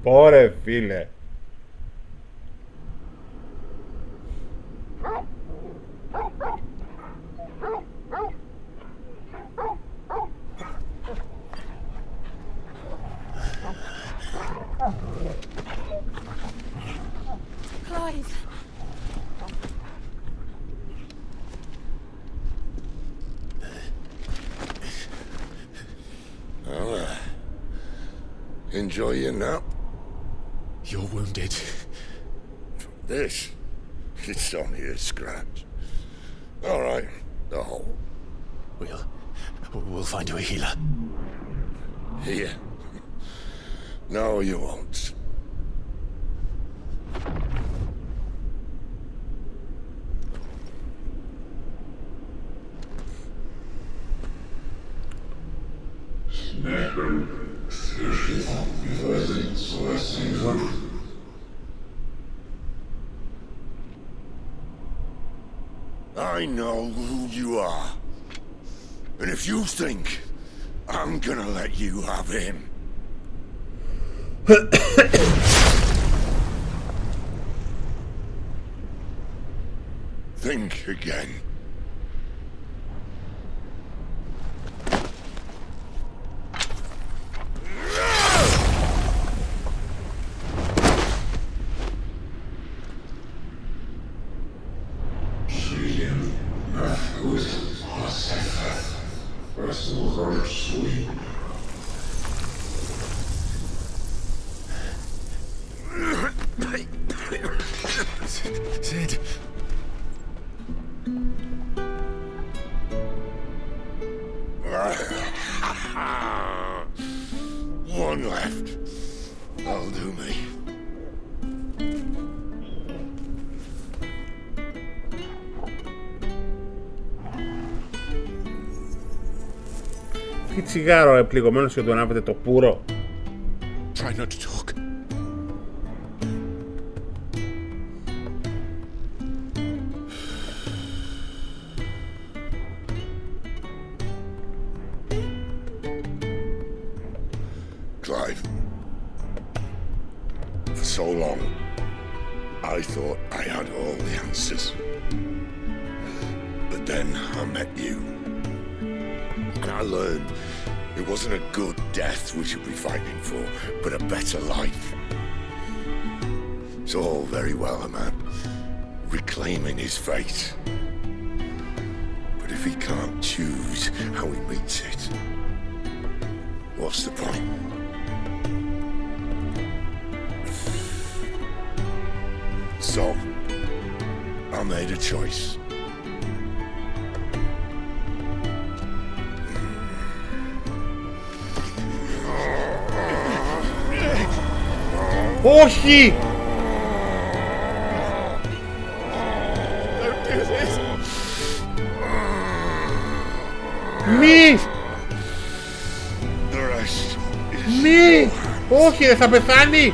Πόρε φίλε. Clive. Well, enjoy your nap. You're wounded. This? It's only a scratch. All right, the hole. We'll find you a healer. Here? No, you won't. I know who you are. And if you think I'm gonna let you have him... think again. Sid. One left. That'll do me. Τι τσιγάρο πληγωμένος και του ανάβετε το πουρο. Try not to talk. Clive, for so long, I thought I had all the answers. But then I met you. And I learned it wasn't a good death we should be fighting for, but a better life. It's all very well, a man reclaiming his fate. But if he can't choose how he meets it, what's the point? So, I made a choice. Όχι! Μη! Μη! Όχι, δεν θα πεθάνει!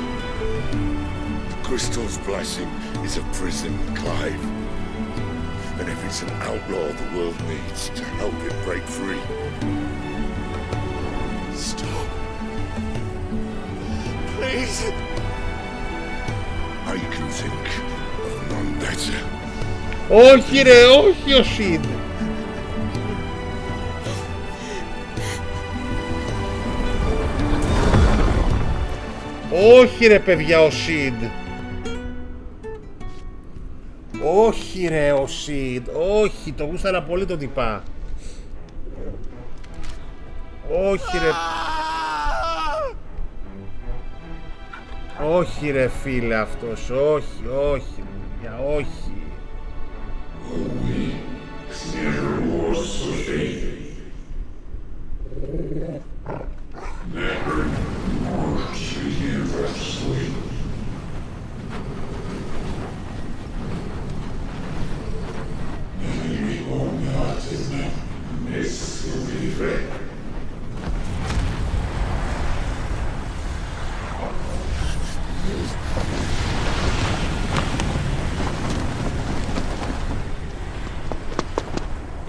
Crystal's blessing is a prison, Clive. And if it's an outlaw the world needs to help it break free. Stop. Please. I can think of none better. Όχι ρε, όχι ο Σιντ. Όχι ρε παιδιά ο Σιντ. Όχι ρε ο Σιντ. Όχι, το γούσταρα πολύ το τυπά. Όχι ρε. Όχι ρε φίλε αυτός. Όχι, όχι. Για όχι.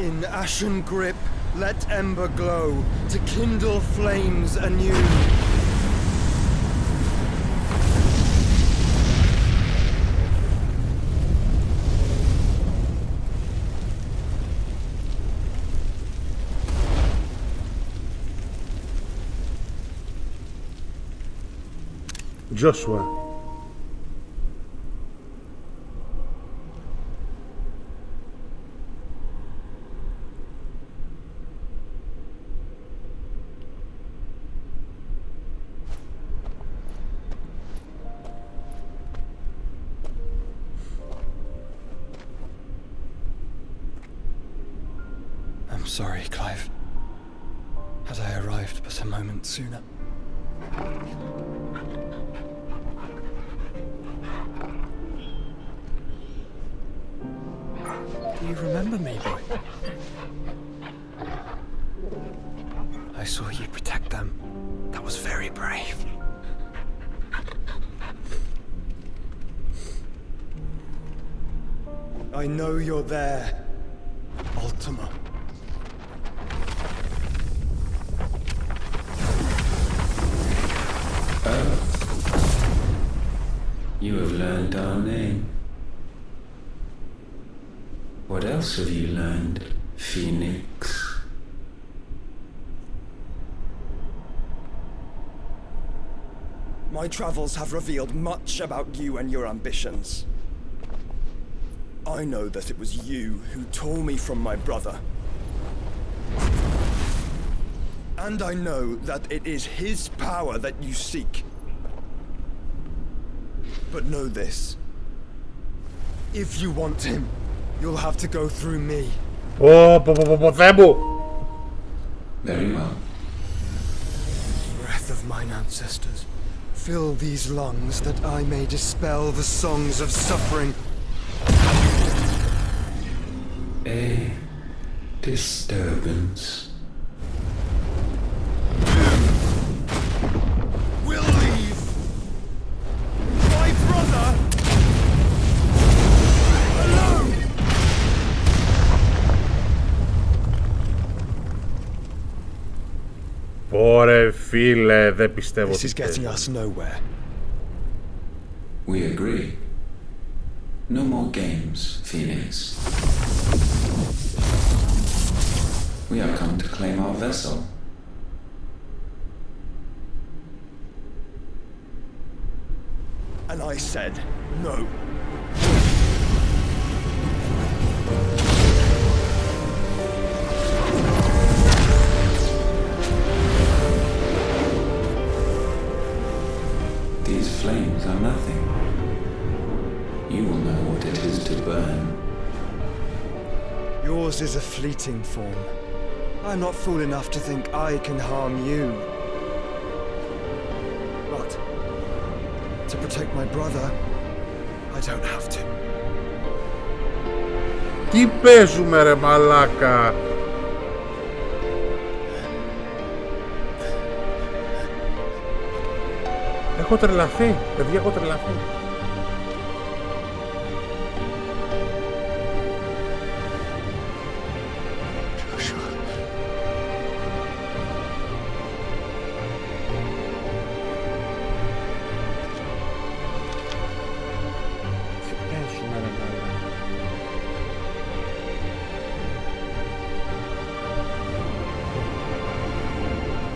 In ashen grip, let ember glow, to kindle flames anew. Joshua. I'm sorry, Clive. Had I arrived but a moment sooner. Do you remember me, boy? I saw you protect them. That was very brave. I know you're there, Ultima. You have learned our name. What else have you learned, Phoenix? My travels have revealed much about you and your ambitions. I know that it was you who tore me from my brother. And I know that it is his power that you seek. But know this. If you want him, you'll have to go through me. Very well. Breath of mine ancestors, fill these lungs that I may dispel the songs of suffering. A disturbance. We'll leave. My brother alone. Ωρε φίλε, δεν πιστεύω. This is getting us nowhere. We agree. No more games, Phoenix. We have come to claim our vessel. And I said no. These flames are nothing. You will know what it is to burn. Yours is a fleeting form. I'm not fool enough to think I can harm you. But to protect my brother, I don't have to. Τι παίζουμε ρε μαλάκα. Έχω τρελαθεί, παιδιά, έχω τρελαθεί.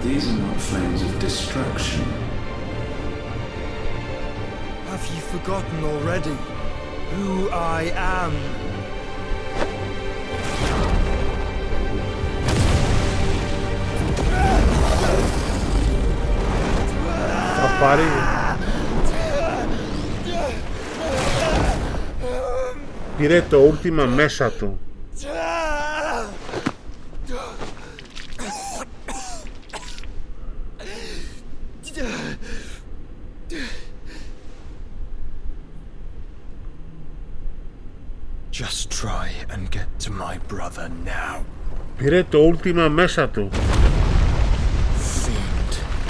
These are not flames of destruction. Have you forgotten already who I am? Θα πάρει. Πήρε το Ultima μέσα του. Just try and get to my brother now. Πήρε το Ultima μέσα του.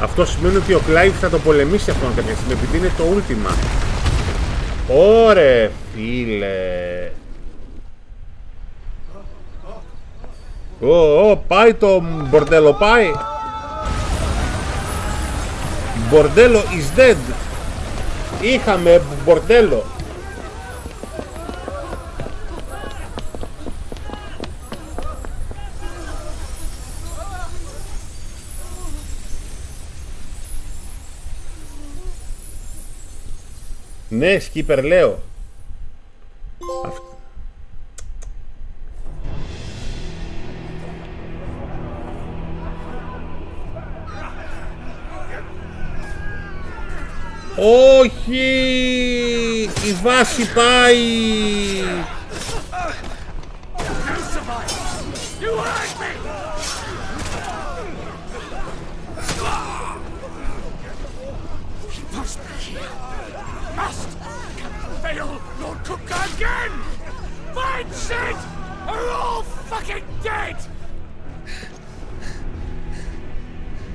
Αυτό σημαίνει ότι ο Clive θα το πολεμήσει αυτόν κάποια στιγμή, επειδή είναι το Ultima. Ωρε φίλε. Πάει το μπορντέλο, πάει. Μπορντέλο is dead. Είχαμε μπορντέλο. Ναι, skipper λέω. Όχι! Η βάση πάει! Lord Cook again! Find Sid! Or we're all fucking dead!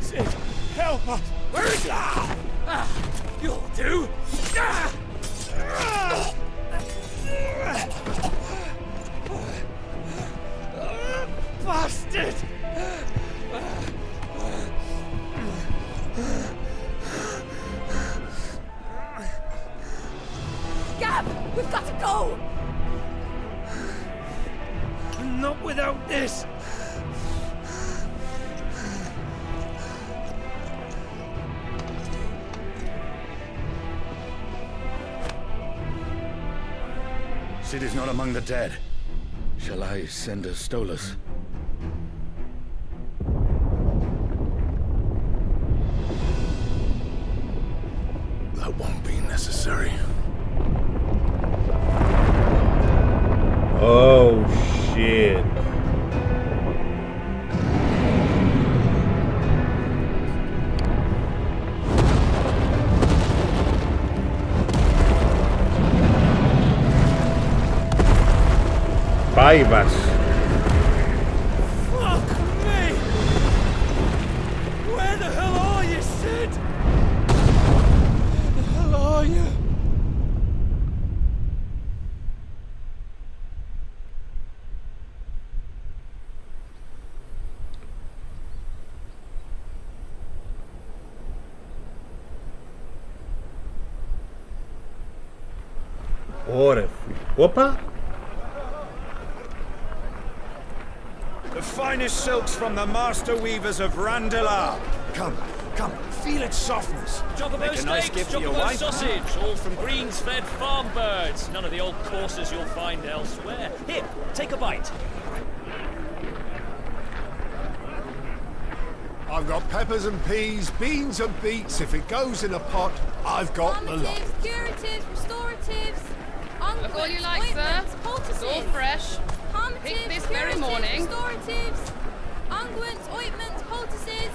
Sid, help us! Where is he? You'll do! Bastard! Gab! We've got to go! Not without this! Sid is not among the dead. Shall I send a Stolas? That won't be necessary. Oh shit. Πάει η βάση. Fuck me! Where the hell are you, Sid? Where the hell are you? Ωραία. Όπα. The finest silks from the master weavers of Randelar. Come, come, feel its softness. Chocobo Make a nice steaks, gift for your chocobo wife. sausage, all from greens-fed farm birds. None of the old courses you'll find elsewhere. Here, take a bite. I've got peppers and peas, beans and beets. If it goes in a pot, I've got the lot. Curatives, restoratives, Look all you like, sir. It's all fresh. Pick this very morning. Restoratives, unguents, ointments, poultices,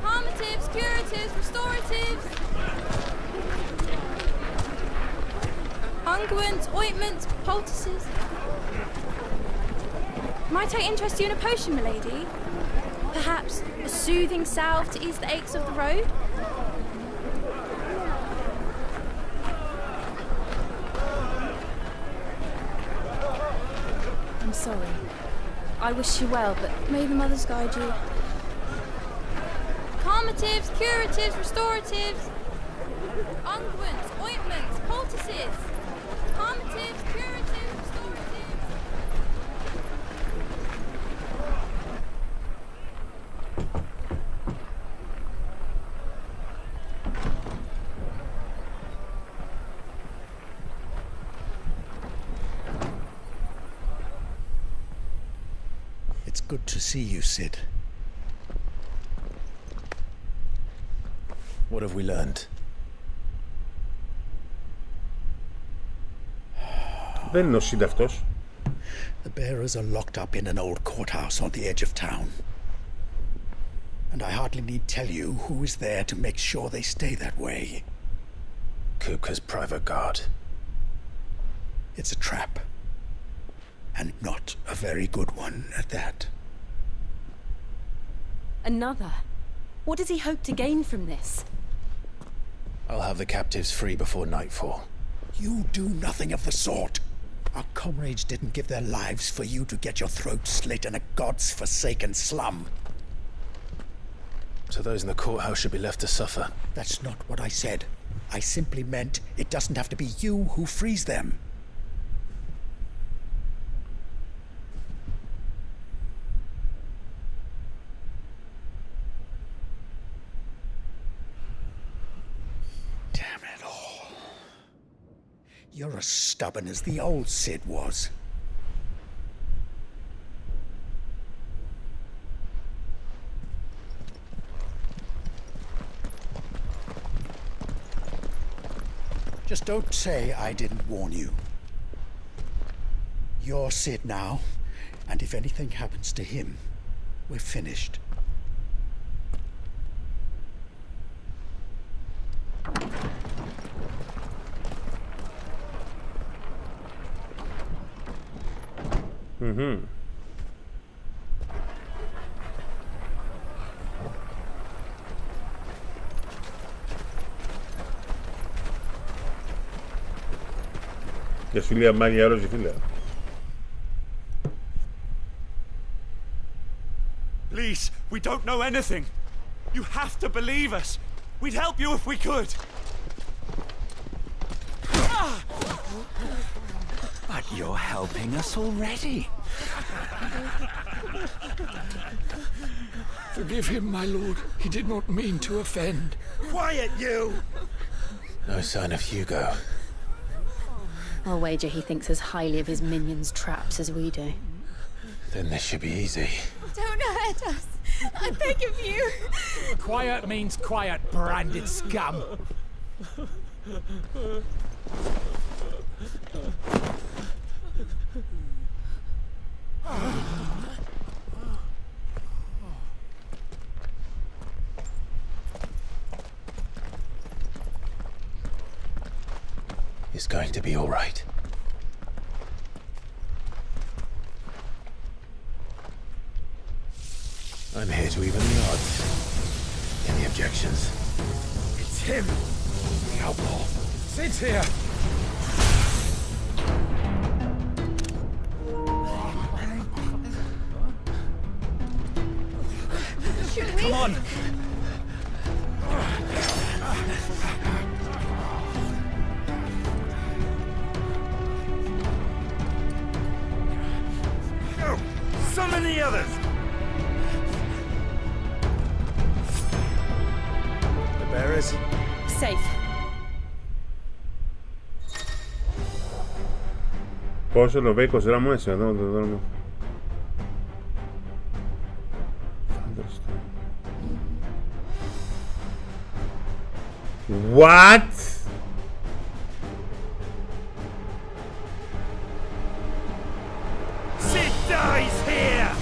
palmatives, curatives, restoratives, unguents, ointments, poultices. Might I interest you in a potion, milady? Perhaps a soothing salve to ease the aches of the road? I'm sorry. I wish you well, but may the mothers guide you. Calmatives, curatives, restoratives, unguents, ointments, poultices. Calmatives, curatives, restoratives. It's good to see you, Sid. What have we learned? Δεν είναι ο Σιντ αυτός. The bearers are locked up in an old courthouse on the edge of town. And I hardly need tell you who is there to make sure they stay that way. Kupka's private guard. It's a trap. And not a very good one at that. Another? What does he hope to gain from this? I'll have the captives free before nightfall. You do nothing of the sort. Our comrades didn't give their lives for you to get your throat slit in a god's forsaken slum. So those in the courthouse should be left to suffer. That's not what I said. I simply meant it doesn't have to be you who frees them. Damn it all. You're as stubborn as the old Sid was. Just don't say I didn't warn you. You're Sid now, and if anything happens to him, we're finished. Mm-hmm. Και σου λέει αμάνια άρρωση φίλε. Please, we don't know anything. You have to believe us. We'd help you if we could. But you're helping us already. Forgive him, my lord. He did not mean to offend. Quiet, you! No sign of Hugo. I'll wager he thinks as highly of his minions' traps as we do. Then this should be easy. Don't hurt us. I beg of you. Quiet means quiet, branded scum. It's going to be all right. I'm here to even the odds. Any objections? It's him! The outlaw. Sid's here! Should we? Come on! Go! Summon the others! The bearers? Safe. Πόσο το βέικο γράμμο έτσι εδώ το δρόμο. What? Sid dies here!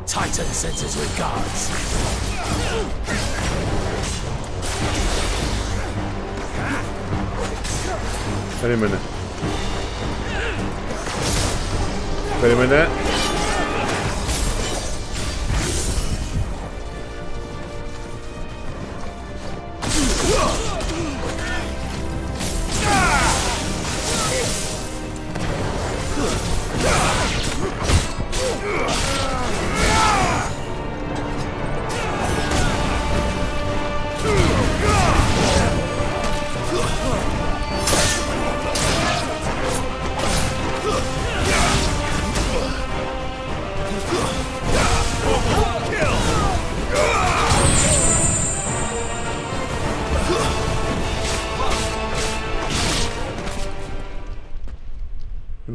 Titan sends his regards. Περίμενε. Περίμενε.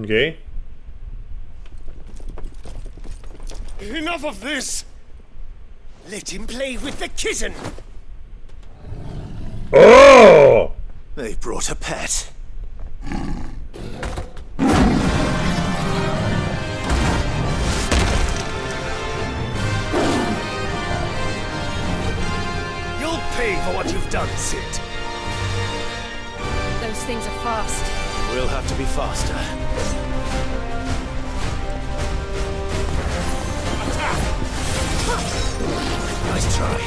Okay. Enough of this! Let him play with the kitten! Oh! They've brought a pet. You'll pay for what you've done, Sid. Those things are fast. We'll have to be faster. Nice try.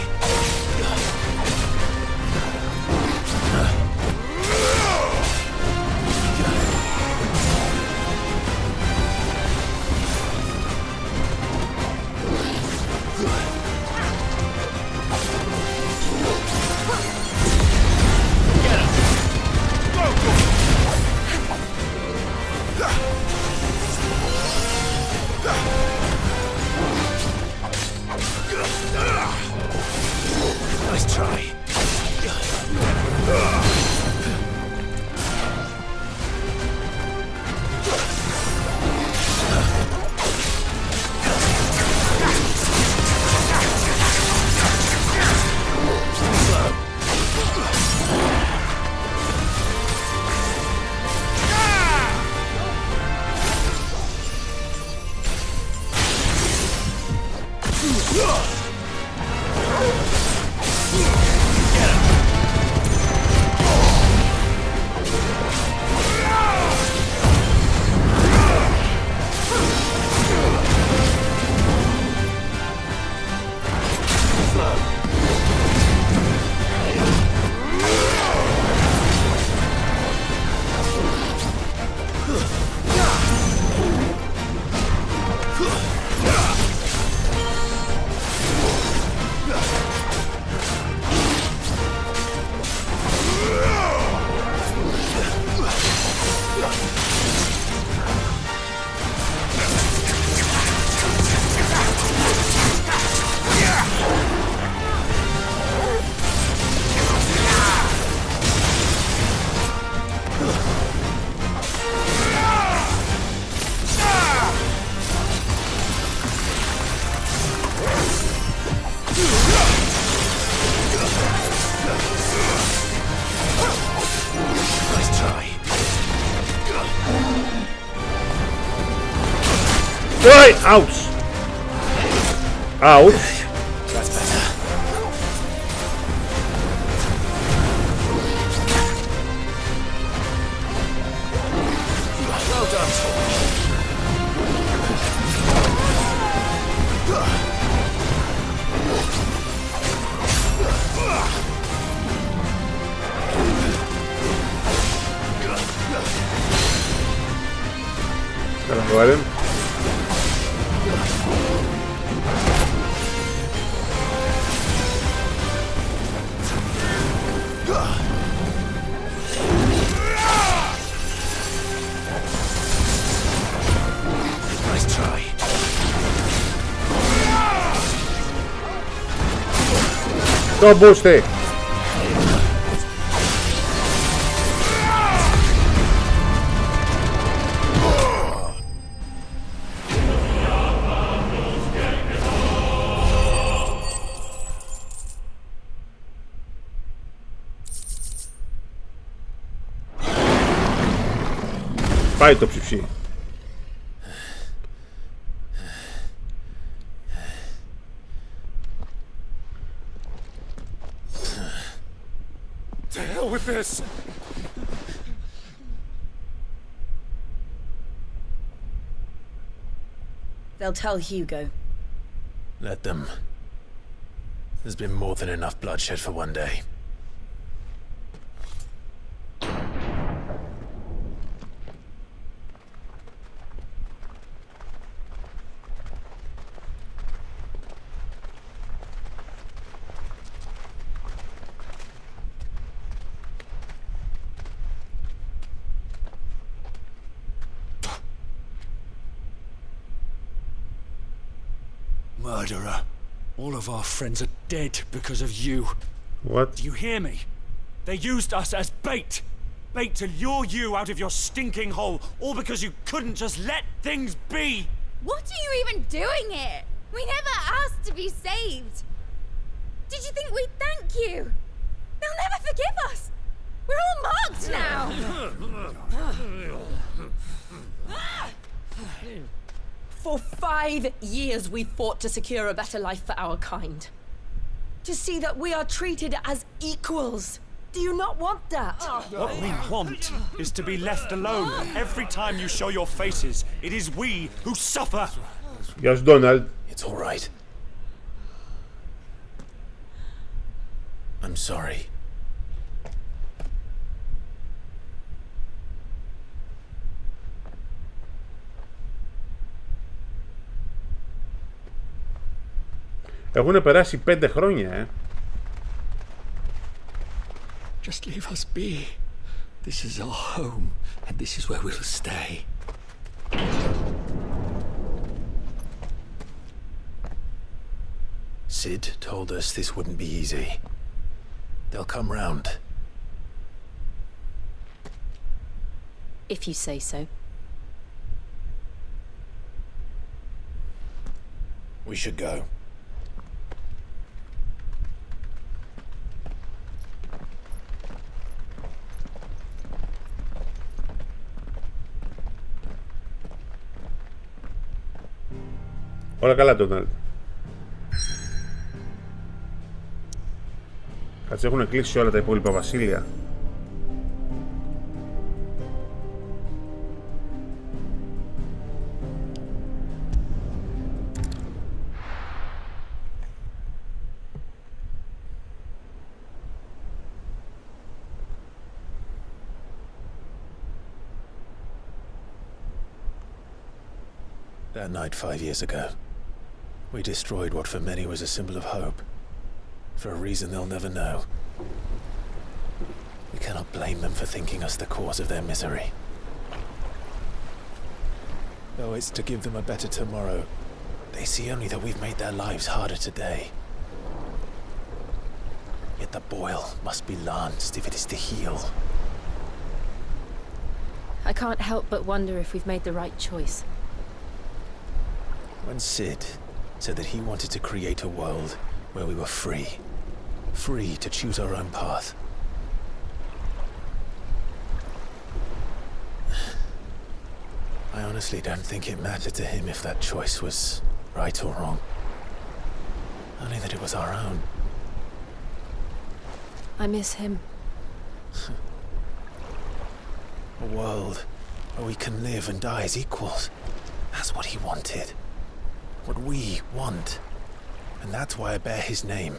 Nice try. Oi! Ouch! Ouch! That's better. Well done, Go ahead. Nice try. Go boost. Πάει το ψηφί. To hell with this! They'll tell Hugo. Let them. There's been more than enough bloodshed for one day. Murderer. All of our friends are dead because of you. What? Do you hear me? They used us as bait. Bait to lure you out of your stinking hole, all because you couldn't just let things be. What are you even doing here? We never asked to be saved. Did you think we'd thank you? They'll never forgive us. We're all marked now! For 5 years we've fought to secure a better life for our kind. To see that we are treated as equals. Do you not want that? What we want is to be left alone. Every time you show your faces, it is we who suffer. Yes, Donald. It's all right. I'm sorry. Έχουν περάσει 5 χρόνια, Just leave us be. This is our home, and this is where we'll stay. Sid told us this wouldn't be easy. They'll come round. If you say so. We should go. Όλα καλά, Donald. Κάτσε, έχουν κλείσει όλα τα υπόλοιπα βασίλεια. That night 5 years ago, we destroyed what for many was a symbol of hope. For a reason they'll never know. We cannot blame them for thinking us the cause of their misery. Though it's to give them a better tomorrow, they see only that we've made their lives harder today. Yet the boil must be lanced if it is to heal. I can't help but wonder if we've made the right choice. When Sid said that he wanted to create a world where we were free to choose our own path, I honestly don't think it mattered to him if that choice was right or wrong. Only that it was our own. I miss him. A world where we can live and die as equals. That's what he wanted. What we want. And that's why I bear his name.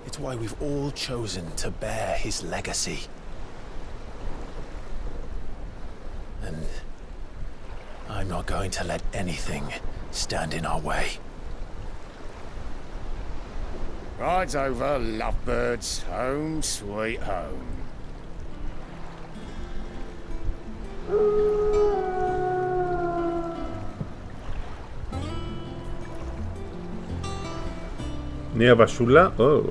It's why we've all chosen to bear his legacy. And I'm not going to let anything stand in our way. Ride's over, lovebirds. Home sweet home. Νέα βασούλα. Oh.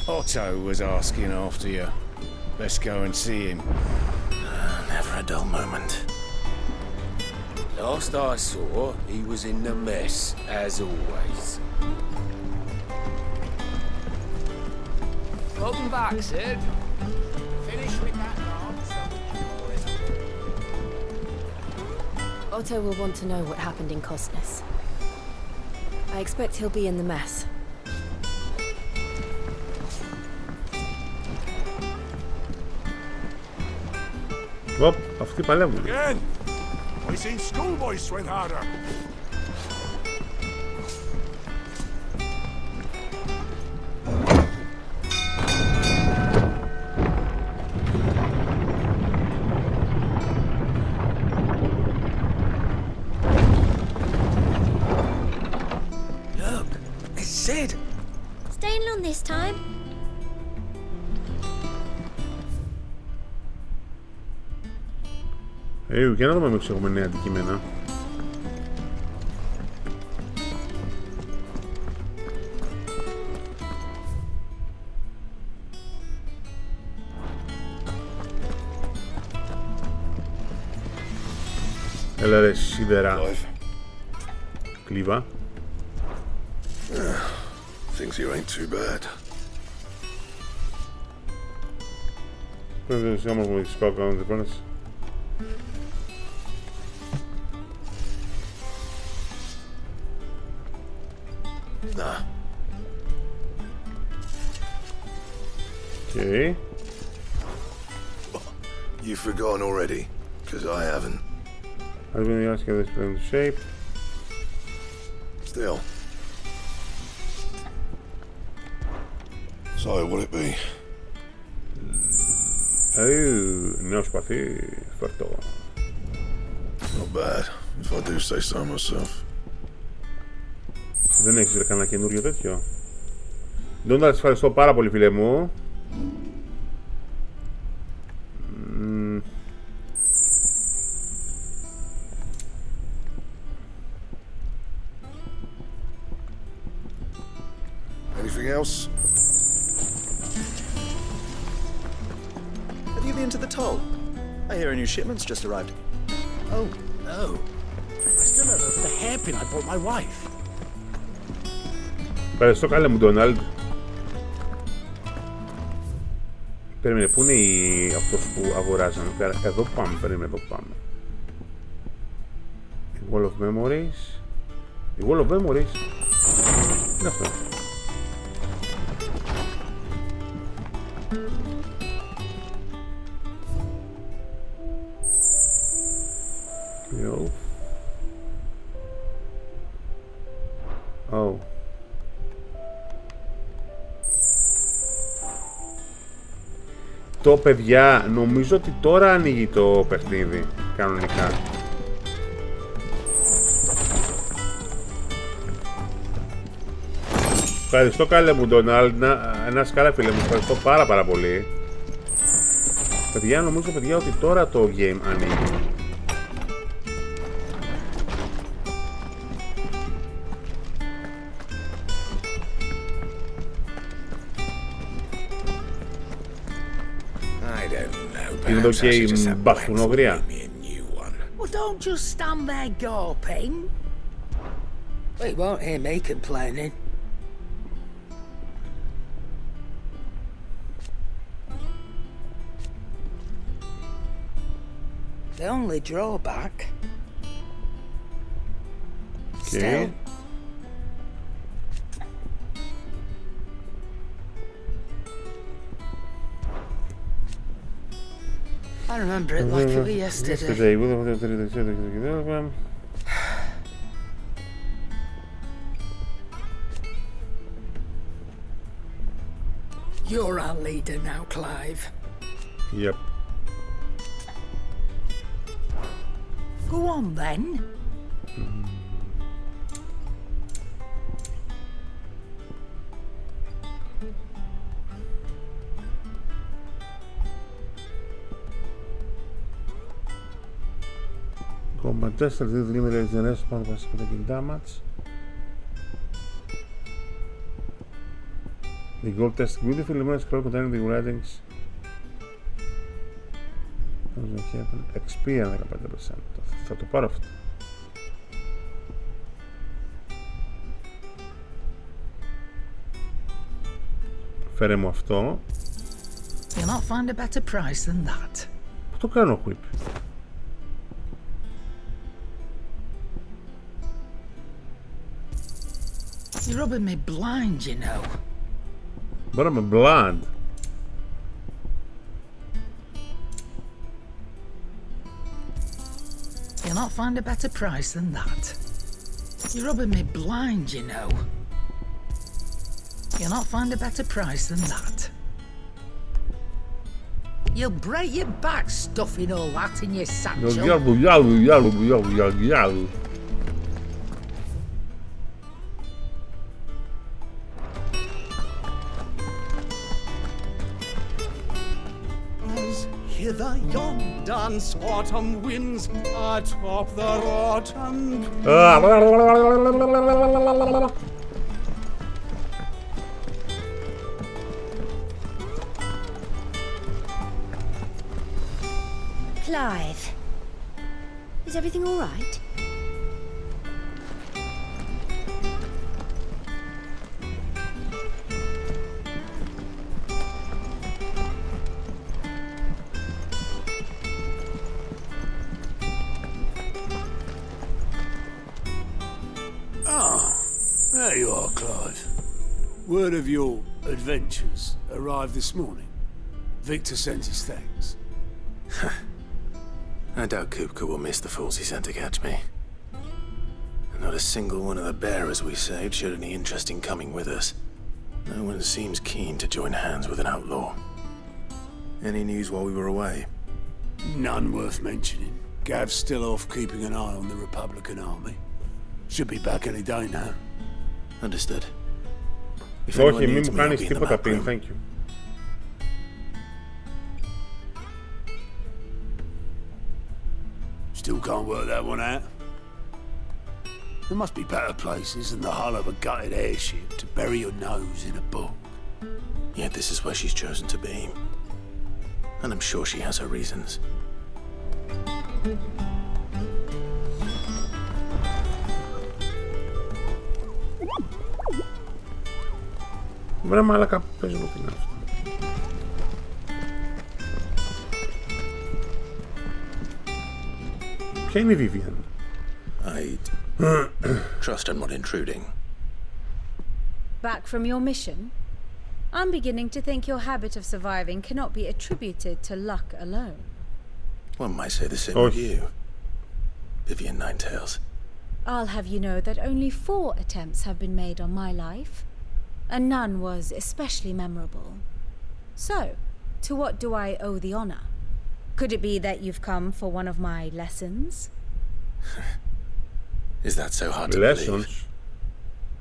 Otto was asking after you. Let's go and see him. Never a dull moment. Last I saw, he was in the mess, as always. Welcome back, Sid. Finish with that lance. Otto will want to know what happened in Cosnes. I expect he'll be in the mess. Οπ, αυτοί παλεύουν. Again! I seen schoolboys swing harder. Look, it's Sid. Staying long this time? Για να δούμε αν έχουμε νέα αντικείμενα. Έλα ρε σίδερα. Κλίβα. Things here ain't too bad. Πρέπει να μου τις πάω κάνουν τεπώνες. Nah. Okay. You've forgotten already, because I haven't. I've been asking this in shape. Still. So, what'd it be? Νέο σπαθί, φερτό. Not bad, if I do say so myself. Δεν έχεις ρε κανένα καινούριο τέτοιο. Ντόντα, σας ευχαριστώ πάρα πολύ φίλε μου. Anything else? Have you been to the toll? I hear a new shipment's just arrived. Oh, no. I still don't know for the hairpin I bought my wife. Ευχαριστώ καλέ μου Ντόναλντ. Περίμενε, πού είναι αυτός που αγοράζανε? Εδώ πάμε, περίμενε, εδώ πάμε. The Wall of Memories. The Wall of Memories. Είναι αυτό. Oh. Το παιδιά, νομίζω ότι τώρα ανοίγει το παιχνίδι κανονικά. Ευχαριστώ καλέ μου Ντόναλντ, να σκάλα φίλε μου, ευχαριστώ πάρα πολύ. Παιδιά, νομίζω παιδιά ότι τώρα το game ανοίγει. Είναι το game μπαστούνογρια. Well, don't just stand there gawping. Well, you won't hear me complaining. The only drawback. Still. I remember it like it was yesterday. You're our leader now, Clive. Yep. Go on then. Κομματές, δηλαδή λίμμερες γενναίες πάνω από τα κινητά μας. The gold test beautiful, limited scroll containing the writings. XP 15%. Θα το πάρω αυτό. Φέρε μου αυτό. You'll not find a better price than that. Πού το κάνω equip? You're rubbing me blind, you know. But I'm blind. You'll not find a better price than that. You're rubbing me blind, you know. You'll not find a better price than that. You'll break your back stuffing all that in your satchel. Hither yon dance autumn winds atop the rotten. Clive. Is everything all right? There you are, Clive. Word of your adventures arrived this morning. Victor sent his thanks. I doubt Kupka will miss the fools he sent to catch me. Not a single one of the bearers we saved showed any interest in coming with us. No one seems keen to join hands with an outlaw. Any news while we were away? None worth mentioning. Gav's still off keeping an eye on the Republican army. Should be back any day now. Understood. Όχι, μη μου κάνεις τίποτα πριν, thank you. Still can't work that one out. There must be better places than the hull of a gutted airship to bury your nose in a book. Yet this is where she's chosen to be. And I'm sure she has her reasons. Βρε μάλακα, πες μου τι είναι αυτό. Ποια είναι η Vivian? Trust I'm not intruding. Back from your mission? I'm beginning to think your habit of surviving cannot be attributed to luck alone. One might say the same of you, Vivian Ninetails. I'll have you know that only 4 attempts have been made on my life, and none was especially memorable. So, to what do I owe the honor? Could it be that you've come for one of my lessons? Is that so hard to believe?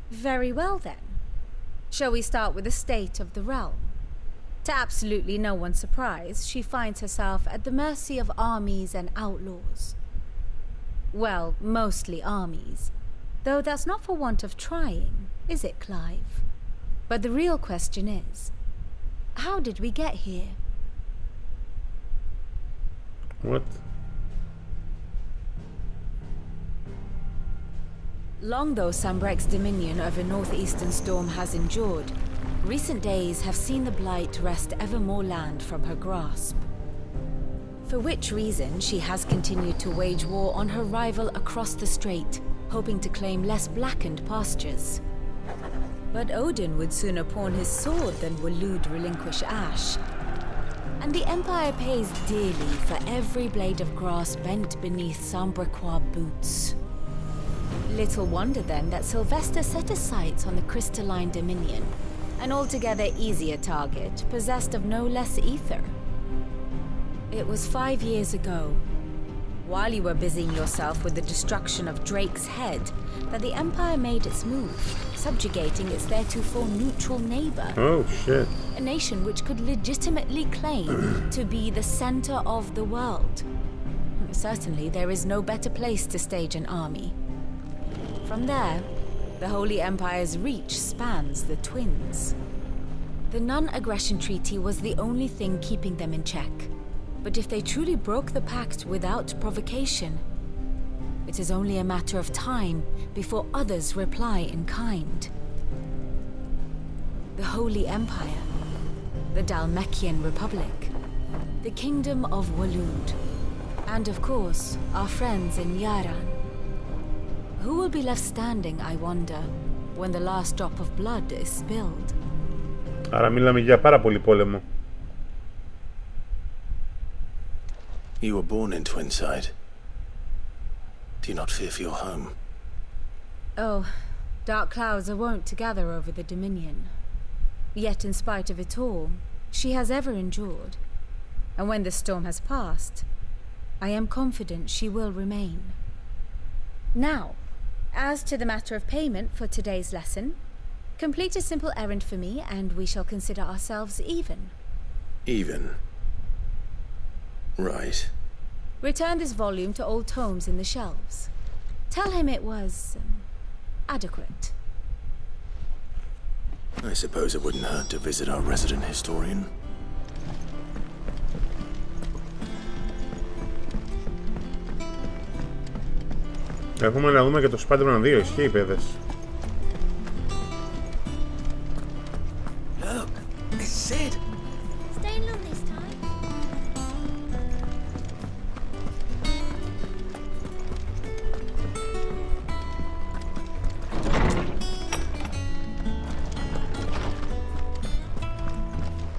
Very well then. Shall we start with the state of the realm? To absolutely no one's surprise, she finds herself at the mercy of armies and outlaws. Well, mostly armies. Though that's not for want of trying, is it, Clive? But the real question is, how did we get here? What? Long though Sambrek's dominion over northeastern storm has endured, recent days have seen the blight wrest ever more land from her grasp. For which reason she has continued to wage war on her rival across the strait, hoping to claim less blackened pastures. But Odin would sooner pawn his sword than Waloed relinquish Ash. And the Empire pays dearly for every blade of grass bent beneath Sambrequois boots. Little wonder then that Sylvester set his sights on the crystalline dominion, an altogether easier target, possessed of no less ether. It was 5 years ago, while you were busying yourself with the destruction of Drake's head, that the Empire made its move, subjugating its theretofore neutral neighbor. Oh, shit. A nation which could legitimately claim to be the center of the world. Certainly, there is no better place to stage an army. From there, the Holy Empire's reach spans the Twins. The non-aggression treaty was the only thing keeping them in check. But if they truly broke the pact without provocation, it is only a matter of time before others reply in kind. The Holy Empire, the Dalmekian Republic, the Kingdom of Waloed, and of course, our friends in Yaran. Who will be left standing, I wonder, when the last drop of blood is spilled? Άρα μιλάμε για πάρα πολύ πόλεμο. You were born in Twinside. Do you not fear for your home? Oh, dark clouds are wont to gather over the Dominion. Yet in spite of it all, she has ever endured. And when the storm has passed, I am confident she will remain. Now, as to the matter of payment for today's lesson, complete a simple errand for me and we shall consider ourselves even. Even? Right. Return this volume to old tomes in the shelves. Tell him it was adequate. I suppose it wouldn't hurt to visit our resident historian. Έχουμε να δούμε και το Spider-Man 2, ισχύει, παιδες. Look, it's Sid. Staying long this time?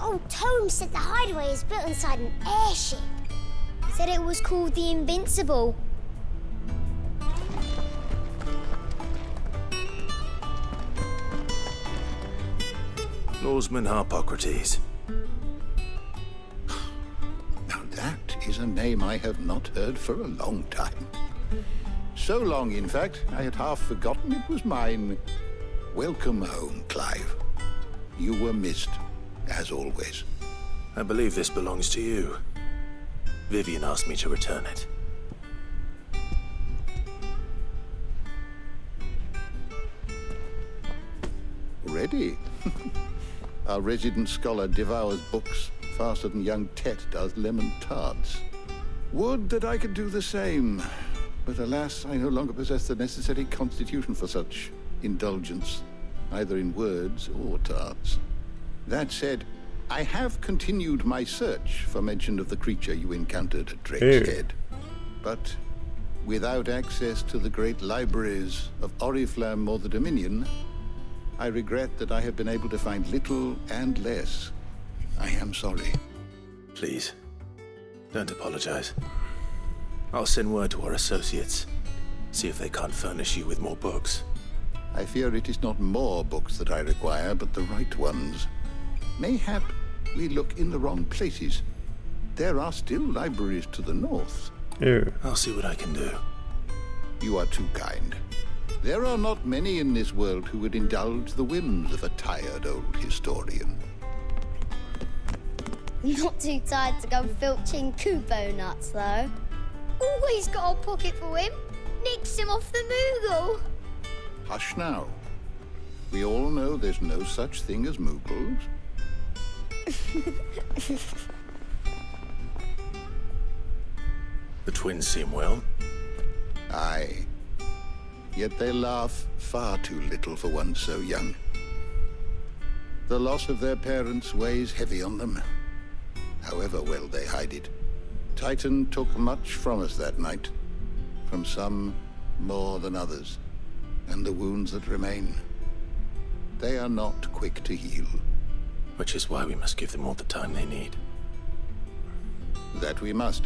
Oh, Tome said the hideaway is built inside an airship. Said it was called the Invincible. Norseman Harpocrates. Now that is a name I have not heard for a long time. So long, in fact, I had half forgotten it was mine. Welcome home, Clive. You were missed, as always. I believe this belongs to you. Vivian asked me to return it. Ready? Our resident scholar devours books faster than young Tet does lemon tarts. Would that I could do the same. But alas, I no longer possess the necessary constitution for such indulgence, either in words or tarts. That said, I have continued my search for mention of the creature you encountered at Drake's Head. But without access to the great libraries of Oriflamme or the Dominion, I regret that I have been able to find little and less. I am sorry. Please, don't apologize. I'll send word to our associates. See if they can't furnish you with more books. I fear it is not more books that I require, but the right ones. Mayhap we look in the wrong places. There are still libraries to the north. I'll see what I can do. You are too kind. There are not many in this world who would indulge the whims of a tired old historian. Not too tired to go filching Kubo nuts, though. Always got a pocket for him. Nicks him off the Moogle. Hush now. We all know there's no such thing as Moogles. The twins seem well. Aye. Yet they laugh far too little for one so young. The loss of their parents weighs heavy on them, however well they hide it. Titan took much from us that night, from some more than others, and the wounds that remain, they are not quick to heal. Which is why we must give them all the time they need. That we must.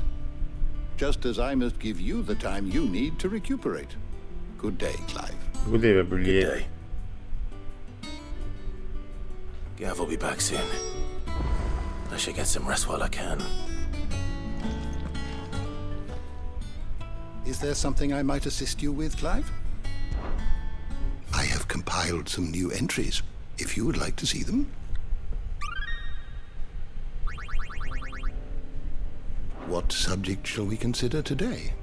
Just as I must give you the time you need to recuperate. Good day, Clive. Good day, baby. Good day. Gav will be back soon. I should get some rest while I can. Is there something I might assist you with, Clive? I have compiled some new entries, if you would like to see them. What subject shall we consider today?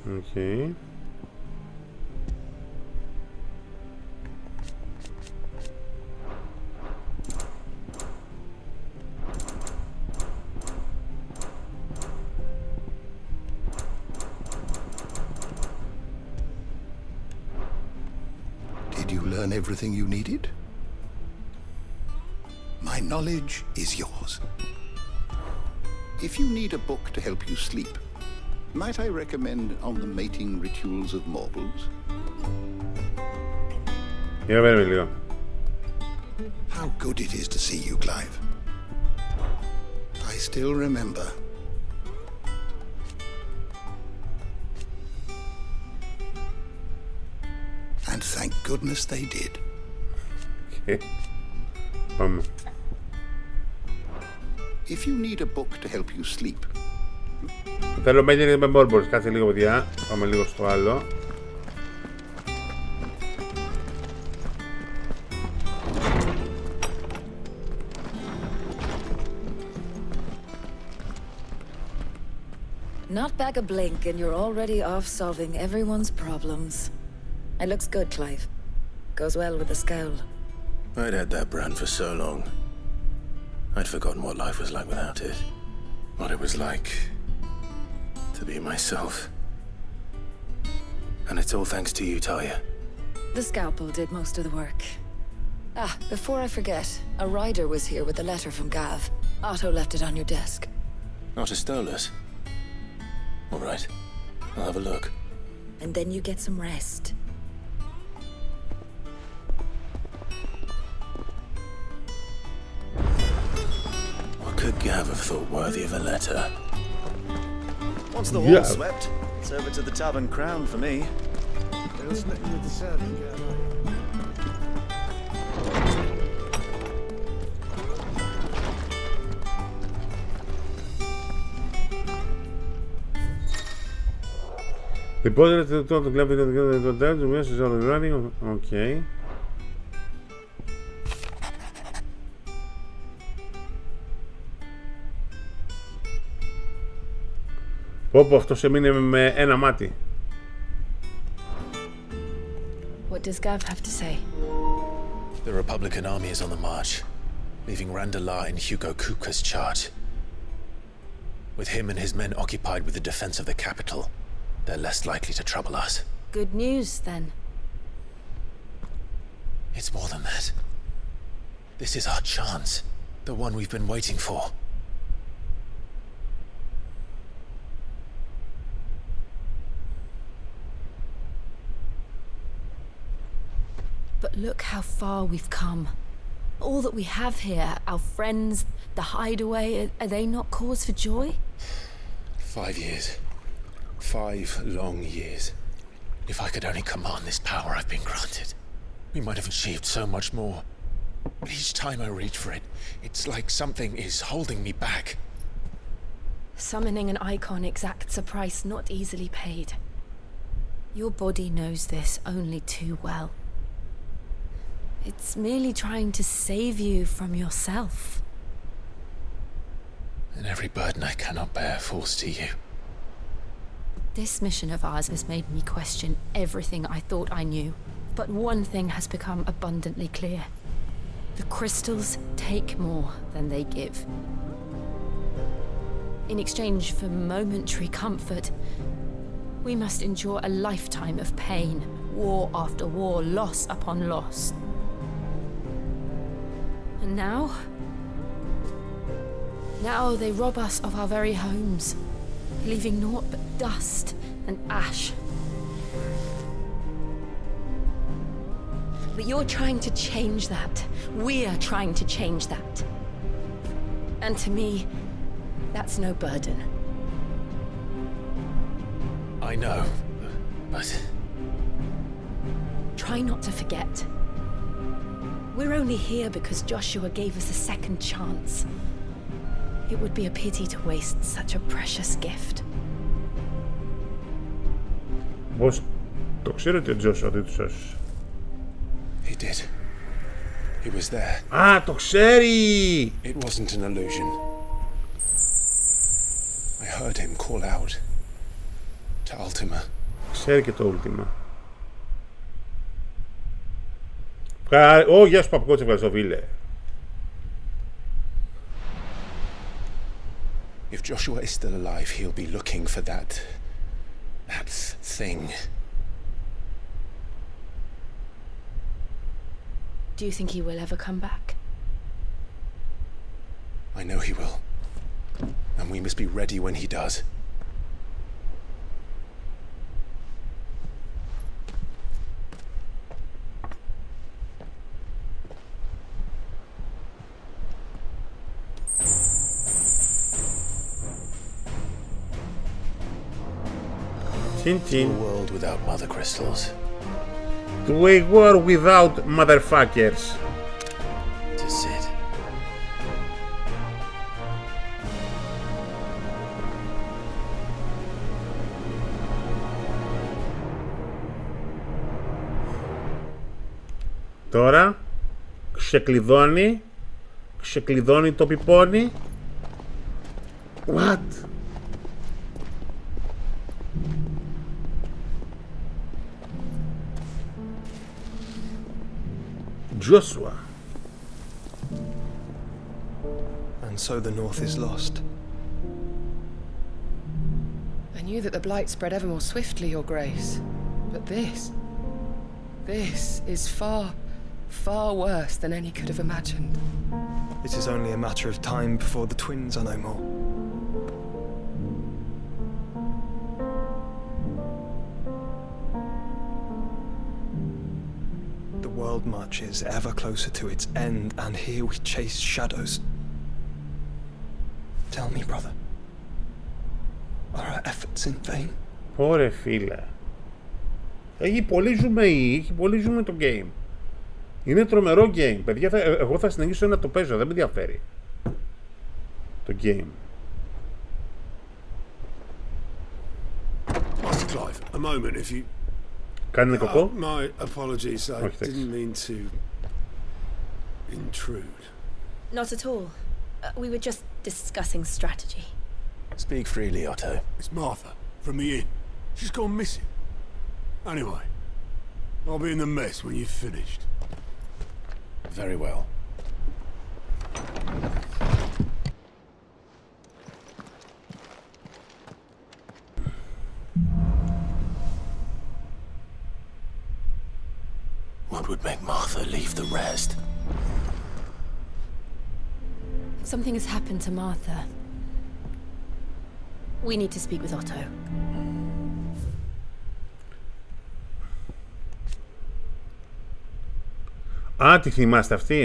Okay. Did you learn everything you needed? My knowledge is yours. If you need a book to help you sleep, might I recommend On the Mating Rituals of Mortals? How good it is to see you, Clive. I still remember. And thank goodness they did. Okay. If you need a book to help you sleep. Θέλω Mating με Mortals. Κάτσε λίγο, παιδιά. Πάμε λίγο στο άλλο. Not back a blink and you're already off solving everyone's problems. It looks good, Clive. Goes well with the scowl. I'd had that brand for so long. I'd forgotten what life was like without it. What it was like to be myself. And it's all thanks to you, Talia. The scalpel did most of the work. Ah, before I forget, a rider was here with a letter from Gav. Otto left it on your desk. Otto stole us. All right, I'll have a look. And then you get some rest. What could Gav have thought worthy of a letter? Once the hall's swept, it's over to the Tavern Crown for me. They'll split you with the servant girl. Reported to the club the damage message on the running. Okay. Πω, αυτός έμεινε με ένα μάτι. What does Gav have to say? The Republican army is on the march, leaving Randalar in Hugo Kuka's charge. With him and his men occupied with the defense of the capital, they're less likely to trouble us. Good news, then. It's more than that. This is our chance, the one we've been waiting for. But look how far we've come. All that we have here, our friends, the hideaway, are they not cause for joy? 5 years. 5 long years. If I could only command this power I've been granted, we might have achieved so much more. But each time I reach for it, it's like something is holding me back. Summoning an icon exacts a price not easily paid. Your body knows this only too well. It's merely trying to save you from yourself. And every burden I cannot bear falls to you. This mission of ours has made me question everything I thought I knew. But one thing has become abundantly clear. The crystals take more than they give. In exchange for momentary comfort, we must endure a lifetime of pain, war after war, loss upon loss. And now they rob us of our very homes, leaving naught but dust and ash. But you're trying to change that. We're trying to change that. And to me, that's no burden. I know, but... Try not to forget. We're only here because Joshua gave us a second chance. It would be a pity to waste such a precious gift. Πώς το ξέρετε, Joshua, ότι τους έσωσε? He did. He was there. Α, το ξέρει! It wasn't an illusion. I heard him call out to Ultima. Ξέρει και το Ultima. Γεια σου Παπκότσε, ευχαριστώ φίλε. If Joshua is still alive, he'll be looking for that thing. Do you think he will ever come back? I know he will. And we must be ready when he does. To a world without mother crystals. To a world without motherfuckers. To sit. Τώρα ξεκλειδώνει το πιπώνι. What? Joshua. so the North is lost. I knew that the Blight spread ever more swiftly, Your Grace. But this is far, far worse than any could have imagined. It is only a matter of time before the twins are no more. The world marches ever closer to its end, and here we chase shadows. Tell me, brother, are our efforts in vain? Ωρε φίλε. Έχει πολύ ζουμί το game. Είναι τρομερό game. Παιδιά, εγώ θα συνεχίσω να το παίζω, δεν με ενδιαφέρει. Το game. Master Clive, a moment if you... Κάνει κοπό. My apologies, I didn't mean to intrude. Not at all. We were just discussing strategy. Speak freely, Otto. It's Martha, from the inn. She's gone missing. Anyway, I'll be in the mess when you've finished. Very well. What would make Martha leave the rest? Something has happened to Martha. We need to speak with Otto. Α, τη θυμάστε αυτή,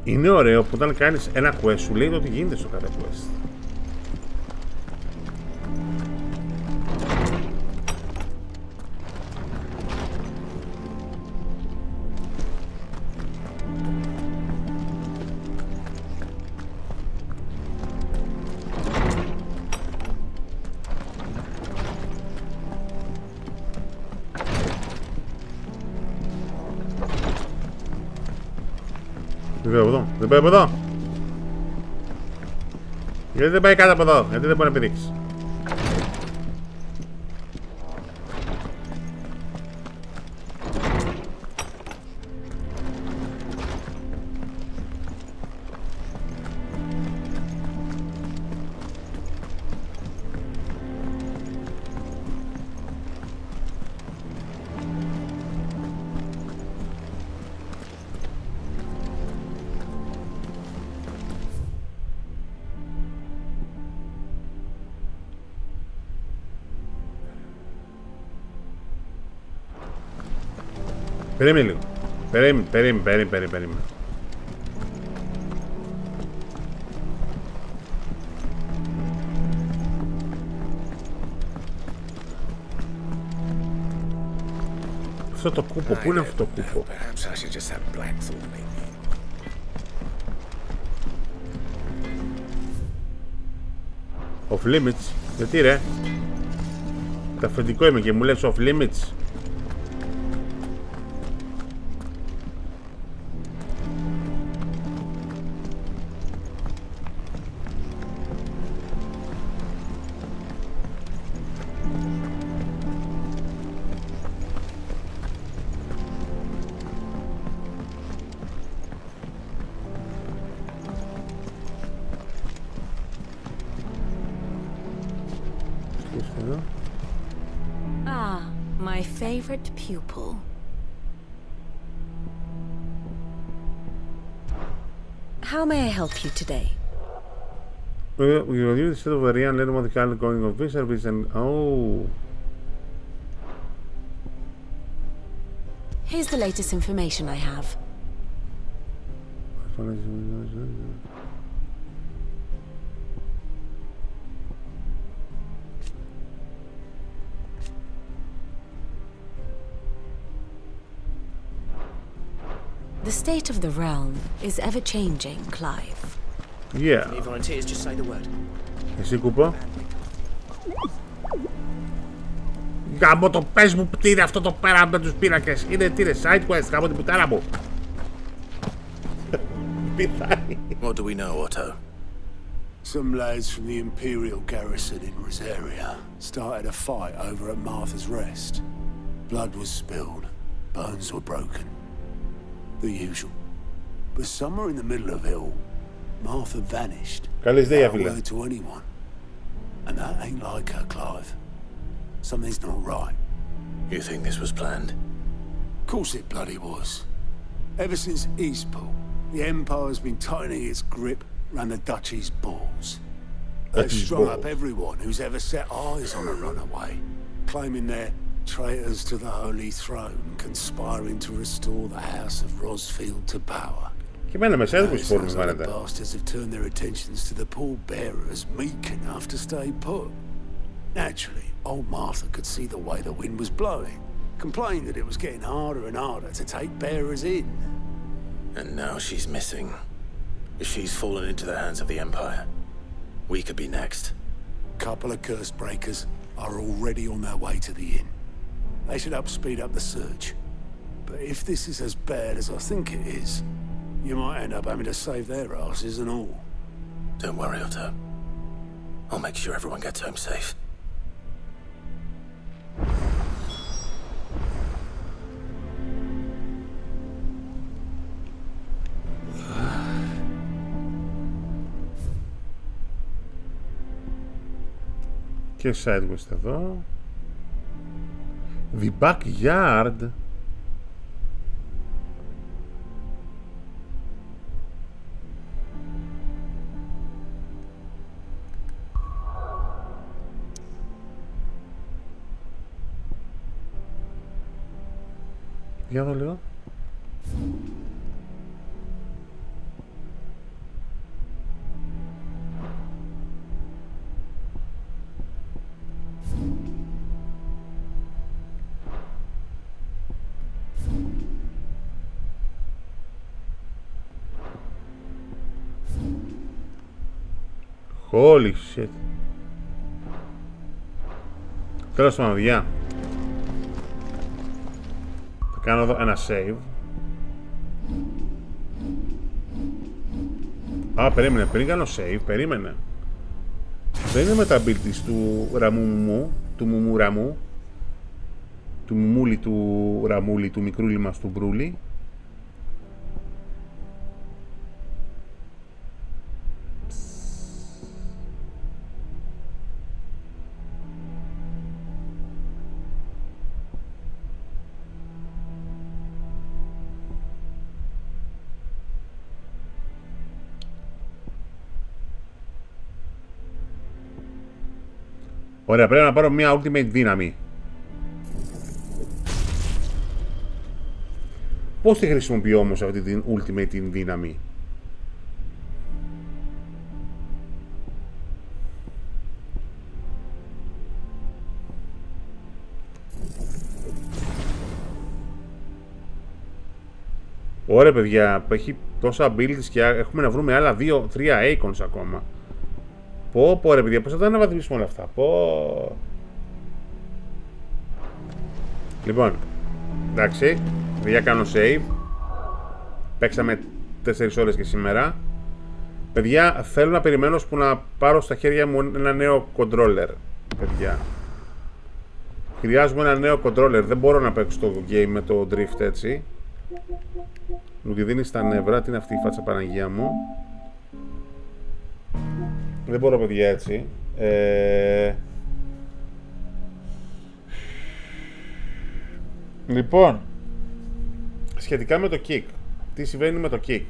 Είναι ωραίο που όταν κάνεις ένα quest σου λέει ότι γίνεται στο κάθε quest. Δεν πάει από εδώ. Γιατί δεν πάει κάτω από εδώ, γιατί δεν μπορεί να πηδήξει. Περίμενε λίγο. Περίμενε. Αυτό το κούπο, πού είναι αυτό το κούπο? Off limits, γιατί ρε? Τα αφεντικό είμαι και μου λες off limits. My favorite pupil. How may I help you today? We review the state of the area and learn about the current going of this service and Here's the latest information I have. The state of the realm is ever-changing, Clive. Yeah. Any volunteers, just say the word. Εσύ κουπό. Γάμο το πες μου τι είναι αυτό το πέρα με τους πίνακες. Είναι τι είναι, side quest, γάμο την πουτάρα μου. What do we know, Otto? Some lads from the Imperial garrison in Rosaria started a fight over at Martha's Rest. Blood was spilled, bones were broken. The usual. But somewhere in the middle of it all, Martha vanished. Without a word to anyone. And that ain't like her, Clive. Something's not right. You think this was planned? Of course it bloody was. Ever since Eastpool, the Empire's been tightening its grip around the Duchy's balls. They've strung up everyone who's ever set eyes on a runaway, claiming they're traitors to the Holy Throne, conspiring to restore the House of Rosfield to power. Και εμένα με σέδικους φόρμους φαίνεται. The bastards have turned their attentions to the pallbearers meek enough to stay put. Naturally, old Martha could see the way the wind was blowing, complained that it was getting harder and harder to take bearers in. And now she's missing. If she's fallen into the hands of the Empire, we could be next. Couple of curse breakers are already on their way to the inn. They should help speed up the search. But if this is as bad as I think it is, you might end up having to save their asses and all. Don't worry, Otto. I'll make sure everyone gets home safe. Και side quest εδώ. The backyard. Για δω λίγο. Holy shit. Τέλος πάντων, παιδιά. Θα κάνω εδώ ένα save. Α, περίμενε, πριν κάνω save, περίμενε. Δεν είναι με τα abilities του Ραμούμου, του Μουμουραμού, του Μουμούλη του Ραμούλη, του μικρούλη μας του Μπρούλη. Ωραία, πρέπει να πάρω μια ultimate δύναμη. Πώς τη χρησιμοποιώ όμως αυτή την ultimate δύναμη? Ωραία παιδιά, έχει τόσα abilities και έχουμε να βρούμε άλλα 2-3 icons ακόμα. Πω ρε παιδιά, πώς θα τα αναβαθμίσουμε όλα αυτά, πω. Λοιπόν, εντάξει, παιδιά κάνω save. Παίξαμε 4 ώρες και σήμερα. Παιδιά, θέλω να περιμένω που να πάρω στα χέρια μου ένα νέο controller. Παιδιά, χρειάζομαι ένα νέο controller, δεν μπορώ να παίξω το game με το drift έτσι. Μου τη δίνει στα νεύρα, τι είναι αυτή η φάτσα Παναγία μου. Δεν μπορώ παιδιά έτσι. Λοιπόν, σχετικά με το kick, τι συμβαίνει με το kick?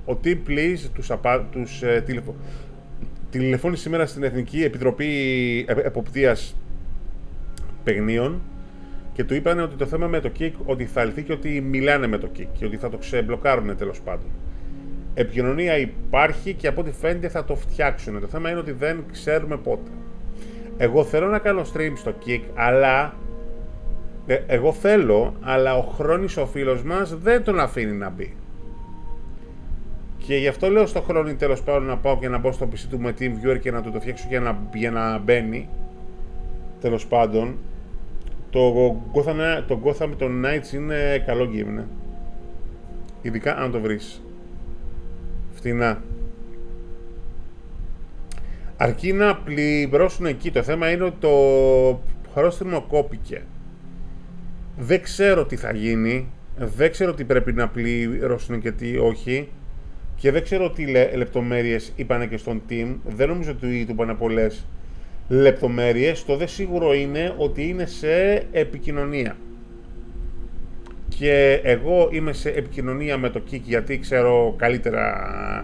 Ο Team Please τους τηλεφώνησε σήμερα στην Εθνική Επιτροπή Εποπτείας Παιγνίων και του είπαν ότι το θέμα με το kick ότι θα λυθεί και ότι μιλάνε με το kick και ότι θα το ξεμπλοκάρουν τέλος πάντων. Επικοινωνία υπάρχει και από ό,τι φαίνεται θα το φτιάξουν. Το θέμα είναι ότι δεν ξέρουμε πότε. Εγώ θέλω να κάνω stream στο kick, αλλά εγώ θέλω, αλλά ο Χρόνης ο φίλος μας δεν τον αφήνει να μπει. Και γι' αυτό λέω στο Χρόνη τέλος πάντων να πάω και να μπω στο PC του με TeamViewer και να του το φτιάξω για να μπαίνει. Τέλος πάντων, το Gotham των Knights είναι καλό game, ναι. Ειδικά αν το βρεις φτηνά. Αρκεί να πληρώσουν εκεί. Το θέμα είναι ότι το πρόστιμο κόπηκε. Δεν ξέρω τι θα γίνει. Δεν ξέρω τι πρέπει να πληρώσουν και τι όχι. Και δεν ξέρω τι λεπτομέρειες είπανε και στον team. Δεν νομίζω ότι του είπανε πολλές λεπτομέρειες. Το δε σίγουρο είναι ότι είναι σε επικοινωνία. Και εγώ είμαι σε επικοινωνία με το Kik γιατί ξέρω καλύτερα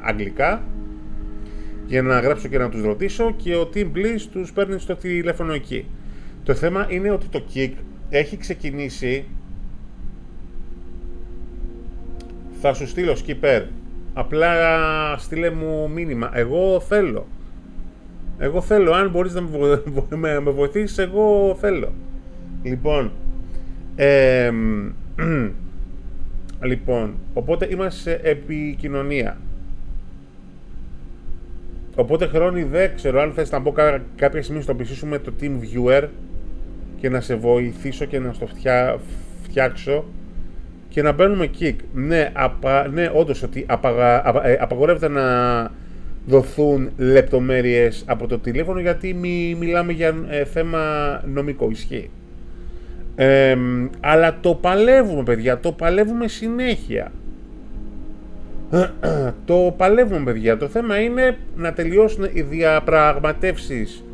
αγγλικά. Για να γράψω και να τους ρωτήσω, και ο Team Bliss τους παίρνει στο τηλέφωνο εκεί. Το θέμα είναι ότι το Kik έχει ξεκινήσει. Θα σου στείλω Skipper. Απλά στείλε μου μήνυμα. Εγώ θέλω. Αν μπορείς να με βοηθήσεις, εγώ θέλω. Λοιπόν, οπότε είμαστε σε επικοινωνία. Οπότε Χρόνη, δεν ξέρω αν θες να μπω κάποια στιγμή στο PC σου με το Team Viewer και να σε βοηθήσω και να στο φτιάξω και να μπαίνουμε Kik. Ναι, όντως ότι απαγορεύεται να δοθούν λεπτομέρειες από το τηλέφωνο γιατί μιλάμε για θέμα νομικό, ισχύει. Αλλά το παλεύουμε, παιδιά, το παλεύουμε συνέχεια. Το παλεύουμε, παιδιά. Το θέμα είναι να τελειώσουν οι διαπραγματεύσεις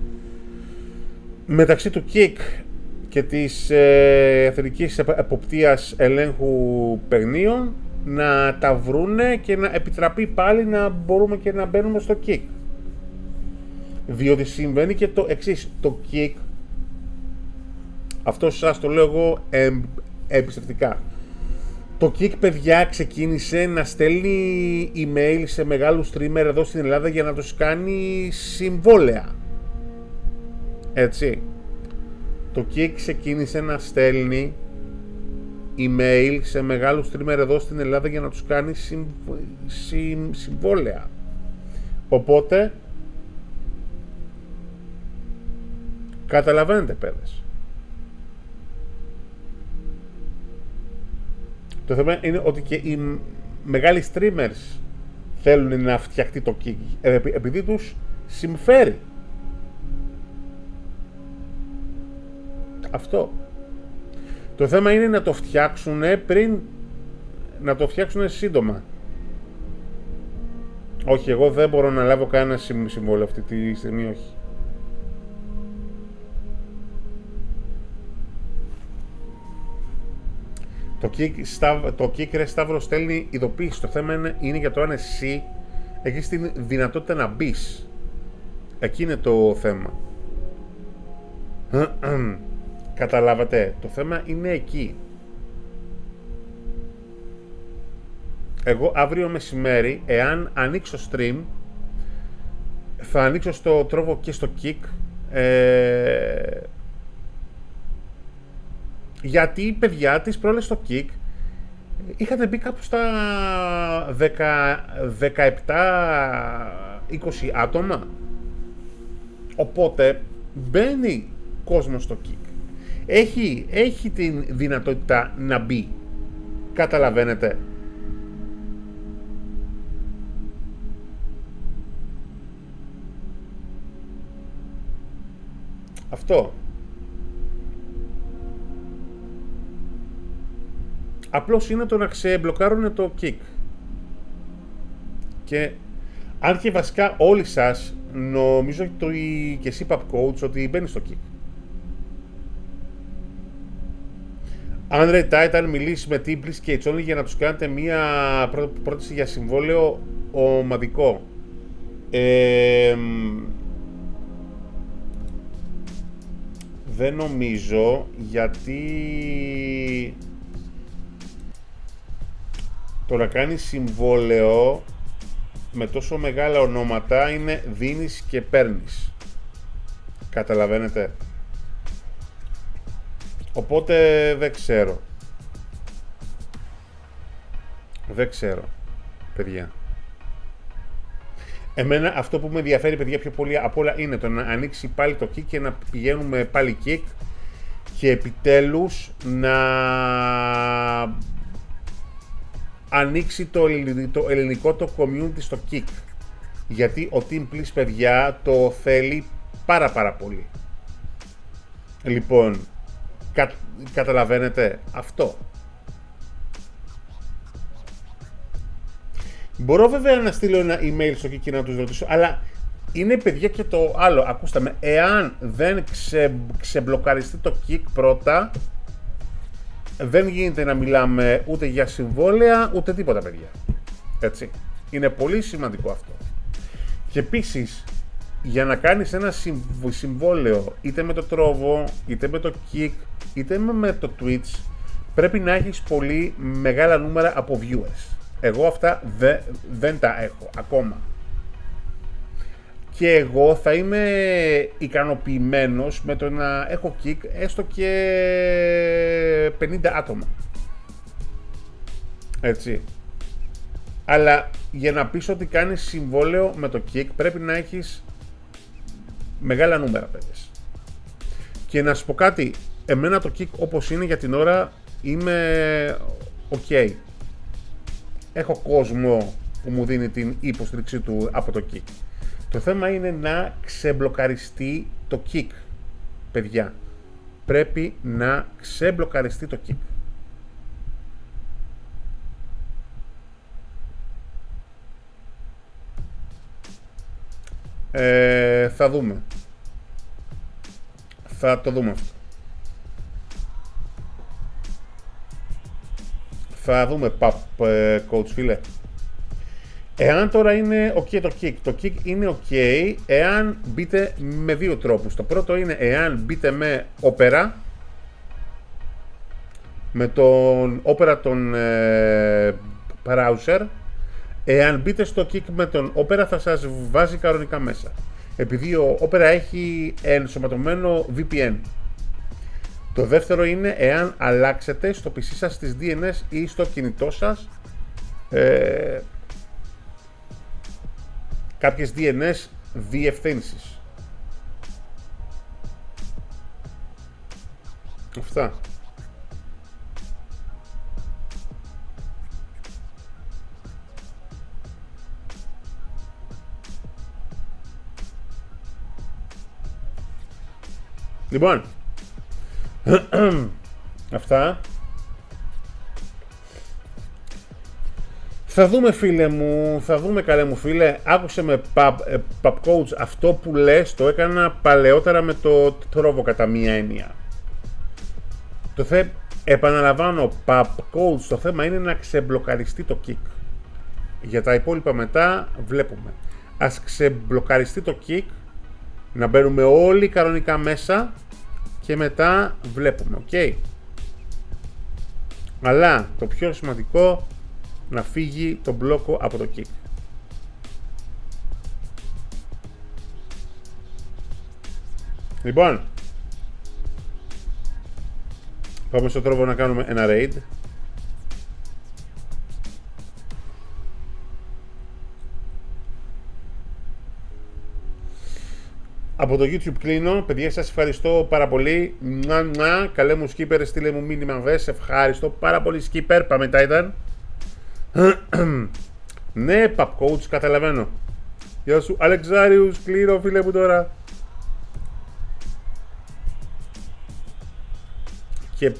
μεταξύ του Kik και της Εθνικής Εποπτείας Ελέγχου Παιγνίων, να τα βρούνε και να επιτραπεί πάλι να μπορούμε και να μπαίνουμε στο Kik. Διότι συμβαίνει και το εξής. Το Kik, αυτό σας το λέω εγώ εμπιστευτικά, το Kik, παιδιά, ξεκίνησε να στέλνει email σε μεγάλους streamer εδώ στην Ελλάδα για να τους κάνει συμβόλαια. Έτσι. Το Kik ξεκίνησε να στέλνει email σε μεγάλους streamer εδώ στην Ελλάδα για να τους κάνει συμβόλαια. Οπότε, καταλαβαίνετε, παιδες. Το θέμα είναι ότι και οι μεγάλοι streamers θέλουν να φτιαχτεί το Kik επειδή τους συμφέρει. Αυτό. Το θέμα είναι να το φτιάξουν να το φτιάξουν σύντομα. Όχι, εγώ δεν μπορώ να λάβω κανένα συμβόλαιο αυτή τη στιγμή, όχι. Το Kik, ρε Σταύρο, στέλνει ειδοποίηση. Το θέμα είναι για το αν εσύ έχεις την δυνατότητα να μπεις. Εκεί είναι το θέμα. Καταλάβατε, το θέμα είναι εκεί. Εγώ αύριο μεσημέρι, εάν ανοίξω stream, θα ανοίξω στο Trovo και στο Kik, γιατί, παιδιά, τις πρόλες στο Kik είχατε μπει κάπου στα 17-20 άτομα. Οπότε μπαίνει κόσμο στο Kik. Έχει την δυνατότητα να μπει. Καταλαβαίνετε. Αυτό. Απλώς είναι το να ξεμπλοκάρουν το Kik. Και αν και βασικά όλοι σας, νομίζω και εσύ Pub Coach, ότι μπαίνει στο Kik. Αν ρε Titan μιλήσει με Team Bliss και SONY για να τους κάνετε μία πρόταση για συμβόλαιο ομαδικό. Δεν νομίζω, γιατί το να κάνεις συμβόλαιο με τόσο μεγάλα ονόματα είναι δίνεις και παίρνεις. Καταλαβαίνετε. Οπότε δεν ξέρω, παιδιά. Εμένα αυτό που με ενδιαφέρει, παιδιά, πιο πολύ απ' όλα είναι το να ανοίξει πάλι το Kik και να πηγαίνουμε πάλι Kik και επιτέλους να ανοίξει το ελληνικό το community στο Kik. Γιατί ο Team Please, παιδιά, το θέλει πάρα πολύ. Λοιπόν, καταλαβαίνετε αυτό. Μπορώ βέβαια να στείλω ένα email στο και να τους ρωτήσω, αλλά είναι, παιδιά, και το άλλο. Ακούστε με, εάν δεν ξεμπλοκαριστεί το kick πρώτα, δεν γίνεται να μιλάμε ούτε για συμβόλαια ούτε τίποτα, παιδιά. Έτσι. Είναι πολύ σημαντικό αυτό. Και επίσης, για να κάνεις ένα συμβόλαιο είτε με το Trovo, είτε με το Kick, είτε με το Twitch, πρέπει να έχεις πολύ μεγάλα νούμερα από viewers. Εγώ αυτά δεν τα έχω ακόμα. Και εγώ θα είμαι ικανοποιημένος με το να έχω Kick έστω και 50 άτομα. Έτσι. Αλλά για να πεις ότι κάνεις συμβόλαιο με το Kick πρέπει να έχεις μεγάλα νούμερα, παιδες. Και να σου πω κάτι, εμένα το Kick όπως είναι για την ώρα είμαι ok. Έχω κόσμο που μου δίνει την υποστήριξη του από το Kick. Το θέμα είναι να ξεμπλοκαριστεί το Kick, παιδιά. Πρέπει να ξεμπλοκαριστεί το Kick. Θα δούμε. Θα το δούμε αυτό. Θα δούμε, coach φίλε. Εάν τώρα είναι ok το kick είναι ok εάν μπείτε με δύο τρόπους. Το πρώτο είναι εάν μπείτε με Opera, με τον Opera τον browser. Εάν μπείτε στο kick με τον Opera θα σας βάζει κανονικά μέσα. Επειδή ο Opera έχει ενσωματωμένο VPN. Το δεύτερο είναι εάν αλλάξετε στο PC σας τις DNS ή στο κινητό σας κάποιες DNS διευθύνσεις. Αυτά. Λοιπόν, αυτά. Θα δούμε, φίλε μου, θα δούμε, καλέ μου φίλε. Άκουσε με pub coach, αυτό που λες το έκανα παλαιότερα με το Trovo κατά μία έννοια. Επαναλαμβάνω, pub coach, το θέμα είναι να ξεμπλοκαριστεί το kick. Για τα υπόλοιπα μετά βλέπουμε. Ας ξεμπλοκαριστεί το kick, να μπαίνουμε όλοι κανονικά μέσα και μετά βλέπουμε, ok. Αλλά το πιο σημαντικό, να φύγει το μπλόκο από το kick. Λοιπόν, πάμε στο Trovo να κάνουμε ένα raid. Από το YouTube κλείνω. Παιδιά, σας ευχαριστώ πάρα πολύ. Καλέ μου skipper, στείλε μου μήνυμα βες. Ευχαριστώ πάρα πολύ skipper. Πάμε Titan. Ναι, pub coach, καταλαβαίνω. Γεια σου Αλεξάριους, κλείνω φίλε μου τώρα. Και